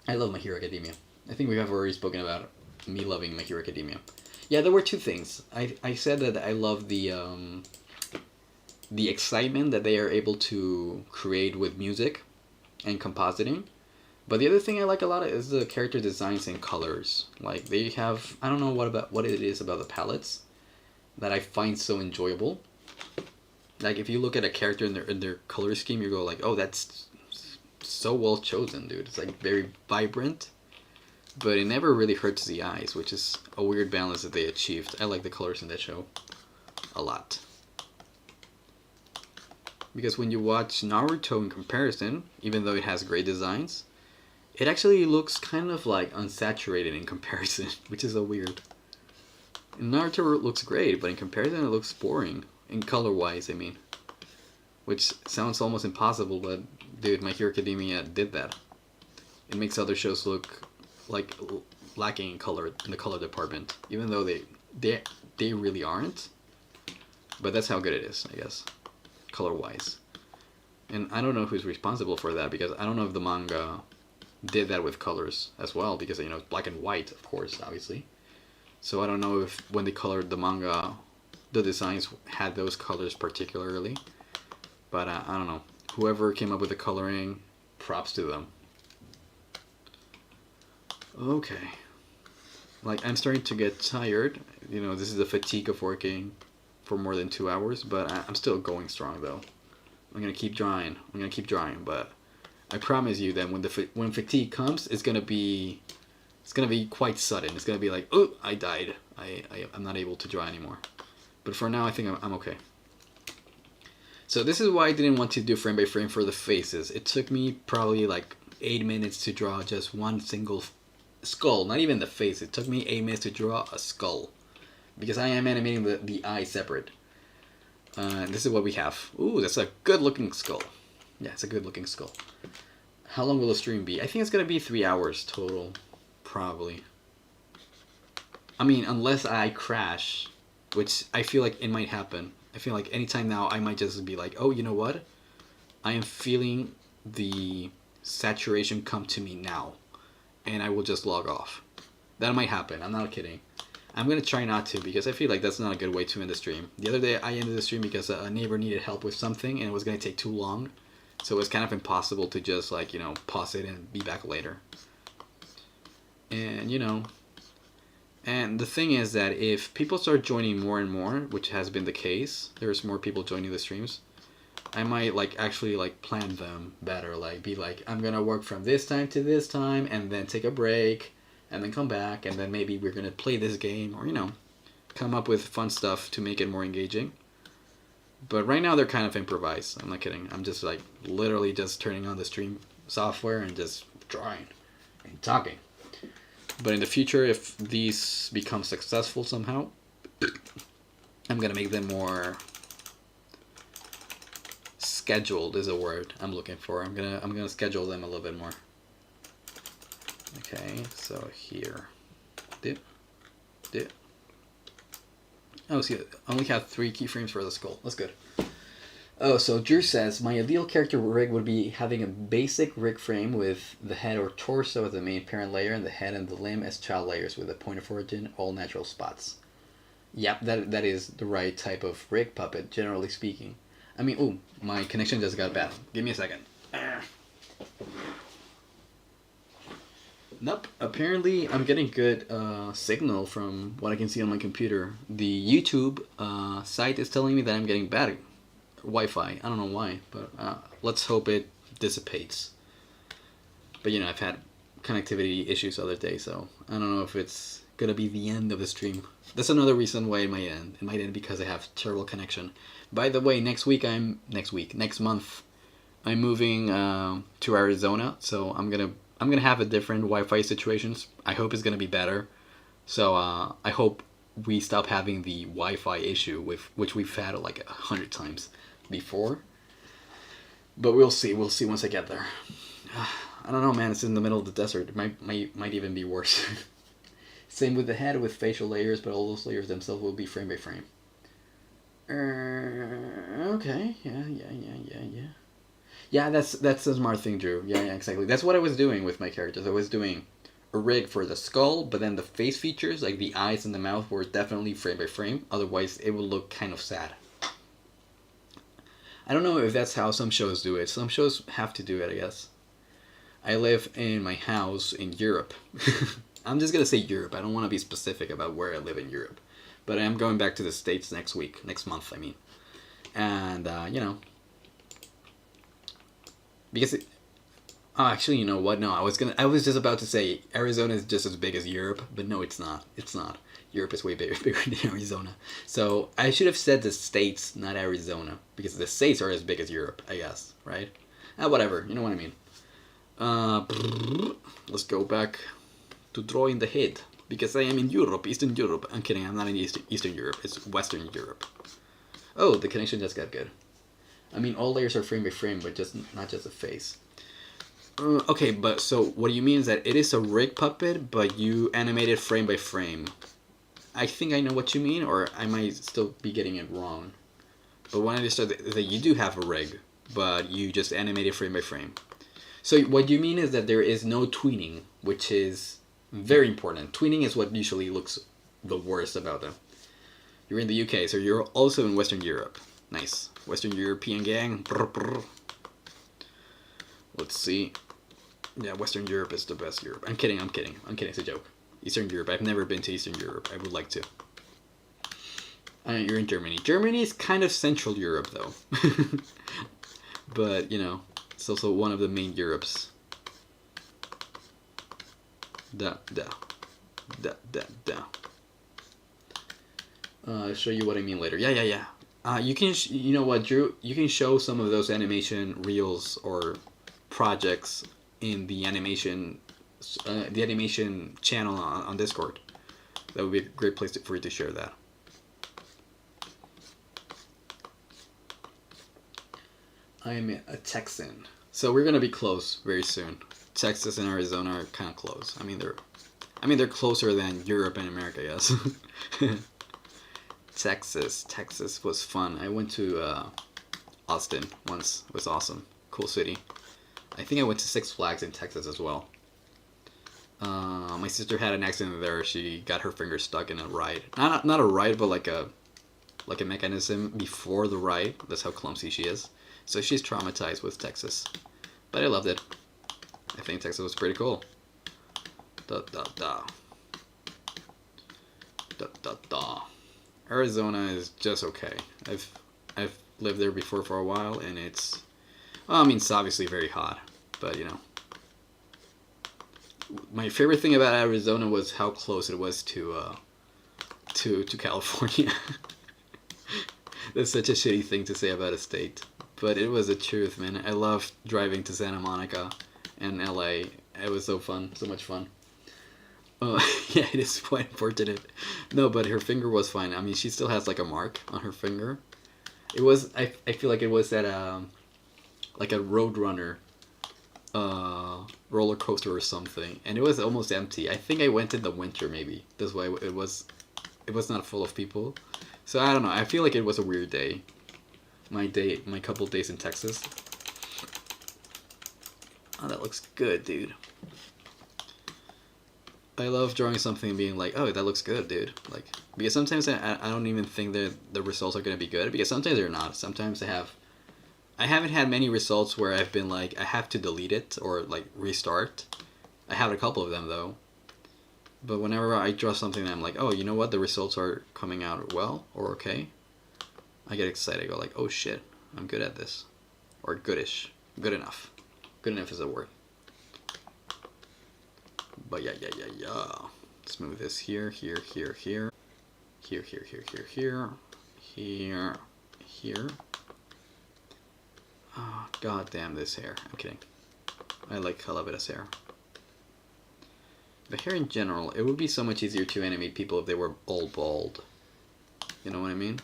I love My Hero Academia. I think we have already spoken about me loving My Hero Academia. Yeah, there were two things. I said that I love the excitement that they are able to create with music and compositing. But the other thing I like a lot is the character designs and colors. Like they have, I don't know what it is about the palettes that I find so enjoyable. Like if you look at a character in their color scheme, you go like, oh, that's so well chosen, dude. It's like very vibrant, but it never really hurts the eyes, which is a weird balance that they achieved. I like the colors in that show a lot. Because when you watch Naruto in comparison, even though it has great designs, it actually looks kind of like unsaturated in comparison, which is so weird. Naruto looks great, but in comparison it looks boring. In color-wise, I mean. Which sounds almost impossible, but dude, My Hero Academia did that. It makes other shows look like lacking in color, in the color department. Even though they really aren't. But that's how good it is, I guess. Color-wise. And I don't know who's responsible for that, because I don't know if the manga did that with colors as well, because you know it's black and white, of course, obviously. So I don't know if when they colored the manga, the designs had those colors particularly. But I don't know. Whoever came up with the coloring, props to them. Okay. Like I'm starting to get tired. You know, this is the fatigue of working for more than 2 hours, but I'm still going strong though. I'm gonna keep drawing. But I promise you that when fatigue comes, it's gonna be quite sudden. It's gonna be like, oh, I died. I'm not able to draw anymore. But for now, I think I'm okay. So this is why I didn't want to do frame by frame for the faces. It took me probably like 8 minutes to draw just one single skull. Not even the face. It took me 8 minutes to draw a skull. Because I am animating the eye separate. This is what we have. Ooh, that's a good looking skull. Yeah, it's a good looking skull. How long will the stream be? I think it's going to be 3 hours total. Probably. I mean, unless I crash, which I feel like it might happen. I feel like anytime now I might just be like, oh, you know what? I am feeling the saturation come to me now. And I will just log off. That might happen. I'm not kidding. I'm going to try not to, because I feel like that's not a good way to end the stream. The other day I ended the stream because a neighbor needed help with something and it was going to take too long. So it was kind of impossible to just like, you know, pause it and be back later. And, you know, and the thing is that if people start joining more and more, which has been the case, there's more people joining the streams, I might like actually like plan them better. Like be like, I'm going to work from this time to this time and then take a break. And then come back, and then maybe we're going to play this game, or, you know, come up with fun stuff to make it more engaging. But right now, they're kind of improvised. I'm not kidding. I'm just, like, literally just turning on the stream software and just drawing and talking. But in the future, if these become successful somehow, I'm going to make them more scheduled is a word I'm looking for. I'm gonna schedule them a little bit more. Okay, so here, dip. Oh, see, I only have 3 keyframes for the skull. That's good. Oh, so Drew says, my ideal character rig would be having a basic rig frame with the head or torso as the main parent layer and the head and the limb as child layers with a point of origin, all natural spots. Yep, that is the right type of rig puppet, generally speaking. I mean, ooh, my connection just got bad. Give me a second. Nope. Apparently, I'm getting good signal from what I can see on my computer. The YouTube site is telling me that I'm getting bad Wi-Fi. I don't know why, but let's hope it dissipates. But you know, I've had connectivity issues the other day, so I don't know if it's gonna be the end of the stream. That's another reason why it might end. It might end because I have terrible connection. By the way, next month, I'm moving to Arizona, so I'm gonna have a different Wi-Fi situations. I hope it's gonna be better. So I hope we stop having the Wi-Fi issue which we've had like 100 times before. But we'll see. We'll see once I get there. I don't know, man. It's in the middle of the desert. It might even be worse. Same with the head with facial layers, but all those layers themselves will be frame by frame. Okay. Yeah. Yeah, that's a smart thing, Drew. Yeah, exactly. That's what I was doing with my characters. I was doing a rig for the skull, but then the face features, like the eyes and the mouth, were definitely frame by frame. Otherwise, it would look kind of sad. I don't know if that's how some shows do it. Some shows have to do it, I guess. I live in my house in Europe. I'm just gonna say Europe. I don't want to be specific about where I live in Europe. But I am going back to the States next month, I mean. And, because actually, you know what? No, I was just about to say Arizona is just as big as Europe, but no, it's not. It's not. Europe is way bigger than Arizona. So I should have said the States, not Arizona, because the States are as big as Europe, I guess, right? Whatever, you know what I mean. Let's go back to drawing the head, because I am in Europe, Eastern Europe. I'm kidding, I'm not in Eastern Europe, it's Western Europe. Oh, the connection just got good. I mean, all layers are frame by frame, but not just the face. Okay, but so what you mean is that it is a rig puppet, but you animate it frame by frame. I think I know what you mean, or I might still be getting it wrong. But what I understood is that you do have a rig, but you just animate it frame by frame. So what you mean is that there is no tweening, which is very important. Tweening is what usually looks the worst about them. You're in the UK, so you're also in Western Europe. Nice. Western European gang. Brr, brr. Let's see. Yeah, Western Europe is the best Europe. I'm kidding. It's a joke. Eastern Europe. I've never been to Eastern Europe. I would like to. You're in Germany. Germany is kind of Central Europe, though. But, you know, it's also one of the main Europes. Da. I'll show you what I mean later. Yeah. You can, you know what, Drew? You can show some of those animation reels or projects in the animation channel on Discord. That would be a great place for you to share that. I'm a Texan, so we're gonna be close very soon. Texas and Arizona are kind of close. I mean they're closer than Europe and America, yes. Texas was fun. I went to Austin once. It was awesome. Cool city. I think I went to Six Flags in Texas as well. My sister had an accident there. She got her finger stuck in a ride. Not a ride, but like a mechanism before the ride. That's how clumsy she is. So she's traumatized with Texas. But I loved it. I think Texas was pretty cool. Arizona is just okay. I've lived there before for a while, and it's, well, I mean, it's obviously very hot, but you know. My favorite thing about Arizona was how close it was to California. That's such a shitty thing to say about a state, but it was the truth, man. I loved driving to Santa Monica and LA. It was so fun, so much fun. Yeah, it is quite unfortunate. No, but her finger was fine. I mean, she still has like a mark on her finger. It was, I feel like it was at like a Roadrunner roller coaster or something, and it was almost empty. I think I went in the winter, maybe. That's why it was not full of people. So I don't know. I feel like it was a weird day. My couple days in Texas. Oh, that looks good, dude. I love drawing something and being like, oh, that looks good, dude. Like, because sometimes I don't even think that the results are going to be good, because sometimes they're not. Sometimes I haven't had many results where I've been like, I have to delete it or like restart. I have a couple of them though. But whenever I draw something I'm like, oh, you know what, the results are coming out well or okay, I get excited. I go like, oh shit, I'm good at this. Or goodish. Good enough. Good enough is a word. But yeah. Let's move this here. Here. Oh, god damn this hair. I'm kidding. I like Calavera's hair. But hair in general, it would be so much easier to animate people if they were all bald. You know what I mean?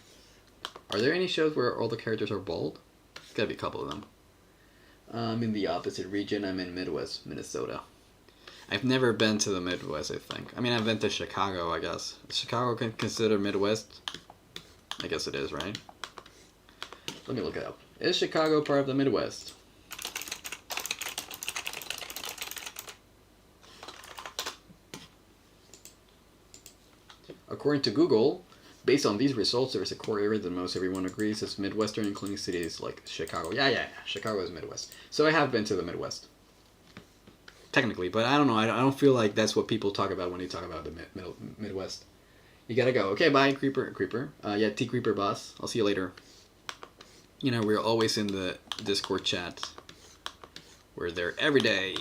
Are there any shows where all the characters are bald? There's gotta be a couple of them. I'm in the opposite region. I'm in Midwest Minnesota. I've never been to the Midwest, I think. I mean, I've been to Chicago, I guess. Is Chicago considered Midwest? I guess it is, right? Let me look it up. Is Chicago part of the Midwest? According to Google, based on these results, there's a core area that most everyone agrees is Midwestern, including cities like Chicago. Yeah. Chicago is Midwest. So I have been to the Midwest. Technically, but I don't know. I don't feel like that's what people talk about when they talk about the Midwest. You gotta go. Okay, bye, Creeper. Yeah, T Creeper boss. I'll see you later. You know, we're always in the Discord chat. We're there every day.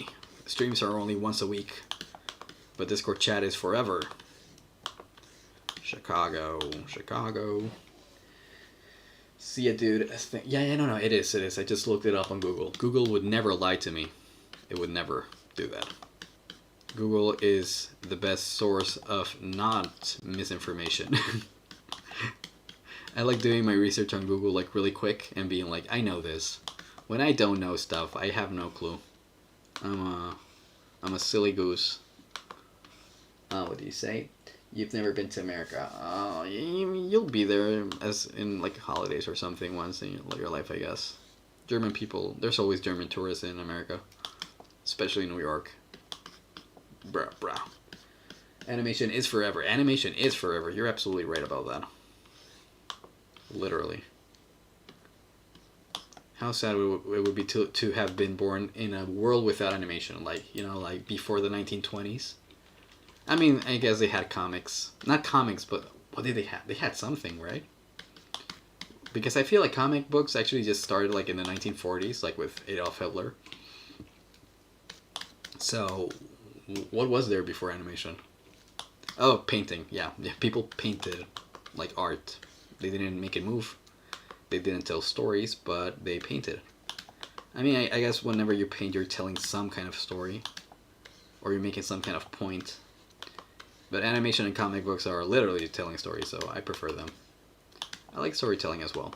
Streams are only once a week. But Discord chat is forever. Chicago. See ya, dude. Yeah, no, it is. I just looked it up on Google. Google would never lie to me. It would never do that. Google is the best source of not misinformation. I like doing my research on Google like really quick and being like, I know this. When I don't know stuff, I have no clue. I'm a silly goose. What do you say? You've never been to America. Oh, you'll be there as in like holidays or something once in your life, I guess. German people, there's always German tourists in America. Especially New York. Bruh. Animation is forever. Animation is forever. You're absolutely right about that. Literally. How sad it would be to have been born in a world without animation. Like, you know, like before the 1920s. I mean, I guess they had comics. Not comics, but what did they have? They had something, right? Because I feel like comic books actually just started like in the 1940s, like with Adolf Hitler. So, what was there before animation? Oh, painting. Yeah, people painted like art. They didn't make it move. They didn't tell stories, but they painted. I mean, I guess whenever you paint, you're telling some kind of story. Or you're making some kind of point. But animation and comic books are literally telling stories, so I prefer them. I like storytelling as well.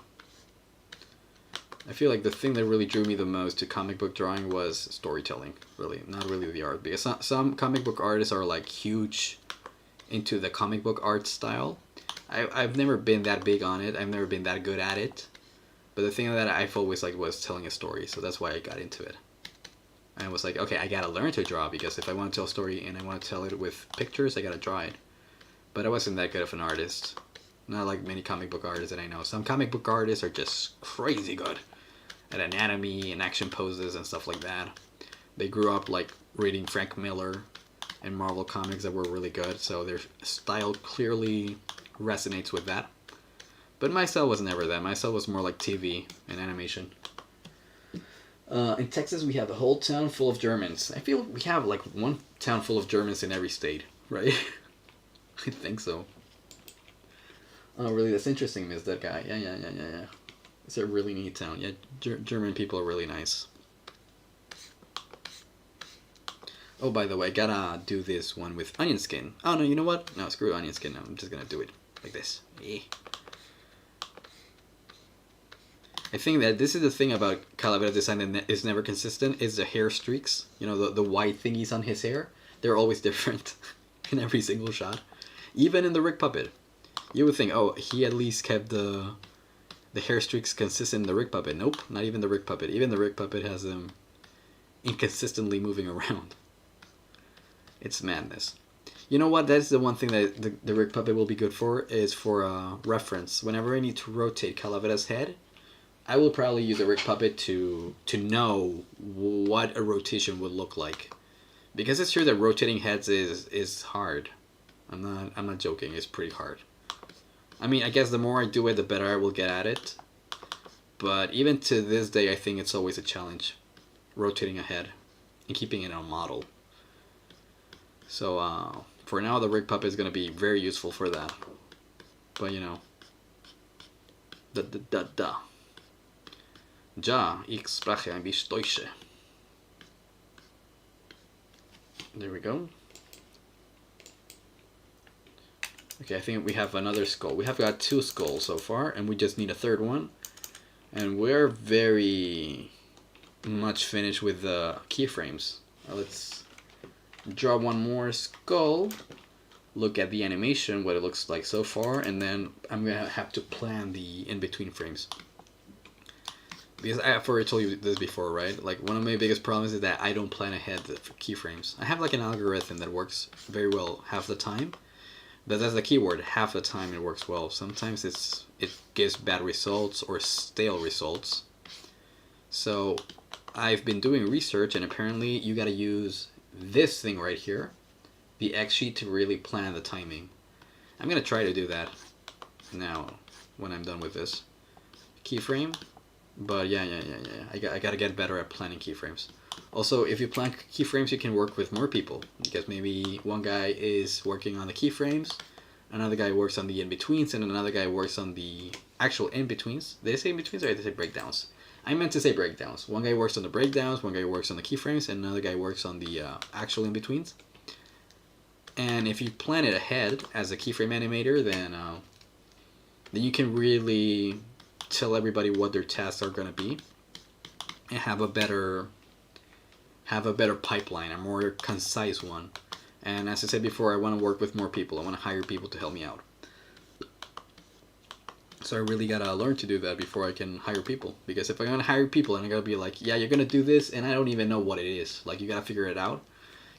I feel like the thing that really drew me the most to comic book drawing was storytelling, really, not really the art. Because some comic book artists are like huge into the comic book art style. I've never been that big on it. I've never been that good at it. But the thing that I've always liked was telling a story, so that's why I got into it. And I was like, okay, I gotta learn to draw, because if I want to tell a story and I want to tell it with pictures, I gotta draw it. But I wasn't that good of an artist. Not like many comic book artists that I know. Some comic book artists are just crazy good at anatomy and action poses and stuff like that. They grew up like reading Frank Miller and Marvel comics that were really good, so their style clearly resonates with that. But my style was never that. My style was more like TV and animation. In Texas, we have a whole town full of Germans. I feel we have like one town full of Germans in every state, right? I think so. Oh, really? That's interesting, Miss that guy. Yeah. It's a really neat town. Yeah, German people are really nice. Oh, by the way, gotta do this one with onion skin. Oh, no, you know what? No, screw onion skin. No, I'm just gonna do it like this. I think that this is the thing about Calavera's design that is never consistent, is the hair streaks. You know, the white thingies on his hair. They're always different in every single shot. Even in the Rick puppet. You would think, oh, he at least kept the hair streaks consistent in the Rick puppet. Nope, not even the Rick puppet. Even the Rick puppet has them inconsistently moving around. It's madness. You know what? That's the one thing that the Rick puppet will be good for, is for reference. Whenever I need to rotate Calavera's head, I will probably use a Rick puppet to know what a rotation would look like. Because it's true that rotating heads is hard. I'm not joking, it's pretty hard. I mean, I guess the more I do it, the better I will get at it. But even to this day, I think it's always a challenge. Rotating a head and keeping it on model. So, for now, the Rick puppet is going to be very useful for that. But, you know. Ja, ich spreche ein bisschen Deutsch. There we go. Okay, I think we have another skull. We have got 2 skulls so far, and we just need a third one. And we're very much finished with the keyframes. Let's draw one more skull, look at the animation, what it looks like so far, and then I'm gonna have to plan the in-between frames. Because I've already told you this before, right? Like, one of my biggest problems is that I don't plan ahead for keyframes. I have like an algorithm that works very well half the time, but that's the keyword, half the time it works well. Sometimes it gives bad results or stale results. So I've been doing research, and apparently you gotta use this thing right here, the X sheet, to really plan the timing. I'm gonna try to do that now when I'm done with this keyframe. But yeah. I gotta get better at planning keyframes. Also, if you plan keyframes, you can work with more people, because maybe one guy is working on the keyframes, another guy works on the in-betweens, and another guy works on the actual in-betweens. Did I say in-betweens or did I say breakdowns? I meant to say breakdowns. One guy works on the breakdowns, one guy works on the keyframes, and another guy works on the actual in-betweens. And if you plan it ahead as a keyframe animator, then you can really tell everybody what their tasks are going to be, and have a better pipeline, a more concise one. And as I said before, I want to work with more people. I want to hire people to help me out. So I really gotta learn to do that before I can hire people. Because if I'm gonna hire people and I gotta be like, yeah, you're gonna do this, and I don't even know what it is, like, you gotta figure it out,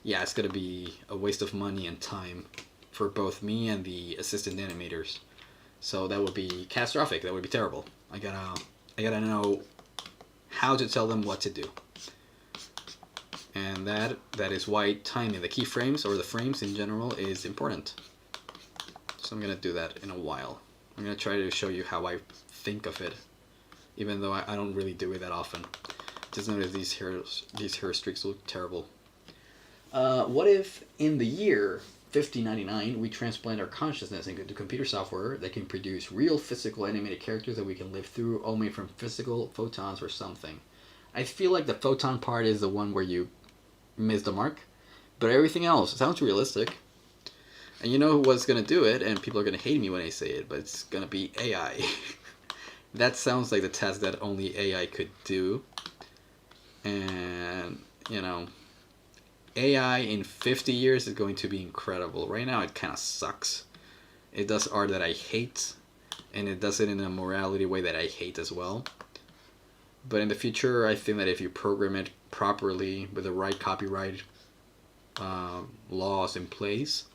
yeah, it's gonna be a waste of money and time for both me and the assistant animators. So that would be catastrophic. That would be terrible. I gotta know how to tell them what to do. And that is why timing the keyframes, or the frames in general, is important. So I'm gonna do that in a while. I'm gonna try to show you how I think of it, even though I don't really do it that often. Just notice these hair streaks look terrible. What if in the year 5099 we transplant our consciousness into computer software that can produce real physical animated characters that we can live through, all made from physical photons or something? I feel like the photon part is the one where you miss the mark, but everything else sounds realistic. And you know what's gonna do it, and people are gonna hate me when I say it, but it's gonna be AI. That sounds like the task that only AI could do. And, you know, AI in 50 years is going to be incredible. Right now it kind of sucks. It does art that I hate, and it does it in a morality way that I hate as well. But in the future, I think that if you program it properly with the right copyright laws in place,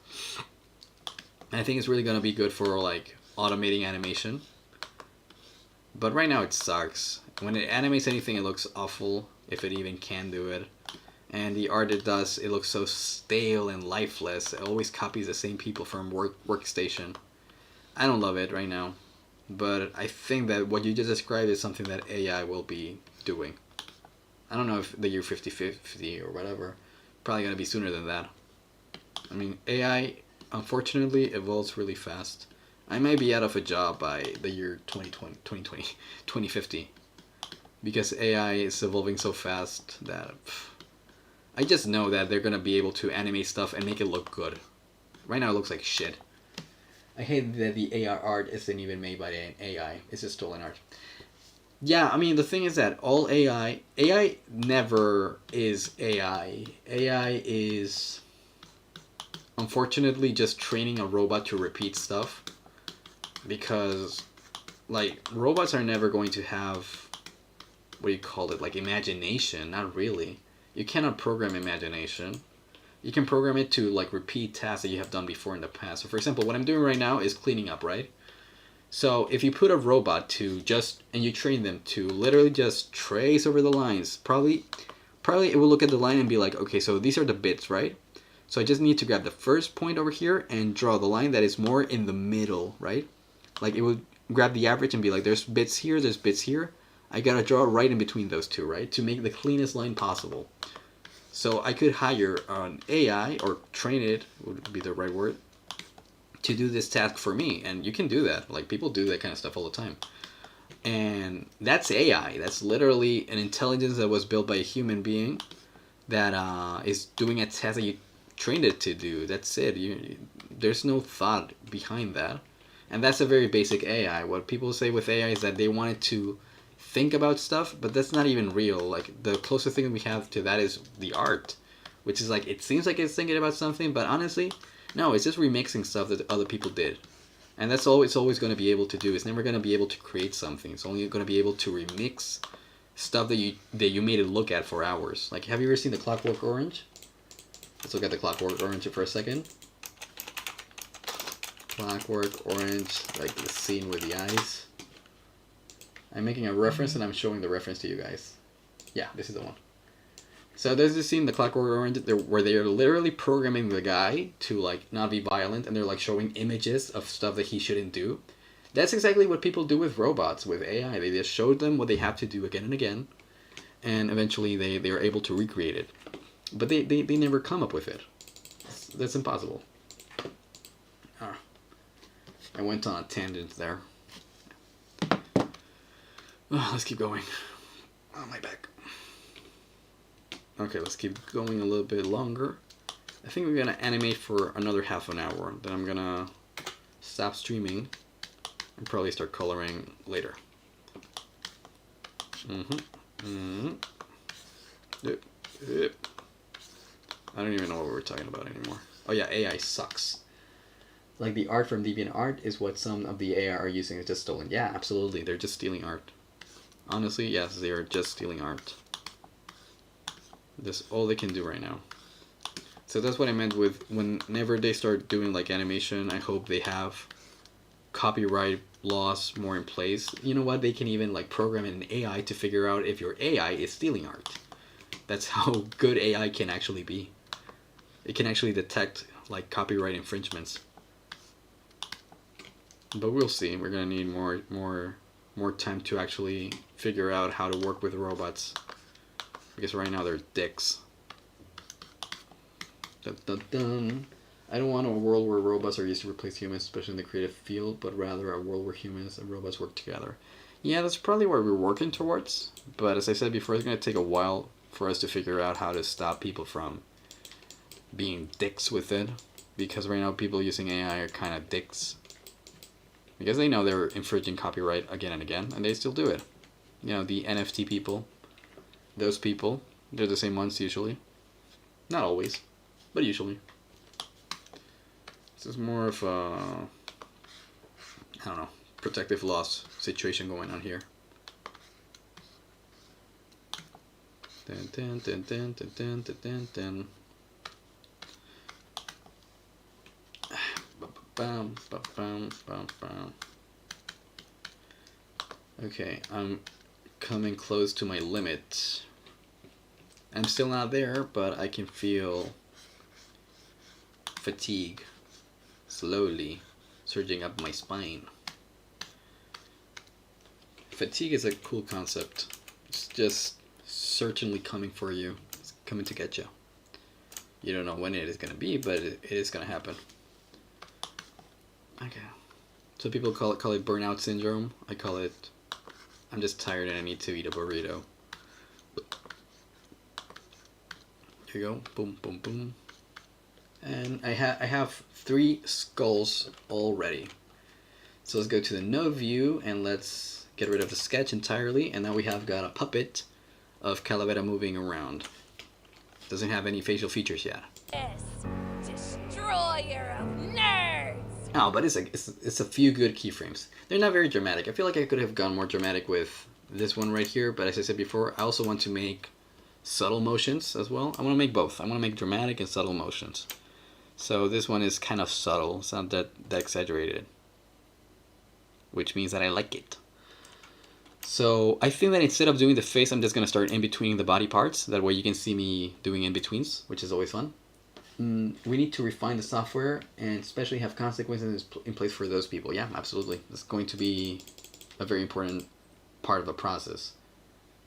I think it's really going to be good for, like, automating animation. But right now it sucks. When it animates anything, it looks awful, if it even can do it. And the art it does, it looks so stale and lifeless. It always copies the same people from workstation. I don't love it right now. But I think that what you just described is something that AI will be doing. I don't know if the year 5050 or whatever. Probably going to be sooner than that. I mean, AI, unfortunately, evolves really fast. I might be out of a job by the year 2050. Because AI is evolving so fast that I just know that they're going to be able to animate stuff and make it look good. Right now it looks like shit. I hate that the AR art isn't even made by an AI. It's just stolen art. Yeah, I mean, the thing is that all AI never is AI. AI is, unfortunately, just training a robot to repeat stuff. Because, like, robots are never going to have, what do you call it, like, imagination. Not really. You cannot program imagination. You can program it to, like, repeat tasks that you have done before in the past. So, for example, what I'm doing right now is cleaning up, right? So if you put a robot to just, and you train them to literally just trace over the lines, probably it will look at the line and be like, okay, so these are the bits, right? So I just need to grab the first point over here and draw the line that is more in the middle, right? Like, it will grab the average and be like, there's bits here, there's bits here. I gotta draw right in between those two, right? To make the cleanest line possible. So I could hire an AI, or train it, would be the right word, to do this task for me. And you can do that. Like, people do that kind of stuff all the time. And that's AI. That's literally an intelligence that was built by a human being that is doing a task that you trained it to do. That's it. There's no thought behind that. And that's a very basic AI. What people say with AI is that they want it to think about stuff, but that's not even real. Like the closest thing we have to that is the art, which is like it seems like it's thinking about something, but honestly, no, it's just remixing stuff that other people did. And that's all it's always going to be able to do. It's never going to be able to create something. It's only going to be able to remix stuff that you made it look at for hours. Like, have you ever seen the Clockwork Orange? Let's look at the Clockwork Orange for a second. Clockwork Orange, like the scene with the eyes. I'm making a reference and I'm showing the reference to you guys. Yeah, this is the one. So there's this scene, the Clockwork Orange, where they're literally programming the guy to like not be violent, and they're like showing images of stuff that he shouldn't do. That's exactly what people do with robots, with AI. They just showed them what they have to do again and again, and eventually they are able to recreate it. But they never come up with it. That's impossible. Ah, I went on a tangent there. Oh, let's keep going. Oh, my back. Okay, let's keep going a little bit longer. I think we're gonna animate for another half an hour. Then I'm gonna stop streaming and probably start coloring later. Yep. I don't even know what we were talking about anymore. Oh yeah, AI sucks. Like the art from DeviantArt is what some of the AI are using. It's just stolen. Yeah, absolutely. They're just stealing art. Honestly, yes, they are just stealing art. That's all they can do right now. So that's what I meant with whenever they start doing like animation, I hope they have copyright laws more in place. You know what? They can even like program an AI to figure out if your AI is stealing art. That's how good AI can actually be. It can actually detect like copyright infringements. But we'll see. We're gonna need more time to actually figure out how to work with robots. Because right now they're dicks. Dun, dun, dun. I don't want a world where robots are used to replace humans, especially in the creative field, but rather a world where humans and robots work together. Yeah, that's probably what we're working towards. But as I said before, it's going to take a while for us to figure out how to stop people from being dicks with it. Because right now people using AI are kind of dicks. Because they know they're infringing copyright again and again, and they still do it. You know, the NFT people. Those people, they're the same ones usually. Not always, but usually. This is more of a, I don't know, protective loss situation going on here. Dun, dun, dun, dun, dun, dun, dun, dun. Bam, bam, bam, bam, bam. Okay, I'm coming close to my limit. I'm still not there, but I can feel fatigue slowly surging up my spine. Fatigue is a cool concept. It's just certainly coming for you. It's coming to get you. You don't know when it is going to be, but it is going to happen. Okay. So people call it burnout syndrome. I call it, I'm just tired and I need to eat a burrito. Here you go. Boom, boom, boom. And I have 3 skulls already. So let's go to the node view and let's get rid of the sketch entirely. And now we have got a puppet of Calavera moving around. Doesn't have any facial features yet. Yes, destroyer of nerds. Oh, but it's a few good keyframes. They're not very dramatic. I feel like I could have gone more dramatic with this one right here. But as I said before, I also want to make subtle motions as well. I want to make both. I want to make dramatic and subtle motions. So this one is kind of subtle. It's not that exaggerated. Which means that I like it. So I think that instead of doing the face, I'm just going to start in between the body parts. That way you can see me doing in-betweens, which is always fun. We need to refine the software and especially have consequences in place for those people. Yeah, absolutely. That's going to be a very important part of the process.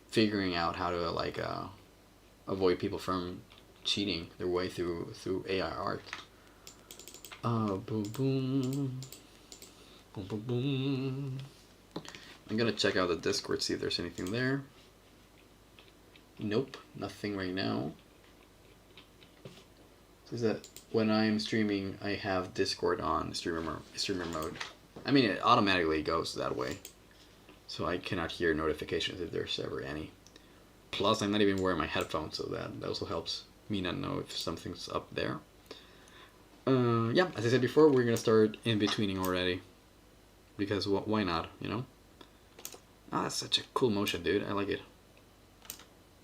Figuring out how to like avoid people from cheating their way through AI art. Boom, boom. Boom, boom, boom. I'm gonna check out the Discord, see if there's anything there. Nope, nothing right now. Is that when I'm streaming, I have Discord on streamer mode. I mean, it automatically goes that way. so I cannot hear notifications if there's ever any. Plus, I'm not even wearing my headphones, so that also helps me not know if something's up there. Yeah, as I said before, we're gonna start in-betweening already. Because why not, you know? Ah, that's such a cool motion, dude. I like it.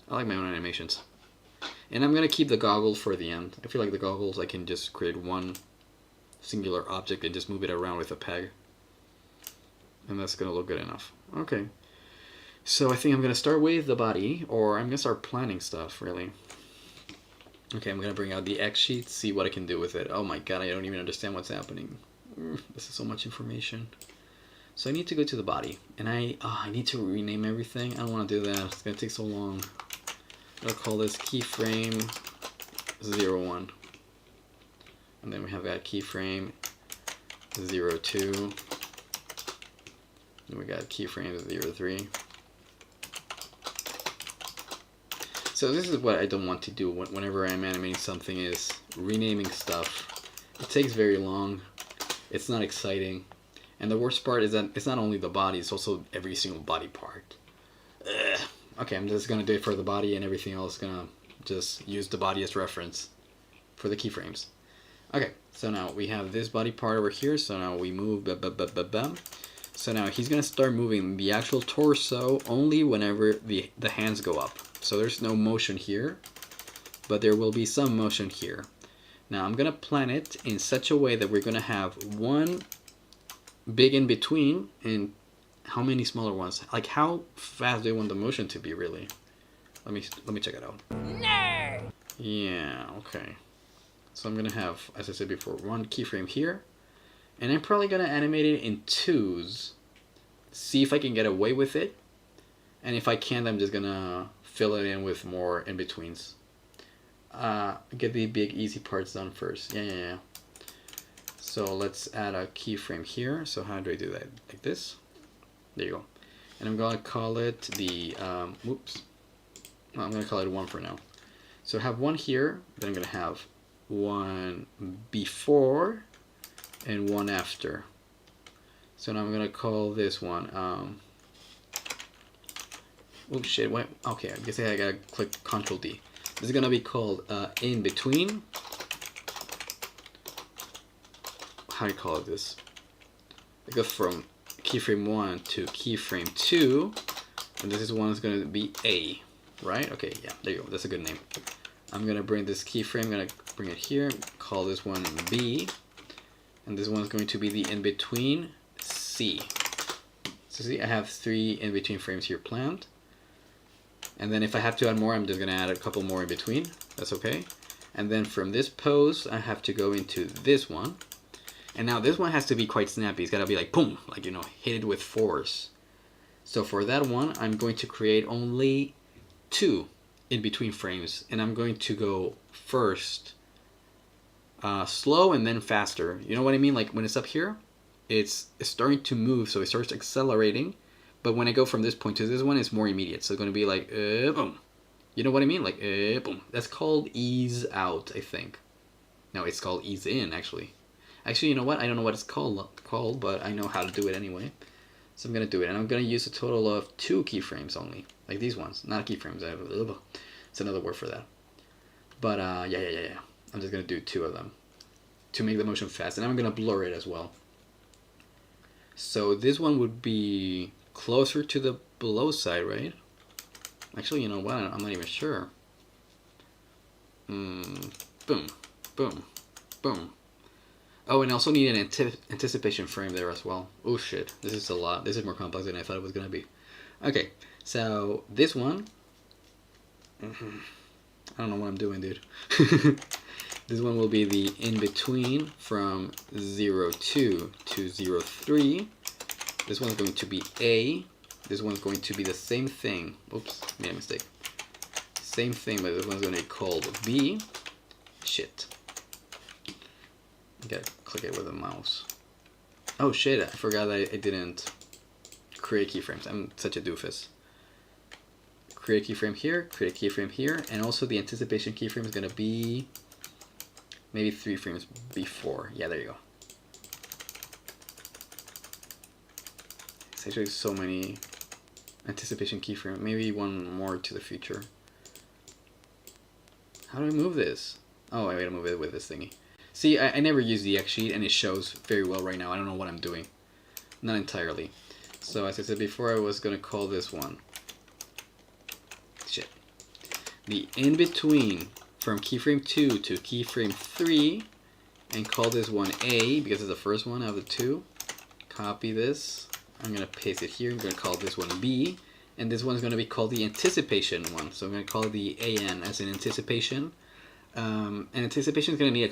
I like my own animations. And I'm gonna keep the goggles for the end. I feel like the goggles, I can just create one singular object and just move it around with a peg. And that's gonna look good enough. Okay. So I think I'm gonna start with the body, or I'm gonna start planning stuff, really. Okay, I'm gonna bring out the X sheet, see what I can do with it. Oh my god, I don't even understand what's happening. This is so much information. So I need to go to the body, and I need to rename everything. I don't want to do that. It's gonna take so long. I'll call this keyframe 01, and then we have that keyframe 02. Then we got keyframe 03. So this is what I don't want to do whenever I'm animating something, is renaming stuff. It takes very long. It's not exciting. And the worst part is that it's not only the body, it's also every single body part. Ugh. Okay, I'm just going to do it for the body, and everything else going to just use the body as reference for the keyframes. Okay, so now we have this body part over here, so now we move, So now he's going to start moving the actual torso only whenever the hands go up. So there's no motion here, but there will be some motion here. Now I'm going to plan it in such a way that we're going to have one big in between, and how many smaller ones? Like, how fast do you want the motion to be, really? Let me check it out. Nerd! Yeah, okay. So I'm going to have, as I said before, one keyframe here, and I'm probably going to animate it in twos. See if I can get away with it. And if I can't, I'm just going to fill it in with more in-betweens. Get the big easy parts done first. Yeah. So let's add a keyframe here. So how do I do that? Like this. There you go. And I'm going to call it the, whoops. No, I'm going to call it 1 for now. So I have one here, then I'm going to have one before and one after. So now I'm going to call this one, oh shit, what? Okay, I guess I gotta click Ctrl D. This is gonna be called in between. How do you call it this? It goes from keyframe 1 to keyframe 2, and this is one that's gonna be A, right? Okay, yeah, there you go. That's a good name. I'm gonna bring this keyframe, I'm gonna bring it here, call this one B, and this one is going to be the in between C. So see, I have 3 in between frames here planned. And then if I have to add more, I'm just going to add a couple more in between. That's okay. And then from this pose, I have to go into this one. And now this one has to be quite snappy. It's got to be like, boom, like, you know, hit it with force. So for that one, I'm going to create only 2 in between frames. And I'm going to go first slow and then faster. You know what I mean? Like when it's up here, it's starting to move. So it starts accelerating. But when I go from this point to this one, it's more immediate. So it's going to be like, boom. You know what I mean? Like, boom. That's called ease out, I think. No, it's called ease in, actually. Actually, you know what? I don't know what it's called, but I know how to do it anyway. So I'm going to do it. And I'm going to use a total of 2 keyframes only. Like these ones. Not keyframes. It's another word for that. But, yeah. I'm just going to do 2 of them to make the motion fast. And I'm going to blur it as well. So this one would be closer to the below side, right? Actually, you know what? I'm not even sure. Boom, boom, boom. Oh, and I also need an anticipation frame there as well. Oh shit, this is a lot. This is more complex than I thought it was gonna be. Okay, so this one, I don't know what I'm doing, dude. This one will be the in-between from 02 to 03. This one's going to be A. This one's going to be the same thing. Oops, made a mistake. Same thing, but this one's going to be called B. Shit. I gotta click it with a mouse. Oh shit, I forgot that I didn't create keyframes. I'm such a doofus. Create a keyframe here, create a keyframe here, and also the anticipation keyframe is going to be maybe 3 frames before. Yeah, there you go. It's actually so many Anticipation keyframe. Maybe one more to the future. How do I move this? Oh, I gotta move it with this thingy. See, I never use the X sheet, and it shows very well right now. I don't know what I'm doing. Not entirely. So, as I said before, I was gonna call this one. Shit. The in-between from keyframe 2 to keyframe 3, and call this one A, because it's the first one out of the two. Copy this. I'm gonna paste it here. I'm gonna call this one B. And this one's going to be called the anticipation one. So I'm going to call it the AN as in anticipation. And anticipation is going to need a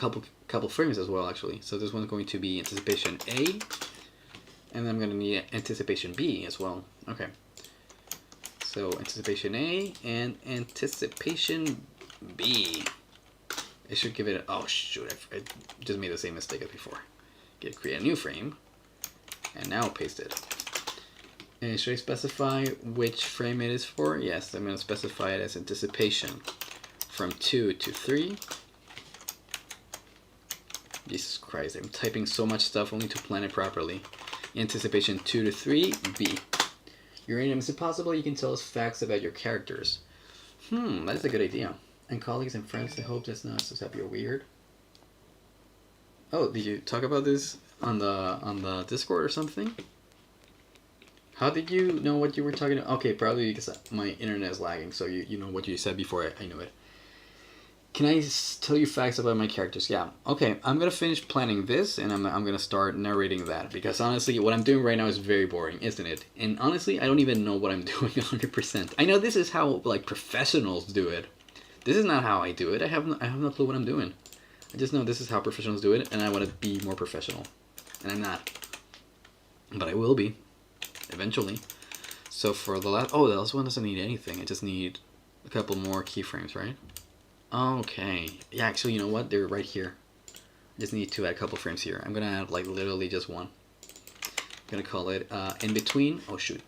couple frames as well, actually. So this one's going to be anticipation A. And then I'm going to need anticipation B as well. Okay. So anticipation A and anticipation B. It should give it oh shoot, I just made the same mistake as before. Create a new frame. And now paste it. And should I specify which frame it is for? Yes, I'm going to specify it as anticipation from 2 to 3. Jesus Christ, I'm typing so much stuff only to plan it properly. Anticipation 2 to 3, B. Uranium, is it possible you can tell us facts about your characters? That's a good idea. And colleagues and friends, I hope that's not so happy or weird. Oh, did you talk about this on the Discord or something? How did you know what you were talking about? Okay, probably because my internet is lagging, so you know what you said before I knew it. Can I tell you facts about my characters? Yeah. Okay, I'm going to finish planning this, and I'm going to start narrating that, because honestly, what I'm doing right now is very boring, isn't it? And honestly, I don't even know what I'm doing 100%. I know this is how, like, professionals do it. This is not how I do it. I have no clue what I'm doing. I just know this is how professionals do it, and I want to be more professional. And I'm not. But I will be. Eventually. So for the last... Oh, the last one doesn't need anything. I just need a couple more keyframes, right? Okay. Yeah, actually, you know what? They're right here. I just need to add a couple frames here. I'm going to add, like, literally just one. I'm going to call it in between. Oh, shoot.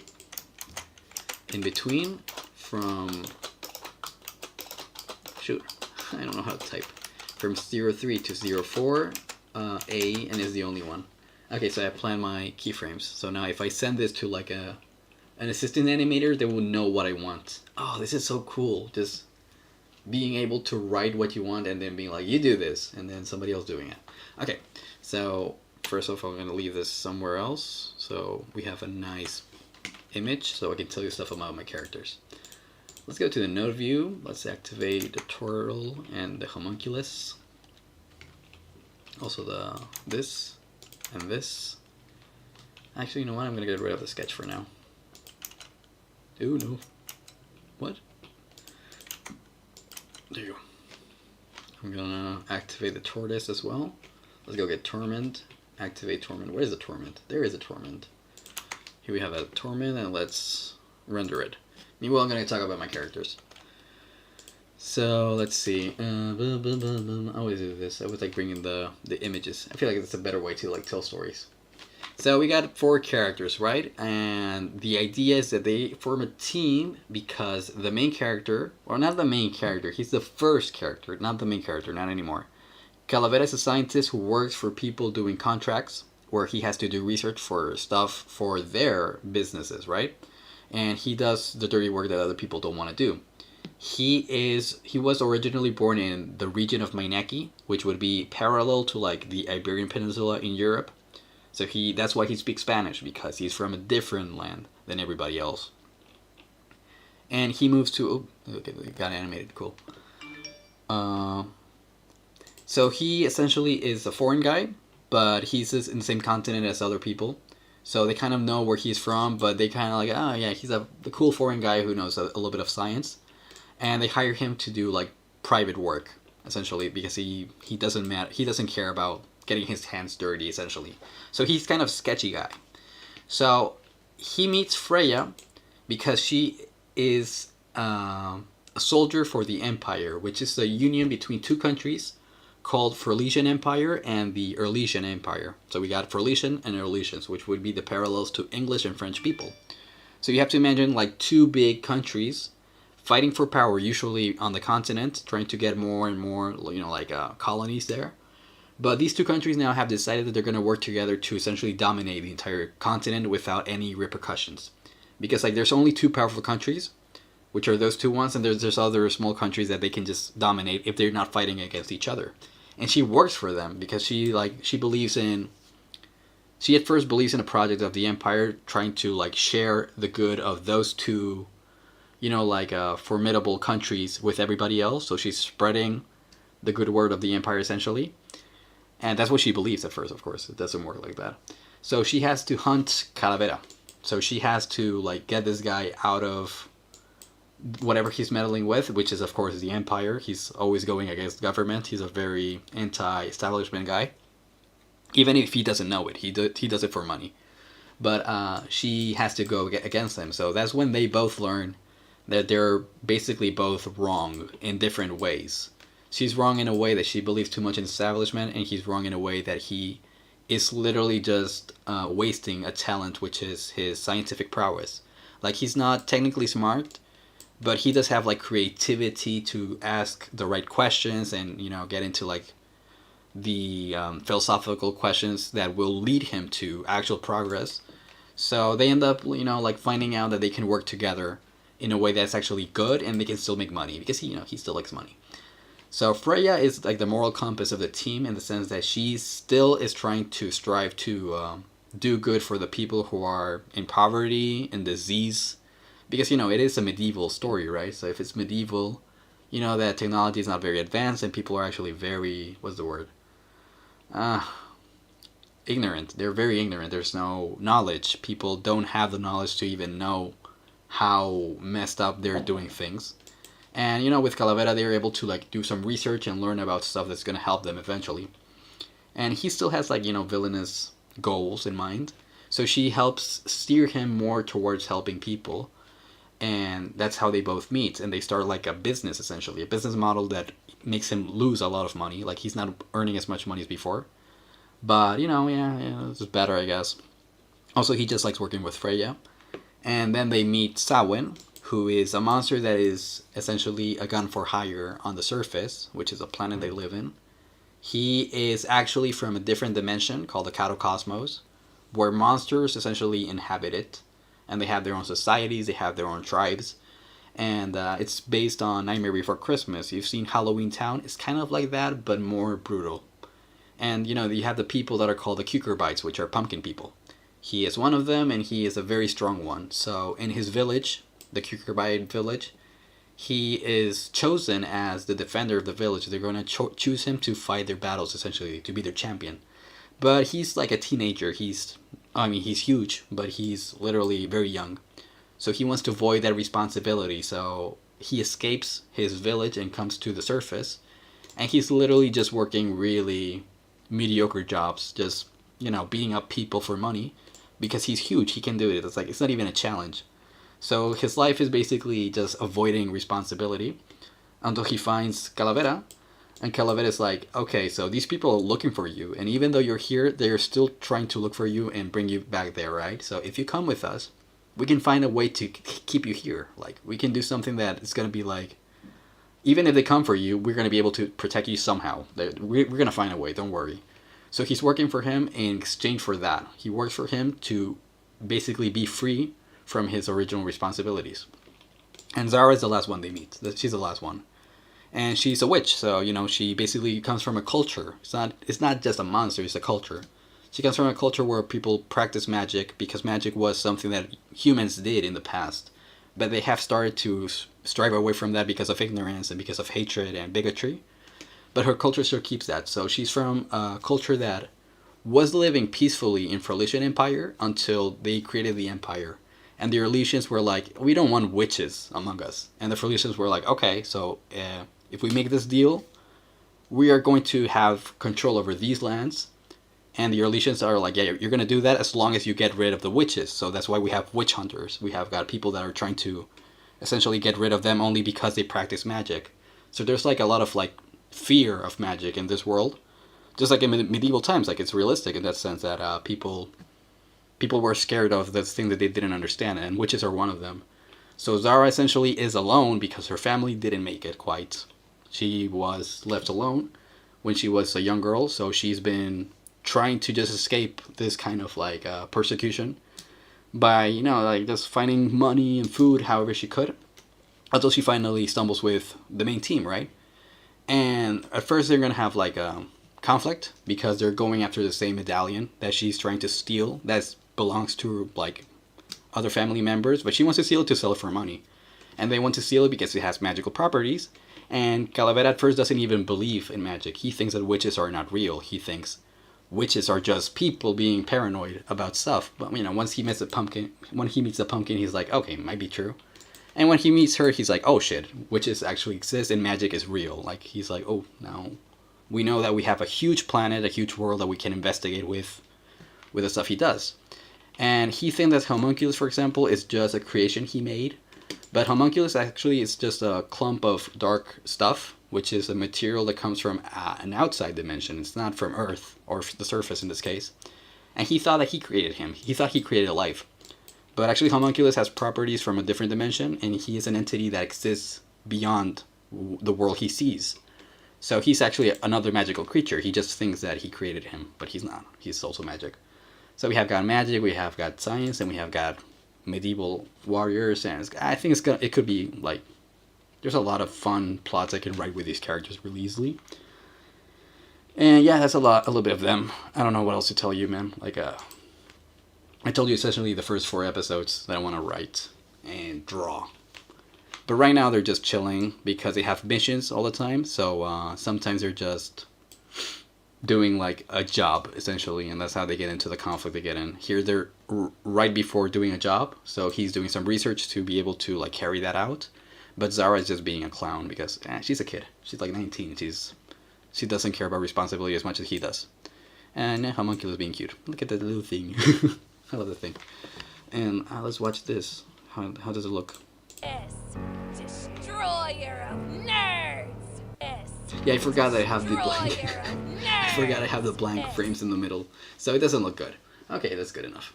In between from... Shoot. I don't know how to type. From 03 to 04, A, and is the only one. Okay, so I plan my keyframes. So now if I send this to like an assistant animator, they will know what I want. Oh, this is so cool. Just being able to write what you want and then being like, you do this, and then somebody else doing it. Okay, so first off, I'm going to leave this somewhere else. So we have a nice image so I can tell you stuff about my characters. Let's go to the node view. Let's activate the turtle and the homunculus. Also this. And this. Actually, you know what? I'm going to get rid of the sketch for now. Ooh, no. What? There you go. I'm going to activate the tortoise as well. Let's go get torment. Activate torment. Where is the torment? There is a torment. Here we have a torment, and let's render it. Meanwhile, I'm going to talk about my characters. So let's see. I always do this. I always like bringing the images. I feel like it's a better way to like tell stories. So we got 4 characters, right? And the idea is that they form a team because the main character, or not the main character, he's the first character, not the main character, not anymore. Calavera is a scientist who works for people doing contracts where he has to do research for stuff for their businesses, right? And he does the dirty work that other people don't want to do. He was originally born in the region of Mainaki, which would be parallel to like the Iberian Peninsula in Europe. So that's why he speaks Spanish, because he's from a different land than everybody else. And he moves to okay, it got animated, cool. So he essentially is a foreign guy, but he's in the same continent as other people. So they kind of know where he's from, but they kind of like, oh yeah, he's the cool foreign guy who knows a little bit of science. And they hire him to do like private work, essentially, because he doesn't care about getting his hands dirty, essentially. So he's kind of a sketchy guy. So he meets Freya because she is a soldier for the Empire, which is a union between 2 countries called Frelician Empire and the Erlesian Empire. So we got Frelician and Erlesians, which would be the parallels to English and French people. So you have to imagine like 2 big countries fighting for power, usually on the continent, trying to get more and more, colonies there. But these 2 countries now have decided that they're going to work together to essentially dominate the entire continent without any repercussions. because like there's only two powerful countries, which are those two ones, and there's other small countries that they can just dominate if they're not fighting against each other. And she works for them because she believes in. She at first believes in a project of the empire trying to like share the good of those two, formidable countries with everybody else. So she's spreading the good word of the empire essentially, and that's what she believes at first. Of course, it doesn't work like that. So she has to hunt Calavera. So she has to like get this guy out of whatever he's meddling with, which is of course the empire. He's always going against government. He's a very anti-establishment guy. Even if he doesn't know it, he does it for money. But she has to go against him. So that's when they both learn that they're basically both wrong in different ways. She's wrong in a way that she believes too much in establishment, and he's wrong in a way that he is literally just wasting a talent, which is his scientific prowess. Like, he's not technically smart, but he does have like creativity to ask the right questions and get into like the philosophical questions that will lead him to actual progress. So they end up like finding out that they can work together in a way that's actually good, and they can still make money because he still likes money. So Freya is like the moral compass of the team in the sense that she still is trying to strive to do good for the people who are in poverty and disease, because it is a medieval story, right? So if it's medieval, that technology is not very advanced and people are actually very, what's the word? Ignorant. They're very ignorant. There's no knowledge. People don't have the knowledge to even know how messed up they're doing things. And with Calavera, they're able to like do some research and learn about stuff that's gonna help them eventually. And he still has like villainous goals in mind, so she helps steer him more towards helping people. And that's how they both meet, and they start like a business, essentially a business model that makes him lose a lot of money. Like, he's not earning as much money as before, but it's better, I guess. Also, he just likes working with Freya. And then they meet Samhain, who is a monster that is essentially a gun for hire on the surface, which is a planet they live in. He is actually from a different dimension called the Catacosmos, where monsters essentially inhabit it, and they have their own societies, they have their own tribes, and it's based on Nightmare Before Christmas. You've seen Halloween Town, it's kind of like that, but more brutal. And you have the people that are called the Cucurbites, which are pumpkin people. He is one of them, and he is a very strong one. So in his village, the Cucurbite village, he is chosen as the defender of the village. They're going to choose him to fight their battles, essentially, to be their champion. But he's like a teenager. He's huge, but he's literally very young. So he wants to avoid that responsibility. So he escapes his village and comes to the surface. And he's literally just working really mediocre jobs, just, beating up people for money. Because he's huge, he can do it. It's not even a challenge. So his life is basically just avoiding responsibility until he finds Calavera. And Calavera is like, okay, so these people are looking for you. And even though you're here, they're still trying to look for you and bring you back there, right? So if you come with us, we can find a way to keep you here. Like, we can do something that is going to be like, even if they come for you, we're going to be able to protect you somehow. We're going to find a way, don't worry. So he's working for him in exchange for that. He works for him to basically be free from his original responsibilities. And Zara is the last one they meet. She's the last one. And she's a witch, so, she basically comes from a culture. It's not just a monster, it's a culture. She comes from a culture where people practice magic, because magic was something that humans did in the past. But they have started to strive away from that because of ignorance and because of hatred and bigotry. But her culture still keeps that. So she's from a culture that was living peacefully in Frelician Empire until they created the Empire. And the Erlesians were like, we don't want witches among us. And the Frelicians were like, okay, so if we make this deal, we are going to have control over these lands. And the Erlesians are like, yeah, you're going to do that as long as you get rid of the witches. So that's why we have witch hunters. We have got people that are trying to essentially get rid of them only because they practice magic. So there's like a lot of like fear of magic in this world. Just like in medieval times, like it's realistic in that sense that people were scared of this thing that they didn't understand, and witches are one of them. So Zara essentially is alone because her family didn't make it quite. She was left alone when she was a young girl, so she's been trying to just escape this kind of like persecution. by, you know, like just finding money and food however she could, until she finally stumbles with the main team, right? And at first they're gonna have like a conflict because they're going after the same medallion that she's trying to steal that belongs to like other family members, but she wants to steal it to sell it for money. And they want to steal it because it has magical properties. And Calavera at first doesn't even believe in magic. He thinks that witches are not real. He thinks witches are just people being paranoid about stuff. But you know, once he meets the pumpkin, he's like, okay, might be true. And when he meets her, he's like, oh shit, witches actually exist and magic is real. Like he's like, oh, now we know that we have a huge planet, a huge world that we can investigate with the stuff he does. And he thinks that Homunculus, for example, is just a creation he made. But Homunculus actually is just a clump of dark stuff, which is a material that comes from an outside dimension. It's not from Earth, or the surface in this case. And he thought that he created him. He thought he created life. But actually Homunculus has properties from a different dimension, and he is an entity that exists beyond the world he sees. So he's actually another magical creature. He just thinks that he created him, but he's not. He's also magic. So we have got magic, we have got science, and we have got medieval warriors, and I think it could be like, there's a lot of fun plots I can write with these characters really easily. And yeah, that's a little bit of them. I don't know what else to tell you, man. Like I told you essentially the first 4 episodes that I want to write and draw. But right now they're just chilling because they have missions all the time. So sometimes they're just doing like a job essentially, and that's how they get into the conflict they get in. Here they're right before doing a job, so he's doing some research to be able to like carry that out. But Zara is just being a clown because she's a kid. She's like 19. She doesn't care about responsibility as much as he does. And Homunculus being cute. Look at that little thing. I love the thing. And let's watch this. How does it look? Destroyer of nerds. Yeah, I forgot that I have the blank. Destroyer of nerds. I forgot I have the blank frames in the middle, so it doesn't look good. Okay, that's good enough.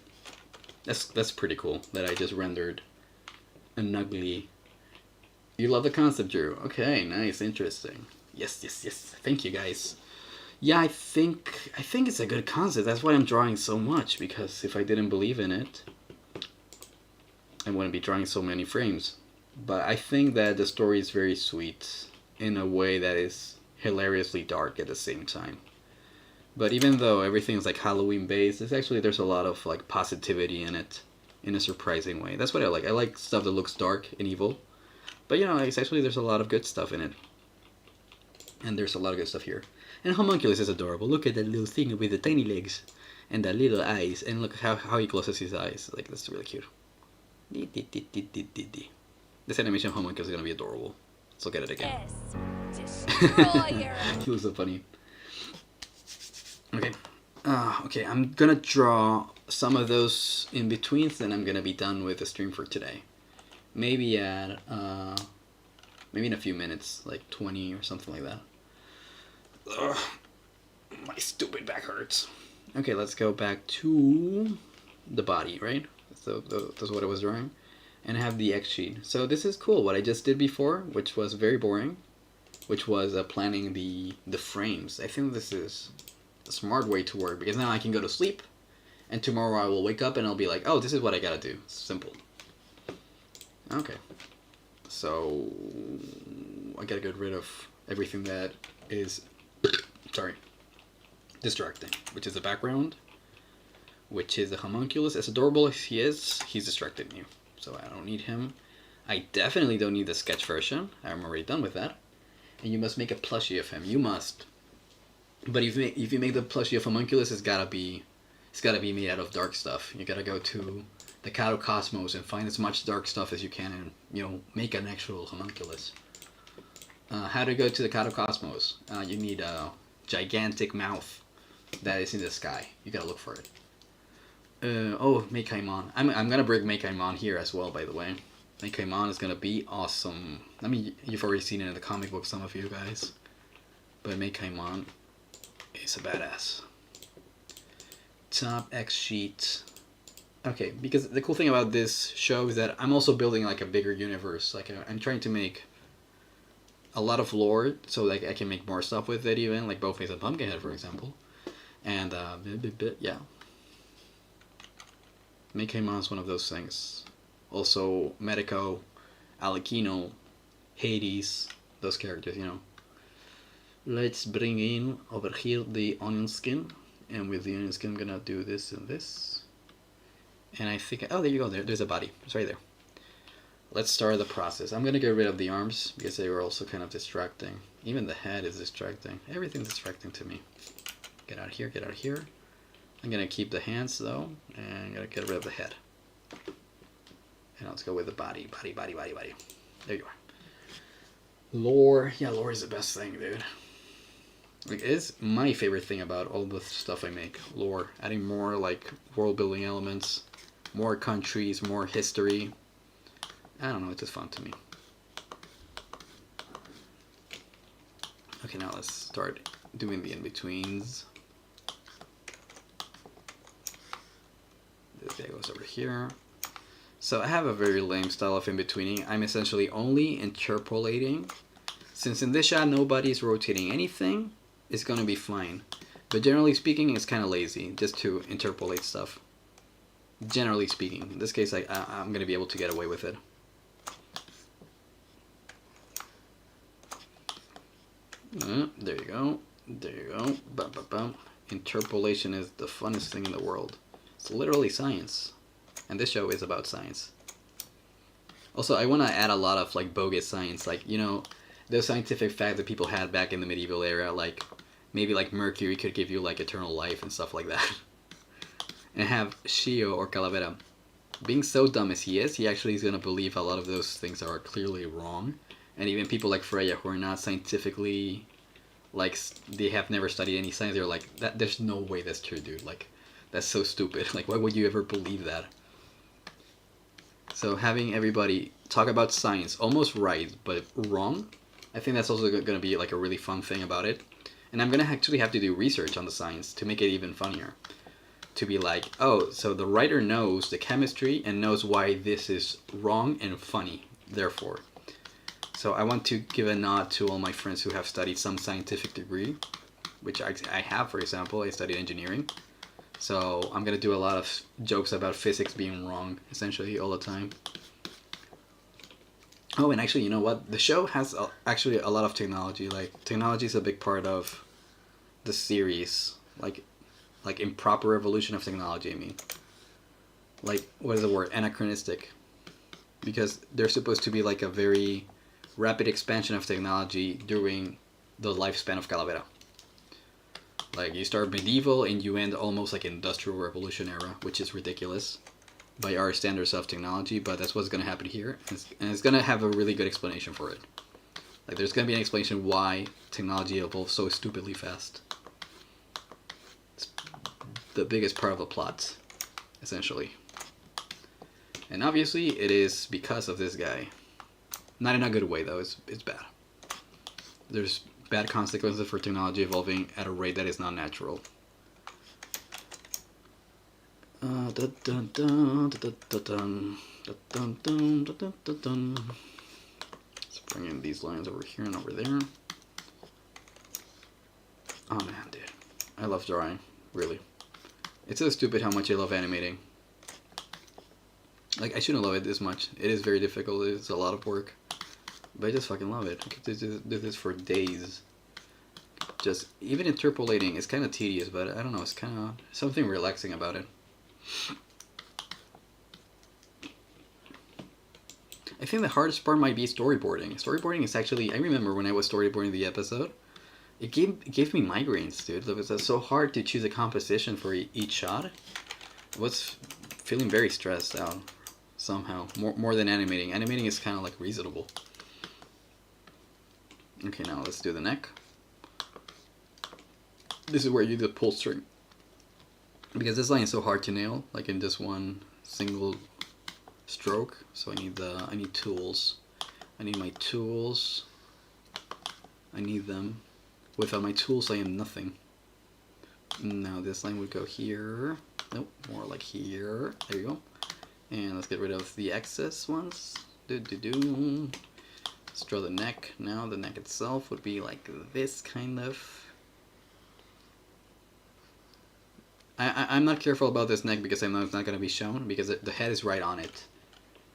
That's pretty cool that I just rendered an ugly. You love the concept, Drew. Okay, nice, interesting. Yes. Thank you, guys. Yeah, I think it's a good concept. That's why I'm drawing so much, because if I didn't believe in it, I wouldn't be drawing so many frames. But I think that the story is very sweet in a way that is hilariously dark at the same time. But even though everything's like Halloween based, there's a lot of like positivity in it in a surprising way. That's what I like. I like stuff that looks dark and evil. But you know, there's a lot of good stuff in it. And there's a lot of good stuff here. And Homunculus is adorable. Look at that little thing with the tiny legs and the little eyes. And look how he closes his eyes. Like, that's really cute. This animation of Homunculus is going to be adorable. Let's look at it again. Destroyer. He was so funny. Okay. Okay, I'm going to draw some of those in betweens, then I'm going to be done with the stream for today. Maybe in a few minutes, like 20 or something like that. Ugh, my stupid back hurts. Okay, let's go back to the body, right? So that's what I was drawing. And I have the X sheet. So this is cool. What I just did before, which was very boring, which was planning the frames. I think this is a smart way to work, because now I can go to sleep, and tomorrow I will wake up and I'll be like, oh, this is what I gotta do. It's simple. Okay. So I gotta get rid of everything that is distracting, which is the background, which is the homunculus. As adorable as he is, he's distracting you, so I don't need him. I definitely don't need the sketch version. I'm already done with that. And you must make a plushie of him. You must. But if you make the plushie of homunculus, it's gotta be made out of dark stuff. You gotta go to the Catacosmos and find as much dark stuff as you can, and make an actual homunculus. How to go to the Catacosmos? You need a gigantic mouth that is in the sky. You gotta look for it. Meikaimon. I'm gonna bring Meikaimon here as well, by the way. Meikaimon is gonna be awesome. I mean, you've already seen it in the comic book, some of you guys. But Meikaimon is a badass. Top X sheet. Okay, because the cool thing about this show is that I'm also building like a bigger universe. Like I'm trying to make a lot of lore, so like I can make more stuff with it, even like Boneface and Pumpkinhead, for example. And yeah. Meikemon is one of those things. Also, Medico, Alekino, Hades, those characters, you know. Let's bring in over here the onion skin. And with the onion skin, I'm gonna do this and this. And I think, oh, there you go, there's a body. It's right there. Let's start the process. I'm gonna get rid of the arms because they were also kind of distracting. Even the head is distracting. Everything's distracting to me. Get out of here, get out of here. I'm gonna keep the hands though, and I'm gonna get rid of the head. And let's go with the body. There you are. Lore, yeah, lore is the best thing, dude. Like, it's my favorite thing about all the stuff I make. Lore, adding more like world building elements, more countries, more history. I don't know, it's just fun to me. Okay, now let's start doing the in-betweens. This guy goes over here. So I have a very lame style of in-betweening. I'm essentially only interpolating. Since in this shot nobody's rotating anything, it's gonna be fine. But generally speaking, it's kind of lazy just to interpolate stuff. Generally speaking. In this case, I'm gonna be able to get away with it. There you go. There you go. Bum, bum, bum. Interpolation is the funnest thing in the world. It's literally science. And this show is about science. Also, I want to add a lot of like bogus science. Like, you know, those scientific facts that people had back in the medieval era. Like, maybe like Mercury could give you like eternal life and stuff like that. And have Shio or Calavera. Being so dumb as he is, he actually is going to believe a lot of those things are clearly wrong. And even people like Freya who are not scientifically, like, they have never studied any science, they're like, there's no way that's true, dude. Like, that's so stupid. Like, why would you ever believe that? So having everybody talk about science almost right, but wrong, I think that's also going to be like a really fun thing about it. And I'm going to actually have to do research on the science to make it even funnier. To be like, oh, so the writer knows the chemistry and knows why this is wrong and funny, therefore. So I want to give a nod to all my friends who have studied some scientific degree, which I have, for example. I studied engineering. So I'm going to do a lot of jokes about physics being wrong, essentially, all the time. Oh, and actually, you know what? The show has actually a lot of technology. Like, technology is a big part of the series. Like improper evolution of technology, I mean. Like, what is the word? Anachronistic. Because they're supposed to be like a very rapid expansion of technology during the lifespan of Calavera. Like, you start medieval and you end almost like industrial revolution era, which is ridiculous by our standards of technology, but that's what's going to happen here, and it's going to have a really good explanation for it. Like, there's going to be an explanation why technology evolves so stupidly fast. It's the biggest part of the plot, essentially. And obviously, it is because of this guy. Not in a good way, though. It's bad. There's bad consequences for technology evolving at a rate that is not natural. Let's bring in these lines over here and over there. Oh man, dude. I love drawing. Really. It's so stupid how much I love animating. Like, I shouldn't love it this much. It is very difficult. It's a lot of work. But I just fucking love it. I could do this for days. Just, even interpolating is kind of tedious, but I don't know, it's kind of something relaxing about it. I think the hardest part might be storyboarding. Storyboarding is actually, I remember when I was storyboarding the episode, it gave me migraines, dude. It was so hard to choose a composition for each shot. I was feeling very stressed out somehow, more than animating. Animating is kind of like reasonable. Okay, now let's do the neck. This is where you do the pull string. Because this line is so hard to nail, like in just one single stroke. So I need tools. I need my tools. I need them. Without my tools, I am nothing. Now this line would go here. Nope, more like here. There you go. And let's get rid of the excess ones. Let's draw the neck. Now the neck itself would be like this, kind of. I'm not careful about this neck because I know it's not going to be shown because the head is right on it.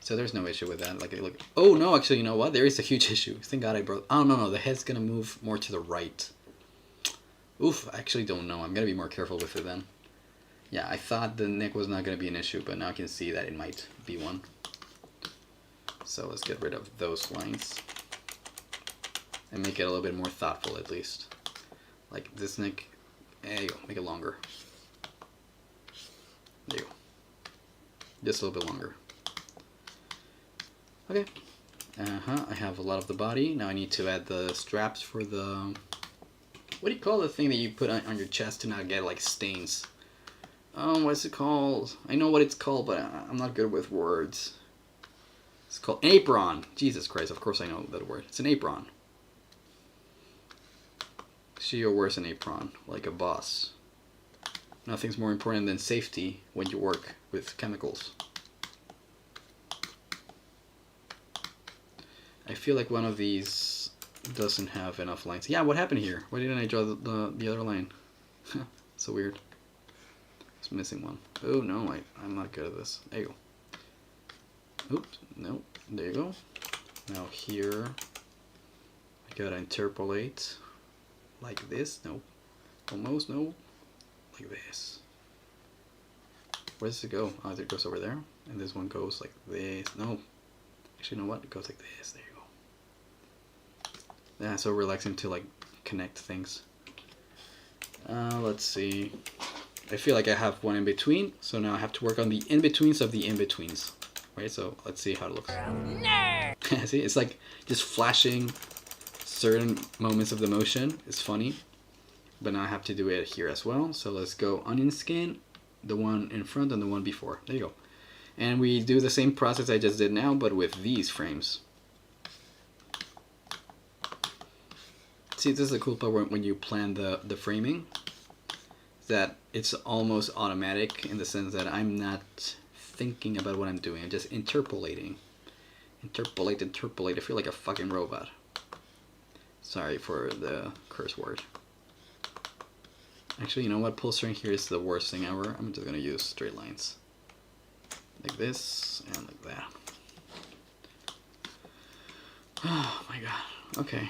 So there's no issue with that. Like, look. Oh, no, actually, you know what? There is a huge issue. Thank God I broke... Oh, no, the head's going to move more to the right. Oof, I actually don't know. I'm going to be more careful with it then. Yeah, I thought the neck was not going to be an issue, but now I can see that it might be one. So let's get rid of those lines. And make it a little bit more thoughtful, at least. Like this neck. There you go. Make it longer. There you go. Just a little bit longer. Okay. I have a lot of the body. Now I need to add the straps for the... What do you call the thing that you put on your chest to not get like stains? Oh, what's it called? I know what it's called, but I'm not good with words. It's called an apron. Jesus Christ, of course I know that word. It's an apron. Shio wears an apron, like a boss. Nothing's more important than safety when you work with chemicals. I feel like one of these doesn't have enough lines. Yeah, what happened here? Why didn't I draw the other line? So weird. It's missing one. Oh no, I'm not good at this. There you go. Oops, no, there you go. Now here, I gotta interpolate like this. No, almost no, like this. Where does it go? Oh, it goes over there, and this one goes like this. No, actually, you know what? It goes like this. There you go. Yeah, so relaxing to like connect things. Let's see. I feel like I have one in between, so now I have to work on the in-betweens of the in-betweens. Right, so let's see how it looks. Nerd. See, it's like just flashing certain moments of the motion. It's funny. But now I have to do it here as well. So let's go onion skin, the one in front and the one before. There you go. And we do the same process I just did now, but with these frames. See, this is the cool part when you plan the framing. That it's almost automatic in the sense that I'm not thinking about what I'm doing. I'm just interpolating. Interpolate. I feel like a fucking robot. Sorry for the curse word. Actually, you know what? Pull string here is the worst thing ever. I'm just gonna use straight lines. Like this and like that. Oh my god. Okay.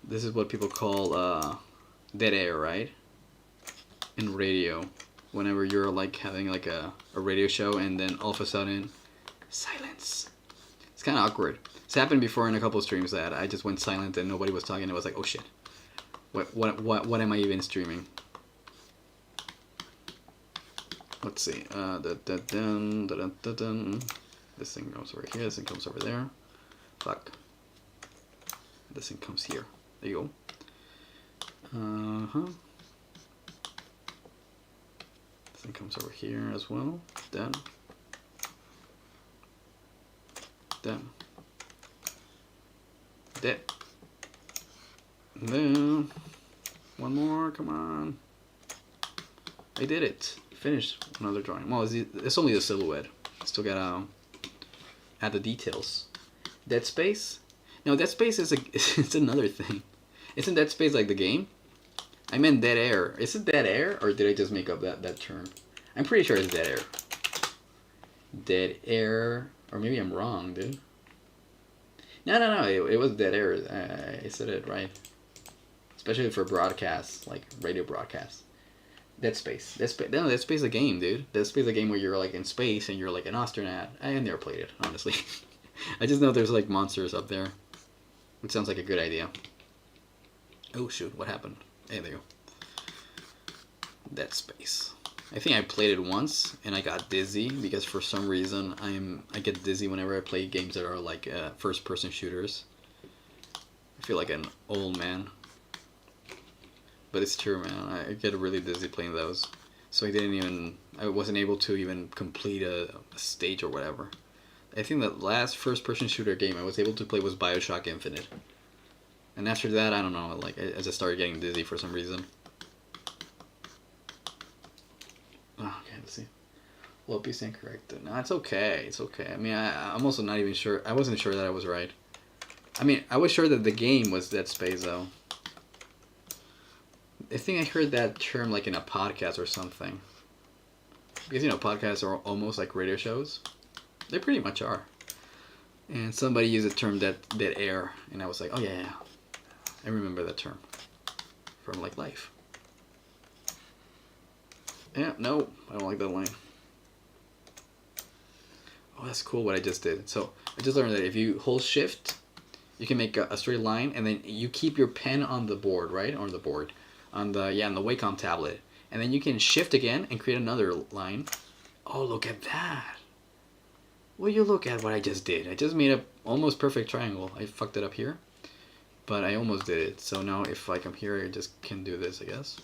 This is what people call dead air, right? In radio. Whenever you're like having like a radio show and then all of a sudden, silence. It's kind of awkward. It's happened before in a couple of streams that I just went silent and nobody was talking. I was like, oh shit. What am I even streaming? Let's see. This thing goes over here. This thing comes over there. Fuck. This thing comes here. There you go. This thing comes over here as well. Done. Done. Dead. And then one more. Come on. I did it. Finished another drawing. Well, it's only the silhouette. Still gotta add the details. Dead space. No, Dead Space is it's another thing. Isn't Dead Space like the game? I meant dead air. Is it dead air, or did I just make up that term? I'm pretty sure it's dead air. Dead air, or maybe I'm wrong, dude. No. It was dead air. I said it right. Especially for broadcasts, like radio broadcasts. Dead Space. No, Dead Space is a game, dude. Dead Space is a game where you're like in space and you're like an astronaut. I never played it, honestly. I just know there's like monsters up there. Which sounds like a good idea. Oh shoot, what happened? Hey, there you go. Dead Space. I think I played it once and I got dizzy because for some reason I get dizzy whenever I play games that are like first person shooters. I feel like an old man. But it's true, man. I get really dizzy playing those. So I wasn't able to even complete a stage or whatever. I think the last first-person shooter game I was able to play was BioShock Infinite. And after that, I don't know, like, I just started getting dizzy for some reason. Oh, okay, let's see. Lopez incorrect. No, it's okay. It's okay. I mean, I'm also not even sure. I wasn't sure that I was right. I mean, I was sure that the game was Dead Space, though. I think I heard that term like in a podcast or something. Because, you know, podcasts are almost like radio shows. They pretty much are. And somebody used the term dead air. And I was like, oh, yeah. I remember that term. From, like, life. Yeah, no. I don't like that line. Oh, that's cool what I just did. So, I just learned that if you hold shift, you can make a straight line. And then you keep your pen on the board, right? On the board. On the Wacom tablet. And then you can shift again and create another line. Oh, look at that. Will you look at what I just did? I just made a almost perfect triangle. I fucked it up here. But I almost did it. So now if I come here, I just can do this, I guess.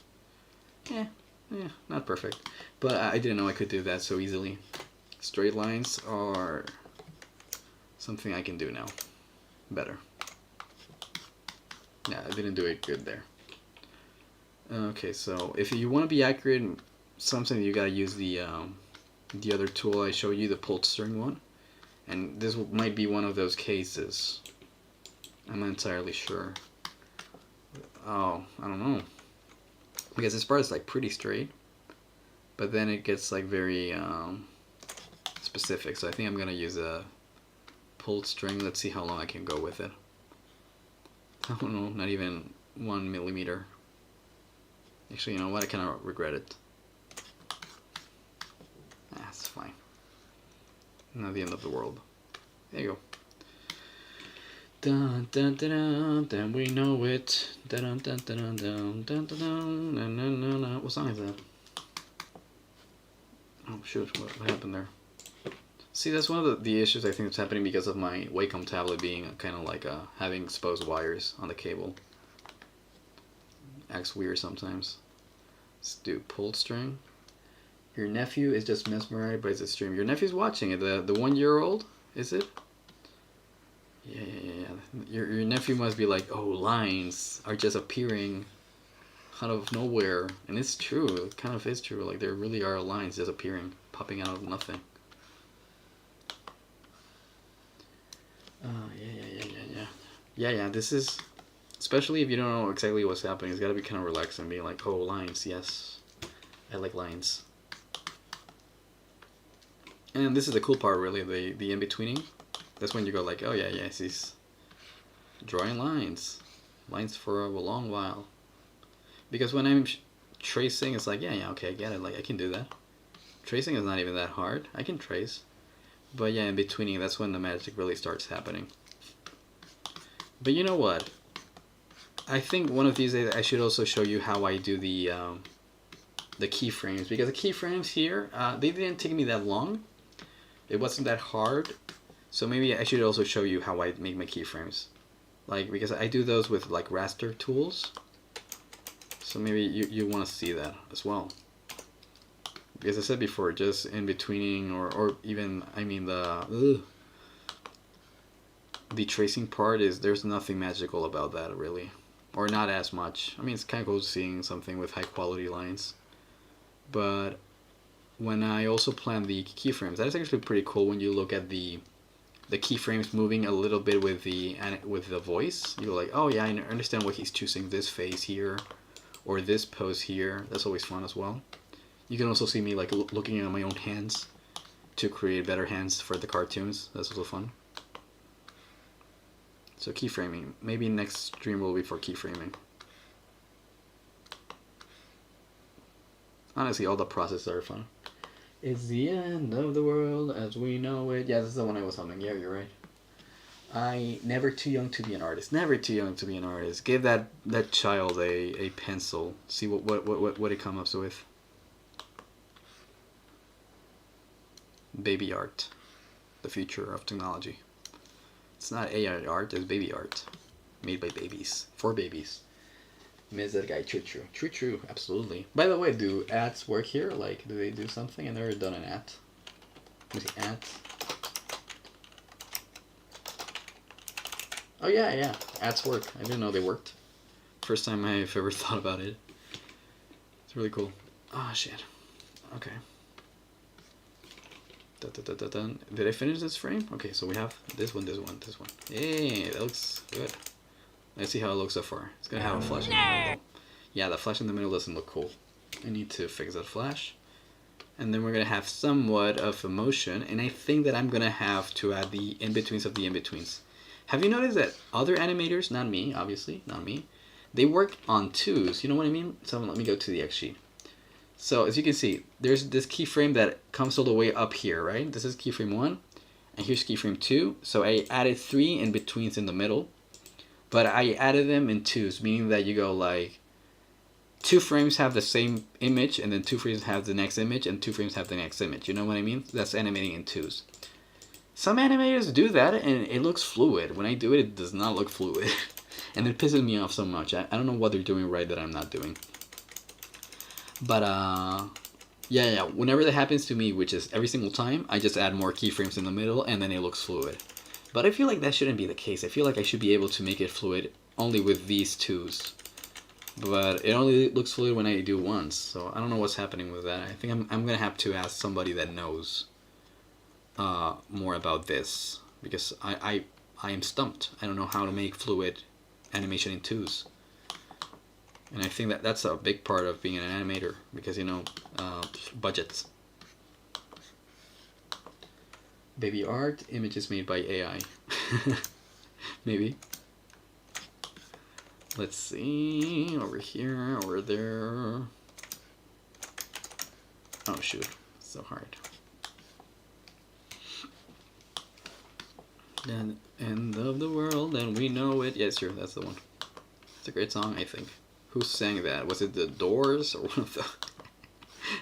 Yeah, not perfect. But I didn't know I could do that so easily. Straight lines are something I can do now. Better. Yeah, I didn't do it good there. Okay, so if you want to be accurate, something you gotta use the other tool I showed you, the pulled string one. And this might be one of those cases. I'm not entirely sure. Oh, I don't know. Because this part is like pretty straight. But then it gets like very specific. So I think I'm going to use a pulled string. Let's see how long I can go with it. I don't know, not even 1 millimeter. Actually, you know what? I kind of regret it. That's fine. Not the end of the world. There you go. Dun dun dun dun, dun we know it. Dun dun dun dun dun dun dun dun dun dun dun dun. What song is that? Oh shoot! What happened there? See, that's one of the issues I think that's happening because of my Wacom tablet being kind of like having exposed wires on the cable. Acts weird sometimes. Let's do pulled string. Your nephew is just mesmerized by the stream. Your nephew's watching it. The 1-year-old, is it? Yeah. Your nephew must be like, oh, lines are just appearing out of nowhere, and it's true. It kind of is true. Like there really are lines just appearing, popping out of nothing. Yeah. This is, especially if you don't know exactly what's happening. It's got to be kind of relaxing and being like, oh, lines. Yes, I like lines. And this is the cool part, really, the in-betweening. That's when you go like, oh yeah, he's drawing lines for a long while. Because when I'm tracing, it's like, yeah, okay, I get it, like I can do that. Tracing is not even that hard, I can trace. But yeah, in-betweening, that's when the magic really starts happening. But you know what? I think one of these days I should also show you how I do the keyframes. Because the keyframes here, they didn't take me that long. It wasn't that hard, so maybe I should also show you how I make my keyframes. Like, because I do those with like raster tools, so maybe you want to see that as well. Because I said before, just in-betweening or even, I mean the tracing part is, there's nothing magical about that really. Or not as much. I mean, it's kind of cool seeing something with high quality lines. But when I also plan the keyframes, that is actually pretty cool when you look at the keyframes moving a little bit with the voice. You're like, oh yeah, I understand why he's choosing this face here or this pose here. That's always fun as well. You can also see me like looking at my own hands to create better hands for the cartoons. That's also fun. So keyframing. Maybe next stream will be for keyframing. Honestly, all the processes are fun. It's the end of the world as we know it. Yeah, this is the one I was humming. Yeah, you're right. Never too young to be an artist. Never too young to be an artist. Give that child a pencil. See what it comes up with. Baby art. The future of technology. It's not AI art, it's baby art. Made by babies. For babies. Miss that guy, true, absolutely. By the way, do ads work here? Like, do they do something? I've never done an ad. Let me see, ads. Oh yeah, ads work. I didn't know they worked. First time I've ever thought about it. It's really cool. Oh shit. Okay. Did I finish this frame? Okay, so we have this one, this one, this one. Hey, that looks good. Let's see how it looks so far. It's gonna have a flash in the middle though. Yeah, the flash in the middle doesn't look cool. I need to fix that flash. And then we're gonna have somewhat of a motion, and I think that I'm gonna have to add the in-betweens of the in-betweens. Have you noticed that other animators, not me, obviously, not me, they work on twos, you know what I mean? So let me go to the X sheet. So as you can see, there's this keyframe that comes all the way up here, right? This is keyframe 1, and here's keyframe 2. So I added 3 in-betweens in the middle, but I added them in twos, meaning that you go like, 2 frames have the same image, and then 2 frames have the next image, and 2 frames have the next image. You know what I mean? That's animating in twos. Some animators do that, and it looks fluid. When I do it, it does not look fluid. And it pisses me off so much. I don't know what they're doing right that I'm not doing. But, yeah, whenever that happens to me, which is every single time, I just add more keyframes in the middle, and then it looks fluid. But I feel like that shouldn't be the case. I feel like I should be able to make it fluid only with these twos. But it only looks fluid when I do once, so I don't know what's happening with that. I think I'm gonna have to ask somebody that knows more about this, because I am stumped. I don't know how to make fluid animation in twos, and I think that that's a big part of being an animator, because you know, budgets. Baby art, images made by AI. Maybe. Let's see, over here, over there. Oh shoot, it's so hard. Then end of the world and we know it. Yes, sure, that's the one. It's a great song, I think. Who sang that? Was it the Doors or one of the?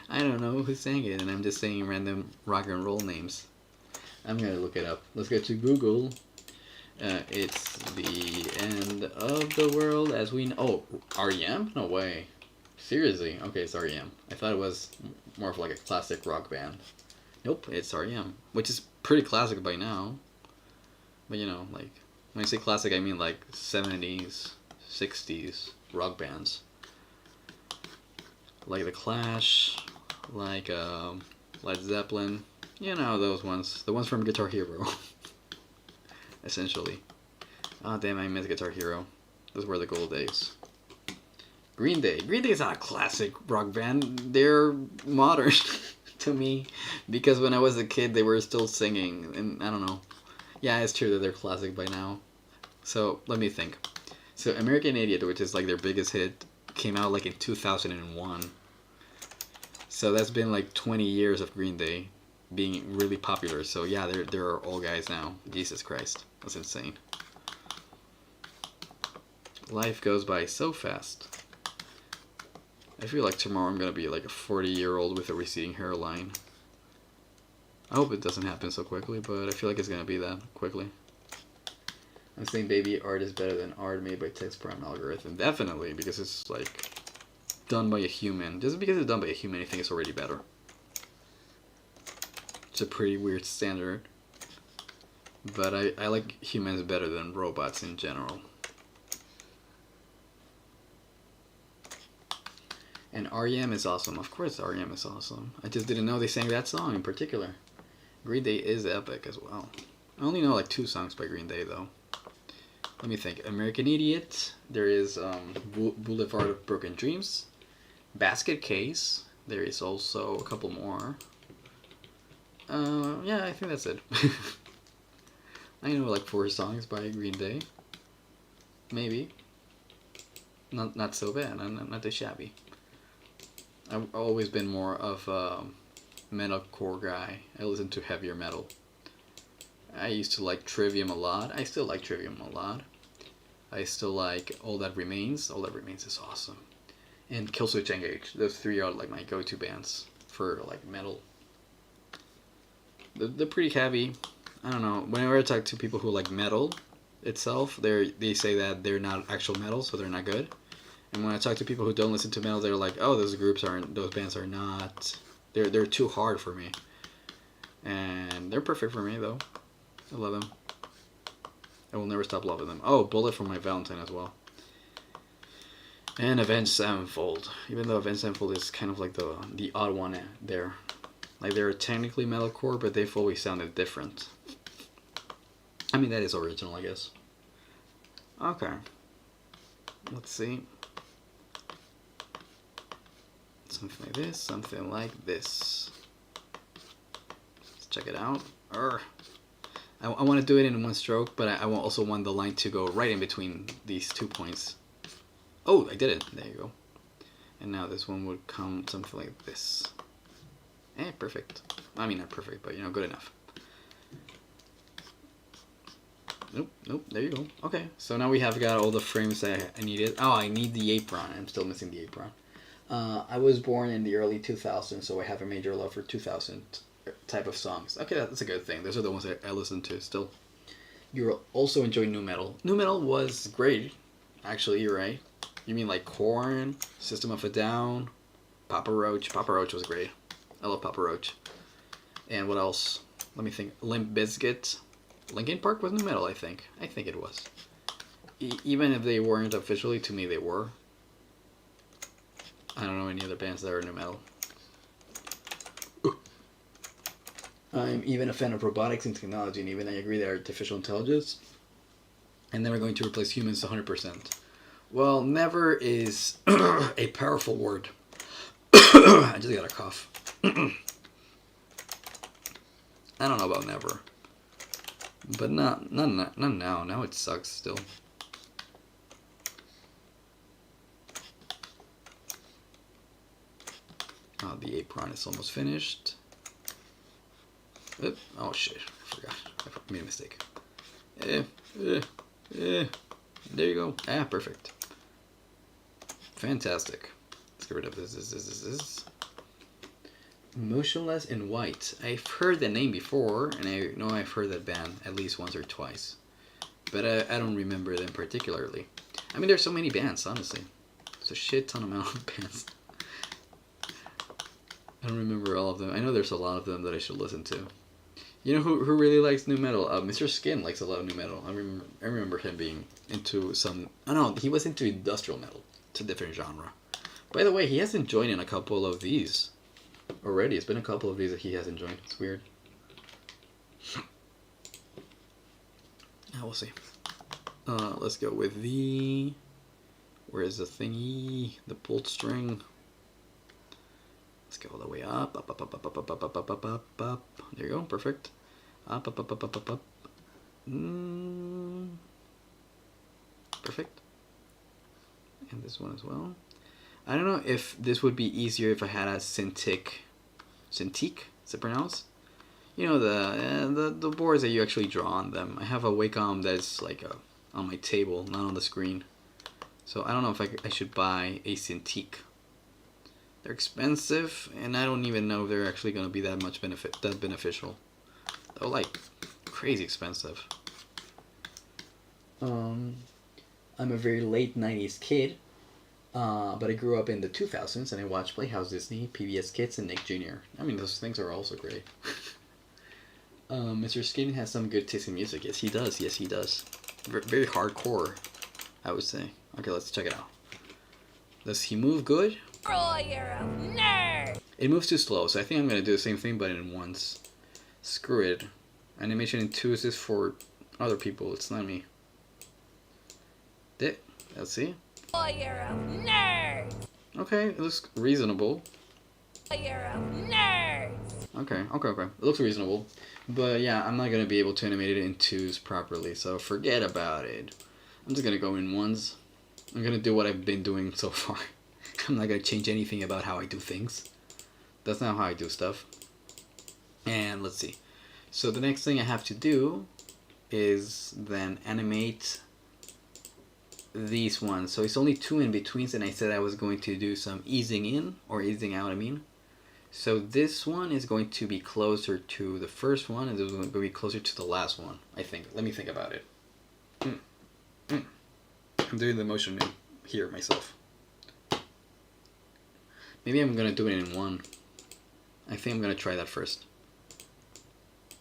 I don't know who sang it, and I'm just saying random rock and roll names. I'm gonna look it up. Let's go to Google. It's the end of the world as we know. Oh, REM? No way. Seriously? Okay, it's REM. I thought it was more of like a classic rock band. Nope, it's REM, which is pretty classic by now. But you know, like, when I say classic, I mean like 70s, 60s rock bands. Like The Clash, like Led Zeppelin. You know, those ones. The ones from Guitar Hero. Essentially. Oh damn, I miss Guitar Hero. Those were the gold days. Green Day. Green Day is not a classic rock band. They're modern to me, because when I was a kid they were still singing, and I don't know. Yeah, it's true that they're classic by now. So let me think. So American Idiot, which is like their biggest hit, came out like in 2001. So that's been like 20 years of Green Day being really popular. So yeah, they're all guys now. Jesus Christ, that's insane. Life goes by so fast. I feel like tomorrow I'm gonna be like a 40-year-old with a receding hairline. I hope it doesn't happen so quickly, but I feel like it's gonna be that quickly. I'm saying baby art is better than art made by text prime algorithm. Definitely, because it's like done by a human. Just because it's done by a human, I think it's already better. It's a pretty weird standard, but I like humans better than robots in general. And REM is awesome. Of course REM is awesome. I just didn't know they sang that song in particular. Green Day is epic as well. I only know like 2 songs by Green Day though. Let me think. American Idiot. There is Boulevard of Broken Dreams. Basket Case. There is also a couple more. Yeah, I think that's it. I know like 4 songs by Green Day. Maybe. Not so bad. Not too shabby. I've always been more of a metalcore guy. I listen to heavier metal. I used to like Trivium a lot. I still like Trivium a lot. I still like All That Remains. All That Remains is awesome. And Killswitch Engage. Those 3 are like my go-to bands for like metal. They're pretty heavy. I don't know. Whenever I talk to people who like metal itself, they say that they're not actual metal, so they're not good. And when I talk to people who don't listen to metal, they're like, "Oh, those bands are not. They're too hard for me." And they're perfect for me though. I love them. I will never stop loving them. Oh, Bullet for My Valentine as well. And Avenged Sevenfold. Even though Avenged Sevenfold is kind of like the odd one there. Like they're technically metalcore, but they've always sounded different. I mean, that is original, I guess. Okay. Let's see. Something like this, something like this. Let's check it out. I want to do it in one stroke, but I also want the line to go right in between these 2 points. Oh, I did it. There you go. And now this one would come something like this. Perfect. I mean, not perfect, but, you know, good enough. Nope, there you go. Okay, so now we have got all the frames that I needed. Oh, I need the apron. I'm still missing the apron. I was born in the early 2000s, so I have a major love for 2000 type of songs. Okay, that's a good thing. Those are the ones I listen to still. You'll also enjoy nu metal. Nu metal was great. Actually, you're right. You mean like Korn, System of a Down, Papa Roach. Papa Roach was great. I love Papa Roach. And what else? Let me think. Limp Bizkit. Linkin Park was nu metal, I think. I think it was. Even if they weren't officially, to me they were. I don't know any other bands that are nu metal. I'm even a fan of robotics and technology, and even I agree that artificial intelligence and never going to replace humans 100%. Well, never is a powerful word. I just got a cough. I don't know about never. But not now. Now it sucks still. The apron is almost finished. Oh shit, I forgot. I made a mistake. There you go. Perfect. Fantastic. Let's get rid of this. Motionless in White. I've heard the name before, and I know I've heard that band at least once or twice. But I don't remember them particularly. I mean, there's so many bands, honestly. There's a shit ton amount of bands. I don't remember all of them. I know there's a lot of them that I should listen to. You know who really likes nu metal? Mr. Skin likes a lot of nu metal. I remember him being into some... Oh no, he was into industrial metal. It's a different genre. By the way, he hasn't joined in a couple of these already. It's been a couple of these that he hasn't joined. It's weird. We'll see. Let's go with the... Where is the thingy? The pulled string. Let's go all the way up. Up. There you go. Perfect. Up. Perfect. And this one as well. I don't know if this would be easier if I had a Cintiq. Cintiq? Is it pronounced? You know, the boards that you actually draw on them. I have a Wacom that's like on my table, not on the screen. So I don't know if I should buy a Cintiq. They're expensive, and I don't even know if they're actually going to be that beneficial. They're like crazy expensive. I'm a very late 90s kid, but I grew up in the 2000s, and I watched Playhouse Disney, PBS Kids, and Nick Jr. I mean, those things are also great. Mr. Skin has some good taste in music. Yes, he does. Very hardcore, I would say. Okay, let's check it out. Does he move good? Oh, you're a nerd! It moves too slow, so I think I'm going to do the same thing, but in once. Screw it. Animation in 2 is just for other people. It's not me. Let's see. Oh, you're a nerd! Okay, it looks reasonable. Oh, you're a nerd! Okay. It looks reasonable. But yeah, I'm not going to be able to animate it in 2s properly, so forget about it. I'm just going to go in 1s. I'm going to do what I've been doing so far. I'm not going to change anything about how I do things. That's not how I do stuff. And let's see. So the next thing I have to do is then animate these ones. So it's only 2 in betweens, and I said I was going to do some easing in, or easing out, I mean. So this one is going to be closer to the first one, and this is going to be closer to the last one, I think. Let me think about it. I'm doing the motion here myself. Maybe I'm going to do it in 1. I think I'm going to try that first.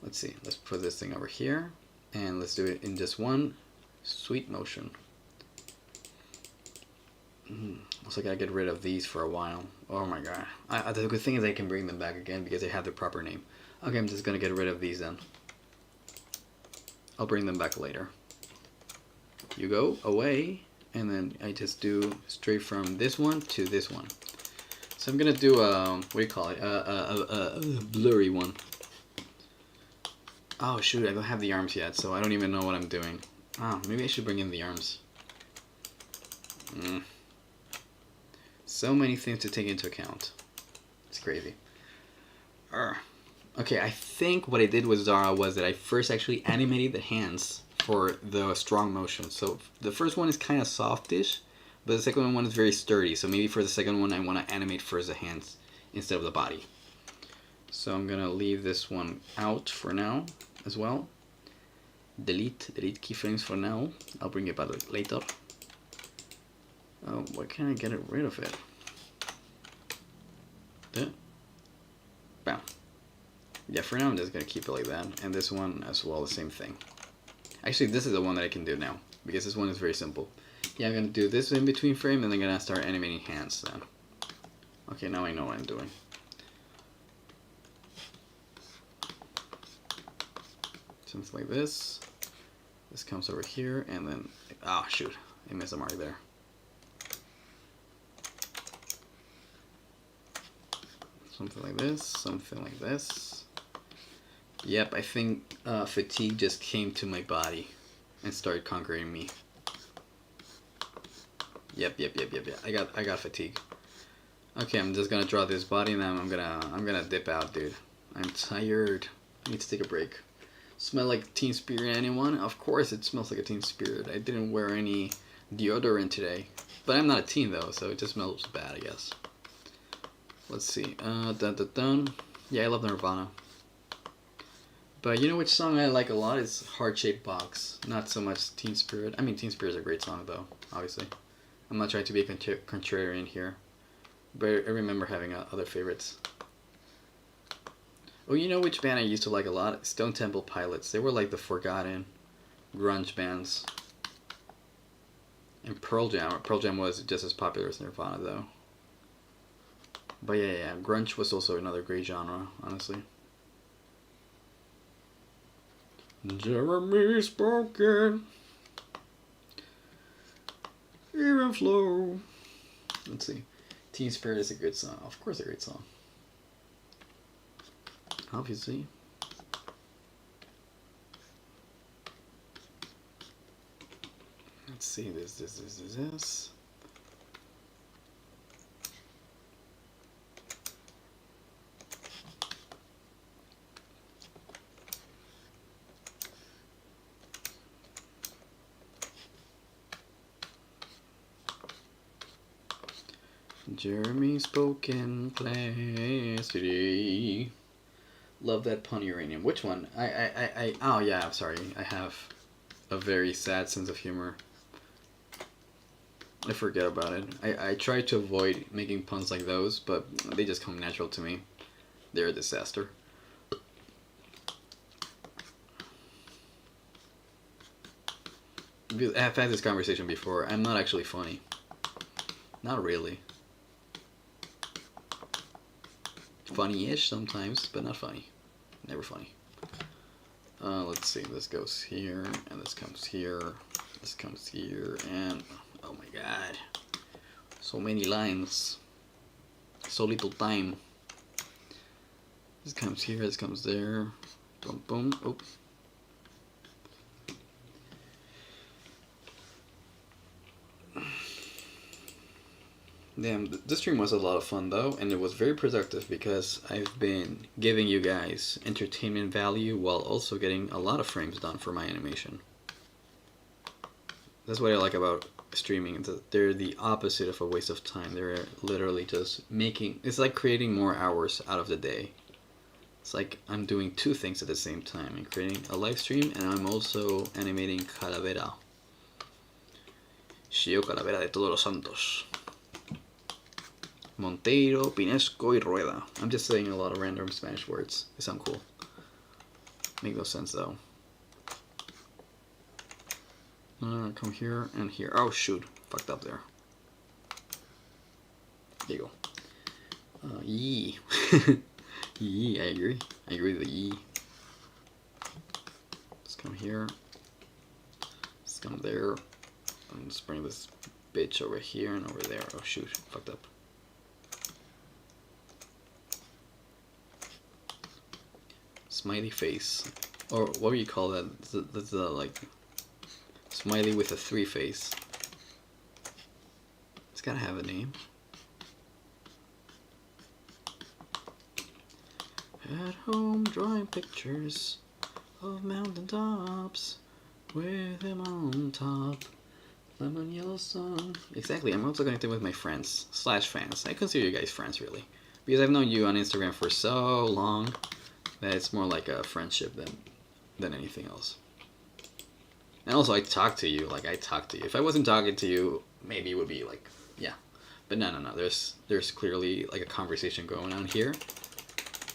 Let's see. Let's put this thing over here. And let's do it in just 1 sweet motion. Also, I gotta get rid of these for a while. Oh my god. The good thing is I can bring them back again because they have the proper name. Okay, I'm just gonna get rid of these then. I'll bring them back later. You go away, and then I just do straight from this one to this one. So I'm gonna do what do you call it? A blurry one. Oh shoot, I don't have the arms yet, so I don't even know what I'm doing. Ah, maybe I should bring in the arms. So many things to take into account. It's crazy. Okay, I think what I did with Zara was that I first actually animated the hands for the strong motion. So the first one is kind of softish, but the second one is very sturdy. So maybe for the second one I want to animate first the hands instead of the body. So I'm gonna leave this one out for now as well. Delete keyframes for now. I'll bring it back later. Oh, why can't I get rid of it? There. Bam. Yeah, for now I'm just gonna keep it like that. And this one as well, the same thing. Actually, this is the one that I can do now, because this one is very simple. Yeah, I'm gonna do this in between frame, and then I'm gonna start animating hands then. Okay, now I know what I'm doing. Something like this. This comes over here, and then, ah, shoot, I missed a mark there. Something like this, something like this. Yep, I think fatigue just came to my body and started conquering me. Yep. I got fatigue. Okay, I'm just gonna draw this body, and then I'm gonna dip out, dude. I'm tired. I need to take a break. Smell like Teen Spirit, anyone? Of course it smells like a Teen Spirit. I didn't wear any deodorant today. But I'm not a teen though, so it just smells bad, I guess. Let's see. Dun. Yeah, I love Nirvana. But you know which song I like a lot is Heart Shaped Box. Not so much Teen Spirit. I mean, Teen Spirit is a great song though, obviously. I'm not trying to be a contrarian here. But I remember having other favorites. Oh, you know which band I used to like a lot? Stone Temple Pilots. They were like the forgotten grunge bands. And Pearl Jam. Pearl Jam was just as popular as Nirvana though. But yeah, grunge was also another great genre, honestly. Jeremy spoken. Even flow. Let's see. Teen Spirit is a good song. Of course, a great song. Obviously. Let's see. This. Jeremy spoken class today. Love that pun, Uranium. Which one? Oh yeah, I'm sorry. I have a very sad sense of humor. I forget about it. I try to avoid making puns like those, but they just come natural to me. They're a disaster. I've had this conversation before. I'm not actually funny. Not really. Funny-ish sometimes, but not funny. Never funny. Let's see. This goes here, and this comes here. This comes here, and oh my god, so many lines, so little time. This comes here. This comes there. Boom, boom. Oh. Damn, this stream was a lot of fun though, and it was very productive because I've been giving you guys entertainment value while also getting a lot of frames done for my animation. That's what I like about streaming. They're the opposite of a waste of time. They're literally just making, it's like creating more hours out of the day. It's like I'm doing two things at the same time. I'm creating a live stream and I'm also animating Calavera. Shio Calavera de Todos los Santos. Monteiro, Pinesco, y Rueda. I'm just saying a lot of random Spanish words. They sound cool. Make no sense though. Come here and here. Oh shoot, fucked up there. There you go. Yee. Yee, I agree. I agree with the yee. Let's come here. Let's come there. Let's bring this bitch over here and over there. Oh shoot, fucked up. Smiley face. Or what do you call that? That's the like smiley with a 3 face. It's gotta have a name. At home drawing pictures of mountain tops with him on top. Lemon yellow sun. Exactly, I'm also connected with my friends / fans. I consider you guys friends really. Because I've known you on Instagram for so long that it's more like a friendship than anything else. And also I talk to you, like I talk to you. If I wasn't talking to you, maybe it would be like, yeah. But no. There's clearly like a conversation going on here.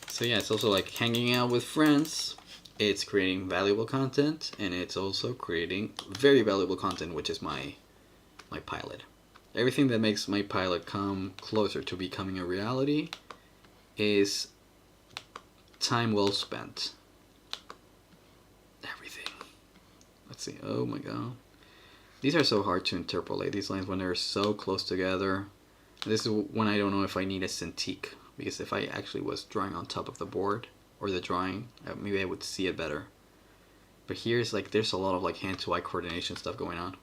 So yeah, it's also like hanging out with friends. It's creating valuable content, and it's also creating very valuable content, which is my pilot. Everything that makes my pilot come closer to becoming a reality is time well spent. Everything. Let's see. Oh my god. These are so hard to interpolate, these lines, when they're so close together. This is when I don't know if I need a Cintiq, because if I actually was drawing on top of the board, or the drawing, maybe I would see it better. But here's like, there's a lot of like hand-to-eye coordination stuff going on.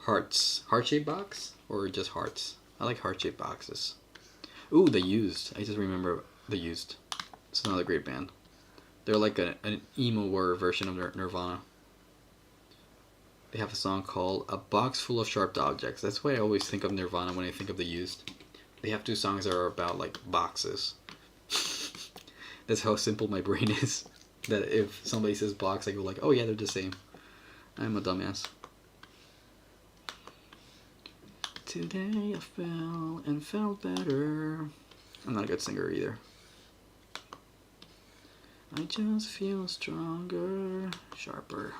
Hearts. Heart-shaped box? Or just hearts? I like heart-shaped boxes. Ooh, The Used. I just remember The Used. It's another great band. They're like an emo-ware version of Nirvana. They have a song called A Box Full of Sharp Objects. That's why I always think of Nirvana when I think of The Used. They have 2 songs that are about like boxes. That's how simple my brain is. That if somebody says box, I go like, oh yeah, they're the same. I'm a dumbass. Today I fell and felt better. I'm not a good singer either. I just feel stronger, sharper.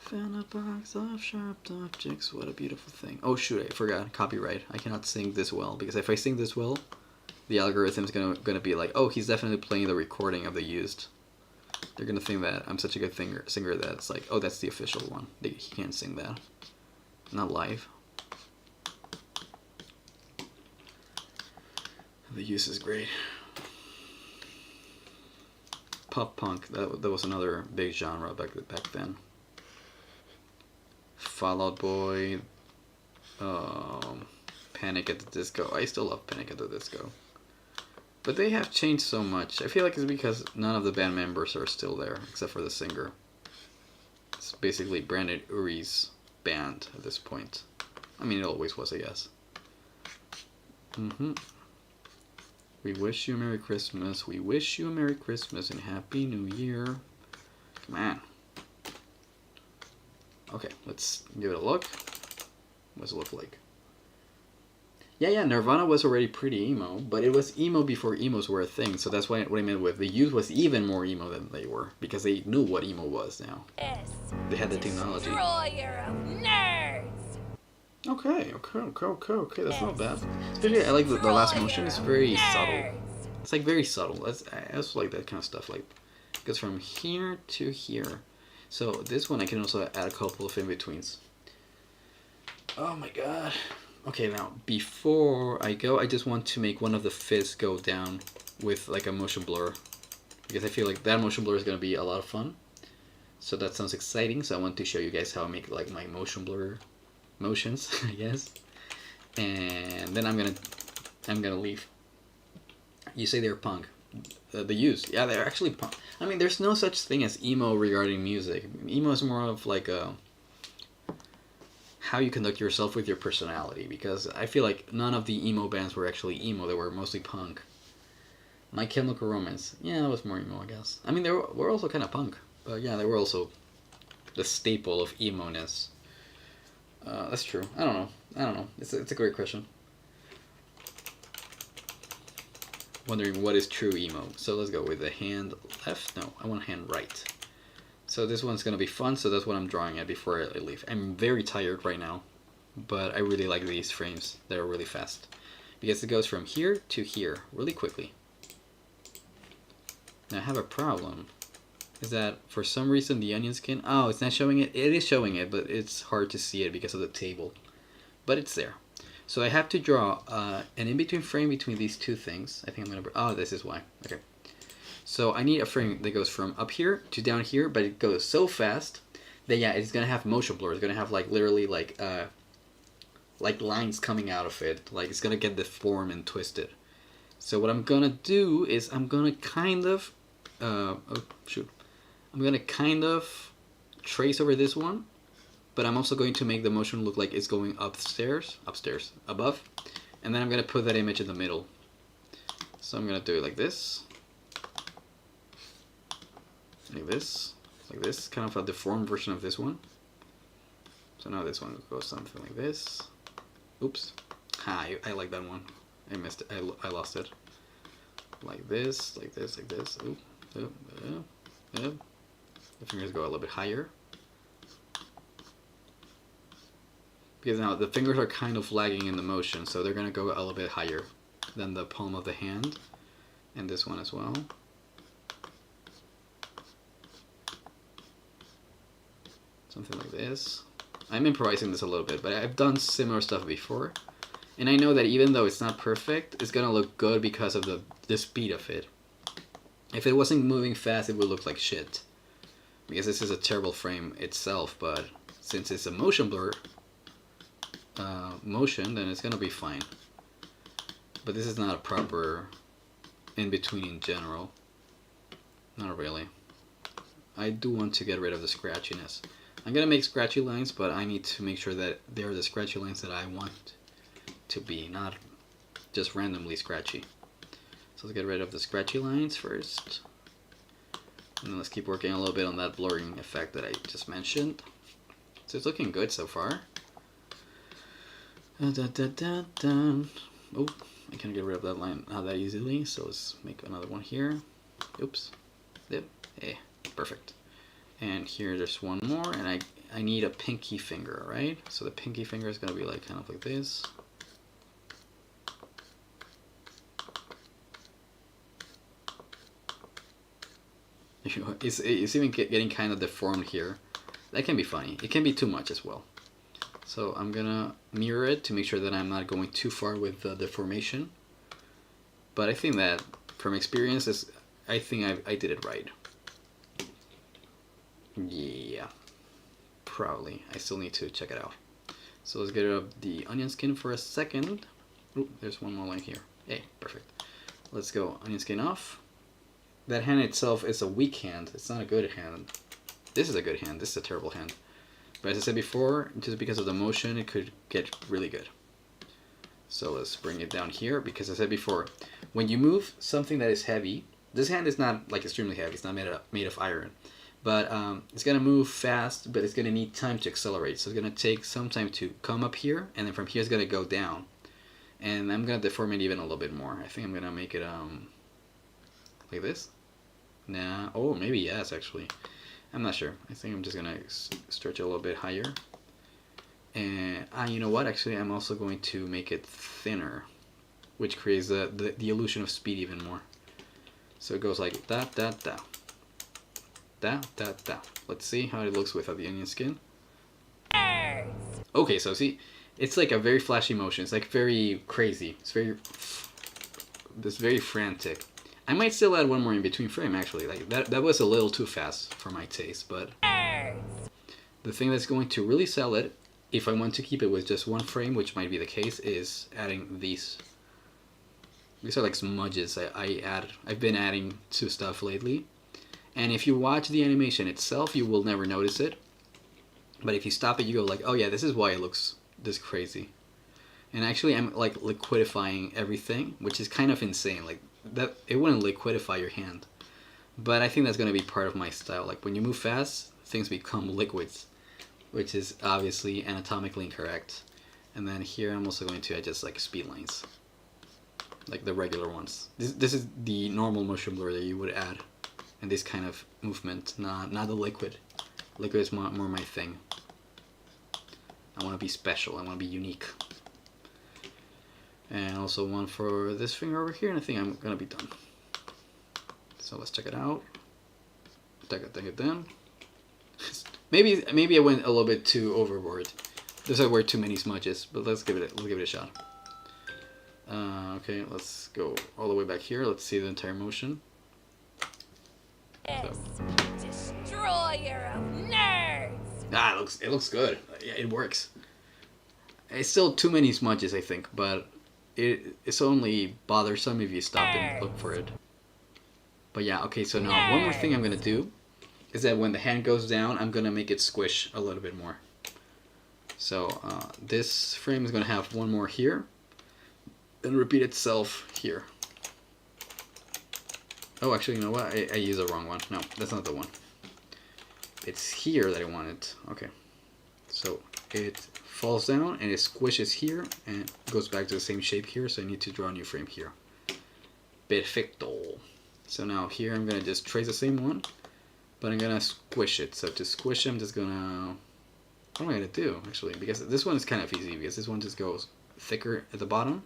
Found a box of sharp objects. What a beautiful thing. Oh shoot, I forgot. Copyright. I cannot sing this well, because if I sing this well, the algorithm's gonna be like, oh, he's definitely playing the recording of The Used. They're gonna think that I'm such a good singer that it's like, oh, that's the official one. He can't sing that. Not live. The Used is great. Pop punk. That was another big genre back then. Fall Out Boy. Panic at the Disco. I still love Panic at the Disco. But they have changed so much. I feel like it's because none of the band members are still there, except for the singer. It's basically Brandon Urie's band at this point. I mean, it always was, I guess. We wish you a Merry Christmas. We wish you a Merry Christmas and Happy New Year. Come on. Okay, let's give it a look. What does it look like? Yeah, Nirvana was already pretty emo, but it was emo before emos were a thing, so that's what I meant with The Used was even more emo than they were, because they knew what emo was now. They had the technology. Destroyer of nerds. Okay, that's not bad. Especially, I like the last motion, it's very subtle. It's like very subtle. I also like that kind of stuff, like, it goes from here to here. So this one I can also add a couple of in-betweens. Oh my god. Okay, now before I go, I just want to make one of the fists go down with like a motion blur, because I feel like that motion blur is going to be a lot of fun. So that sounds exciting, so I want to show you guys how I make like my motion blur motions, I guess. And then I'm gonna leave. You say they're punk. The Used. Yeah, they're actually punk. I mean, there's no such thing as emo regarding music. Emo is more of like a how you conduct yourself with your personality, because I feel like none of the emo bands were actually emo. They were mostly punk. My Chemical Romance, yeah, that was more emo, I guess. I mean, they were also kind of punk, but yeah, they were also the staple of emo-ness. That's true. I don't know. It's a great question. Wondering what is true emo. So let's go with the hand left. No, I want hand right. So this one's gonna be fun, so that's what I'm drawing at before I leave. I'm very tired right now. but I really like these frames. They're really fast because it goes from here to here really quickly. Now I have a problem. Is that for some reason the onion skin, oh, it's not showing it. It is showing it, but it's hard to see it because of the table. But it's there. So I have to draw an in-between frame between these two things. I think I'm gonna, oh, this is why. Okay. So I need a frame that goes from up here to down here, but it goes so fast that, yeah, it's gonna have motion blur. It's gonna have like literally like lines coming out of it. Like it's gonna get deformed and twisted. So what I'm gonna do is I'm gonna kind of, oh shoot. I'm gonna kind of trace over this one, but I'm also going to make the motion look like it's going upstairs, above, and then I'm gonna put that image in the middle. So I'm gonna do it like this, like this, kind of a deformed version of this one. So now this one goes something like this. Oops, I like that one. I missed it. I lost it. Like this, like this, like this. Oop, oop, oop, oop. The fingers go a little bit higher. Because now the fingers are kind of lagging in the motion, so they're going to go a little bit higher than the palm of the hand. And this one as well. Something like this. I'm improvising this a little bit, but I've done similar stuff before. And I know that even though it's not perfect, it's going to look good because of the speed of it. If it wasn't moving fast, it would look like shit. Because this is a terrible frame itself, but since it's a motion blur motion, then it's gonna be fine. But this is not a proper in-between in general. Not really. I do want to get rid of the scratchiness. I'm gonna make scratchy lines, but I need to make sure that they're the scratchy lines that I want to be, not just randomly scratchy. So let's get rid of the scratchy lines first. And then let's keep working a little bit on that blurring effect that I just mentioned. So it's looking good so far. Oh, I can't get rid of that line not that easily, so let's make another one here. Oops. Yep. Hey, perfect. And here there's one more, and I need a pinky finger, right? So the pinky finger is going to be like kind of like this. It's even getting kind of deformed here. That can be funny. It can be too much as well. So I'm gonna mirror it to make sure that I'm not going too far with the deformation. But I think that from experience, I think I did it right. Yeah, probably. I still need to check it out. So let's get rid of the onion skin for a second. Ooh, there's one more line here. Hey, perfect. Let's go onion skin off. That hand itself is a weak hand. It's not a good hand. This is a good hand. This is a terrible hand. But as I said before, just because of the motion, it could get really good. So let's bring it down here, because as I said before, when you move something that is heavy, this hand is not like extremely heavy. It's not made of iron. But it's going to move fast, but it's going to need time to accelerate. So it's going to take some time to come up here, and then from here it's going to go down. And I'm going to deform it even a little bit more. I think I'm going to make it like this. Nah, oh, maybe yes, actually. I'm not sure. I think I'm just gonna stretch it a little bit higher. And you know what? Actually, I'm also going to make it thinner, which creates the illusion of speed even more. So it goes like da da da, da da da. Let's see how it looks without the onion skin. Okay, so see, it's like a very flashy motion. It's like very crazy. It's very frantic. I might still add one more in between frame, actually. Like that was a little too fast for my taste, but the thing that's going to really sell it, if I want to keep it with just one frame, which might be the case, is adding these. These are like smudges I've been adding to stuff lately. And if you watch the animation itself, you will never notice it. But if you stop it, you go like, oh yeah, this is why it looks this crazy. And actually, I'm like liquidifying everything, which is kind of insane. Like that, it wouldn't liquidify your hand, but I think that's going to be part of my style. Like when you move fast, things become liquids, which is obviously anatomically incorrect. And then here, I'm also going to adjust like speed lines, like the regular ones. This is the normal motion blur that you would add, and this kind of movement, not the liquid. Liquid is more my thing. I want to be special. I want to be unique. And also one for this finger over here, and I think I'm gonna be done. So let's check it out. Take it down. Maybe I went a little bit too overboard. There's like too many smudges, but let's give it a shot. Okay, let's go all the way back here. Let's see the entire motion. Yes. Destroyer of nerds. Ah, it looks good. Yeah, it works. It's still too many smudges, I think, but it's only bothersome if you stop and look for it. But yeah, okay, so now one more thing I'm gonna do is that when the hand goes down, I'm gonna make it squish a little bit more. So this frame is gonna have one more here, and repeat itself here. Oh, actually, you know what? I used the wrong one. No, that's not the one. It's here that I wanted. Okay. So it falls down and it squishes here and goes back to the same shape here. So I need to draw a new frame here. Perfecto. So now here I'm going to just trace the same one, but I'm going to squish it. So to squish it, I'm just going to... What am I going to do, actually? Because this one is kind of easy, because this one just goes thicker at the bottom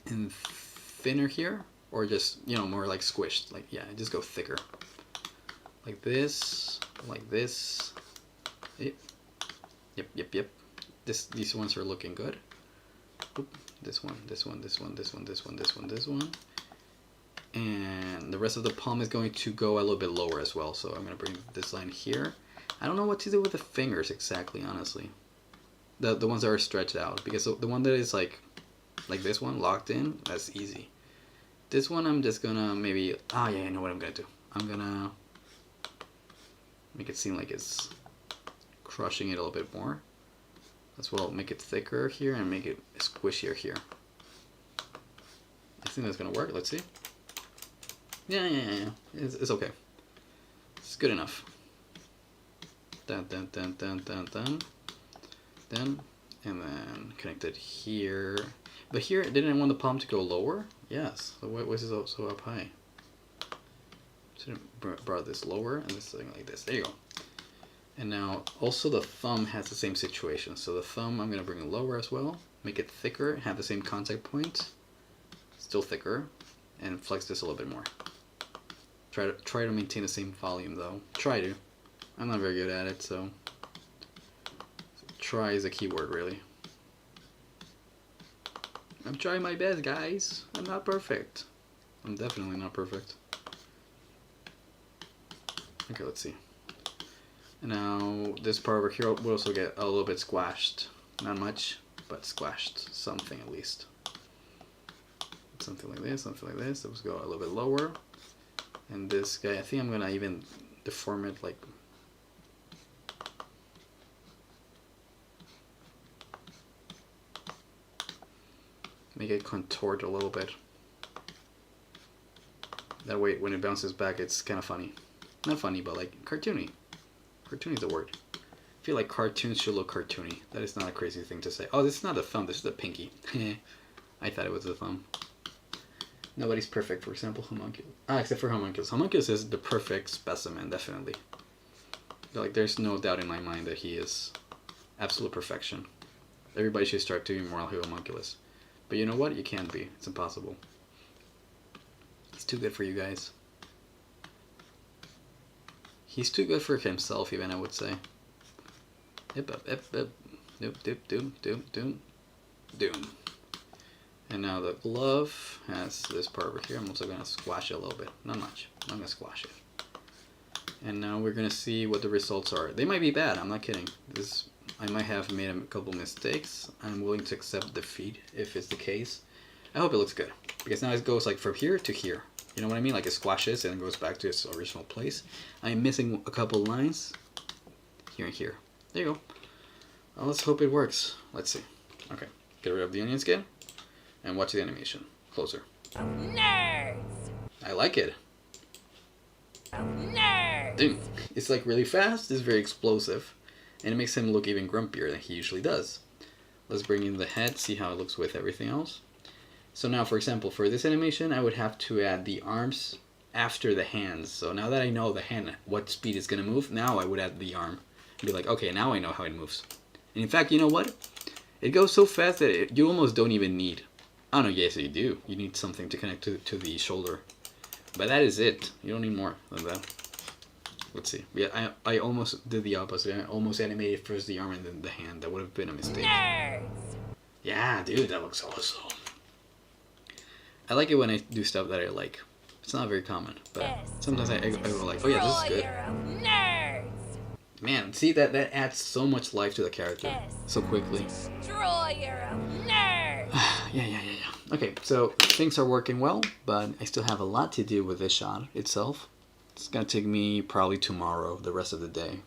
and thinner here, or just, you know, more like squished. Like, yeah, just go thicker. Like this, like this. Yep. These ones are looking good. Oop. This one. And the rest of the palm is going to go a little bit lower as well. So I'm going to bring this line here. I don't know what to do with the fingers exactly, honestly. The ones that are stretched out. Because the one that is like this one, locked in, that's easy. This one I'm just going to maybe... Ah, yeah, I know what I'm going to do. I'm going to make it seem like it's crushing it a little bit more. As well, make it thicker here and make it squishier here. I think that's going to work. Let's see. Yeah. It's okay. It's good enough. Dun. And then connect it here. But here, didn't I want the palm to go lower? Yes. So why was it so up high? Should have brought this lower and this thing like this. There you go. And now also the thumb has the same situation. So the thumb I'm going to bring it lower as well. Make it thicker, have the same contact point. Still thicker. And flex this a little bit more. Try to maintain the same volume though. Try to. I'm not very good at it, so try is a key word really. I'm trying my best, guys. I'm not perfect. I'm definitely not perfect. Okay, let's see. And now this part over here will also get a little bit squashed. Not much, but squashed. Something at least. Something like this, Let's go a little bit lower. And this guy, I think I'm gonna even deform it like... Make it contort a little bit. That way when it bounces back it's kind of funny. Not funny, but like cartoony. Cartoony is the word. I feel like cartoons should look cartoony. That is not a crazy thing to say. Oh, this is not the thumb, this is the pinky. I thought it was the thumb. Nobody's perfect, for example, Homunculus. Except for Homunculus. Homunculus is the perfect specimen, definitely. Like, there's no doubt in my mind that he is absolute perfection. Everybody should start doing more like Homunculus. But you know what? You can't be. It's impossible. He's too good for you guys. He's too good for himself, even, I would say. Doom. And now the glove has this part over here. I'm also going to squash it a little bit. Not much. I'm going to squash it. And now we're going to see what the results are. They might be bad. I'm not kidding. I might have made a couple mistakes. I'm willing to accept defeat if it's the case. I hope it looks good. Because now it goes like from here to here. You know what I mean? Like it squashes and it goes back to its original place. I'm missing a couple lines. Here and here. There you go. Well, let's hope it works. Let's see. Okay. Get rid of the onion skin. And watch the animation. Closer. Nerds! I like it. Nerds! Dude, it's like really fast. It's very explosive. And it makes him look even grumpier than he usually does. Let's bring in the head, see how it looks with everything else. So now, for example, for this animation, I would have to add the arms after the hands. So now that I know the hand, what speed it's going to move, now I would add the arm. Be like, okay, now I know how it moves. And in fact, you know what? It goes so fast that you almost don't even need. Oh no, yes you do. You need something to connect to the shoulder. But that is it. You don't need more than that. Let's see. Yeah, I almost did the opposite. I almost animated first the arm and then the hand. That would have been a mistake. Nerds! Yeah, dude, that looks awesome. I like it when I do stuff that I like. It's not very common, but sometimes I go like, oh yeah, this is good. Destroyer of nerds! Man, see that adds so much life to the character so quickly. Destroyer of nerds! Yeah. Okay, so things are working well, but I still have a lot to do with this shot itself. It's gonna take me probably tomorrow, the rest of the day.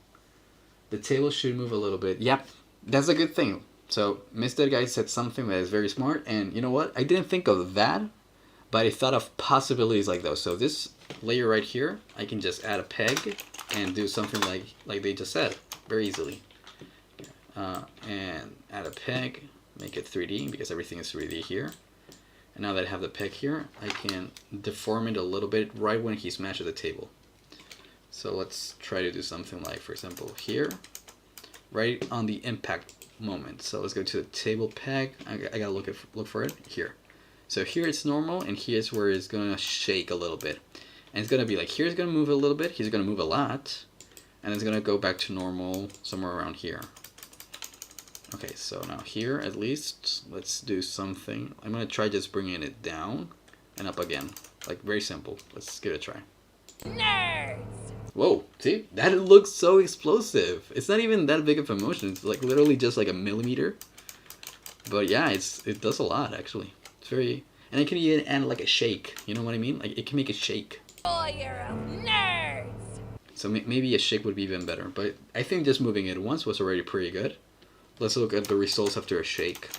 The table should move a little bit. Yep, that's a good thing. So Mr. Guy said something that is very smart, and you know what? I didn't think of that, but I thought of possibilities like those. So this layer right here, I can just add a peg and do something like they just said, very easily. And add a peg, make it 3D because everything is 3D here. And now that I have the peg here, I can deform it a little bit right when he smashes the table. So let's try to do something like, for example, here, right on the impact moment. So let's go to the table peg. I gotta look for it here. So here it's normal, and here's where it's gonna shake a little bit. And it's gonna be like, here's gonna move a little bit, here's gonna move a lot, and it's gonna go back to normal somewhere around here. Okay, so now here at least, let's do something. I'm gonna try just bringing it down and up again. Like, very simple. Let's give it a try. Nerds! Whoa, see? That looks so explosive. It's not even that big of a motion. It's like literally just like a millimeter. But yeah, it does a lot actually. It's very, and it can even add like a shake. You know what I mean? Like it can make it shake. Destroyer of nerds! So maybe a shake would be even better. But I think just moving it once was already pretty good. Let's look at the results after a shake.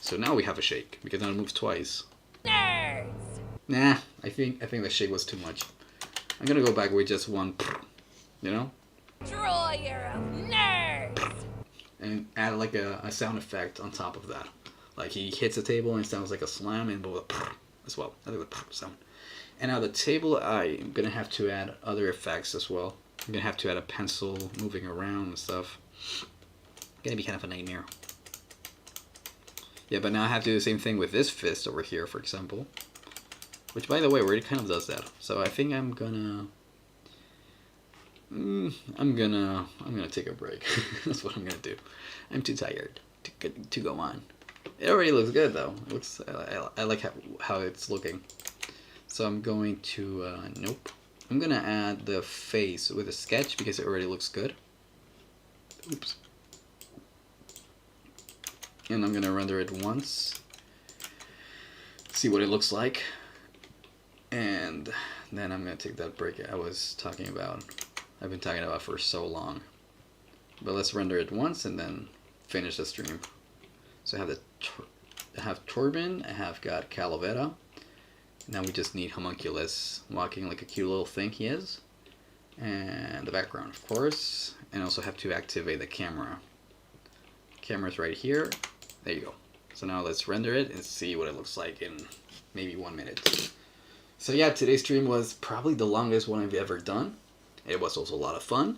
So now we have a shake because now it moves twice. Nerds! Nah, I think the shake was too much. I'm gonna go back with just one, you know? Destroyer of nerds! And add like a sound effect on top of that. Like he hits the table and it sounds like a slam and as well. I like the sound. And now the table, I'm gonna have to add other effects as well. I'm gonna have to add a pencil moving around and stuff. Gonna be kind of a nightmare. Yeah, but now I have to do the same thing with this fist over here, for example. Which, by the way, already kind of does that. So I think I'm gonna take a break. That's what I'm gonna do. I'm too tired to go on. It already looks good though. It looks I like how it's looking. So I'm going to nope. I'm gonna add the face with a sketch because it already looks good. Oops. And I'm gonna render it once. See what it looks like. And then I'm gonna take that break I was talking about. I've been talking about for so long. But let's render it once and then finish the stream. So I have Torben, I have got Calavera. Now we just need Homunculus walking like a cute little thing he is. And the background, of course. And also have to activate the camera. Camera's right here. There you go. So now let's render it and see what it looks like in maybe 1 minute. So yeah, today's stream was probably the longest one I've ever done. It was also a lot of fun.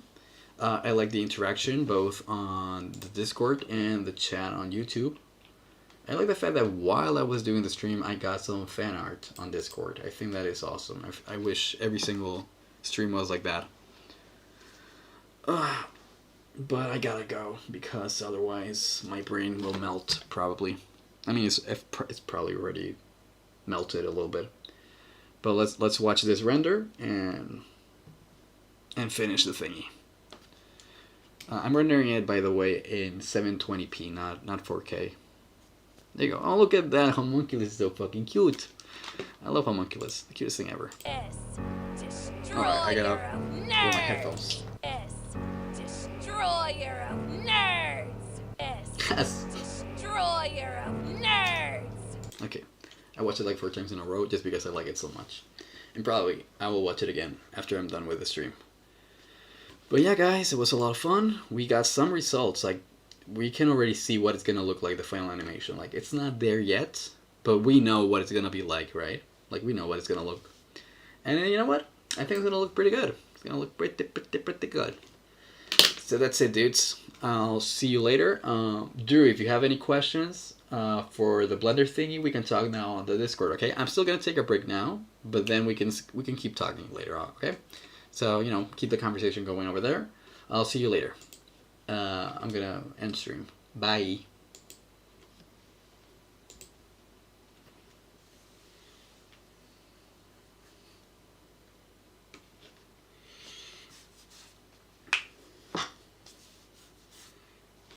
I like the interaction both on the Discord and the chat on YouTube. I like the fact that while I was doing the stream, I got some fan art on Discord. I think that is awesome. I wish every single stream was like that. But I gotta go because otherwise my brain will melt probably. I mean, it's probably already melted a little bit. But let's watch this render and finish the thingy. I'm rendering it, by the way, in 720p, not 4K. There you go. Oh, look at that. Homunculus is so fucking cute. I love Homunculus. The cutest thing ever. Destroyer I gotta of put my nerds! headphones. Destroyer of nerds! Yes. Destroyer of nerds! Okay. I watched it like 4 times in a row just because I like it so much. And probably I will watch it again after I'm done with the stream. But yeah, guys, it was a lot of fun. We got some results. Like, we can already see what it's gonna look like, the final animation. Like, it's not there yet, but we know what it's gonna be like, right? Like, we know what it's gonna look. And you know what? I think it's gonna look pretty good. It's gonna look pretty good. So that's it, dudes. I'll see you later. Drew, if you have any questions for the Blender thingy, we can talk now on the Discord. Okay, I'm still gonna take a break now, but then we can keep talking later on. Okay, so keep the conversation going over there. I'll see you later. I'm gonna end stream. Bye.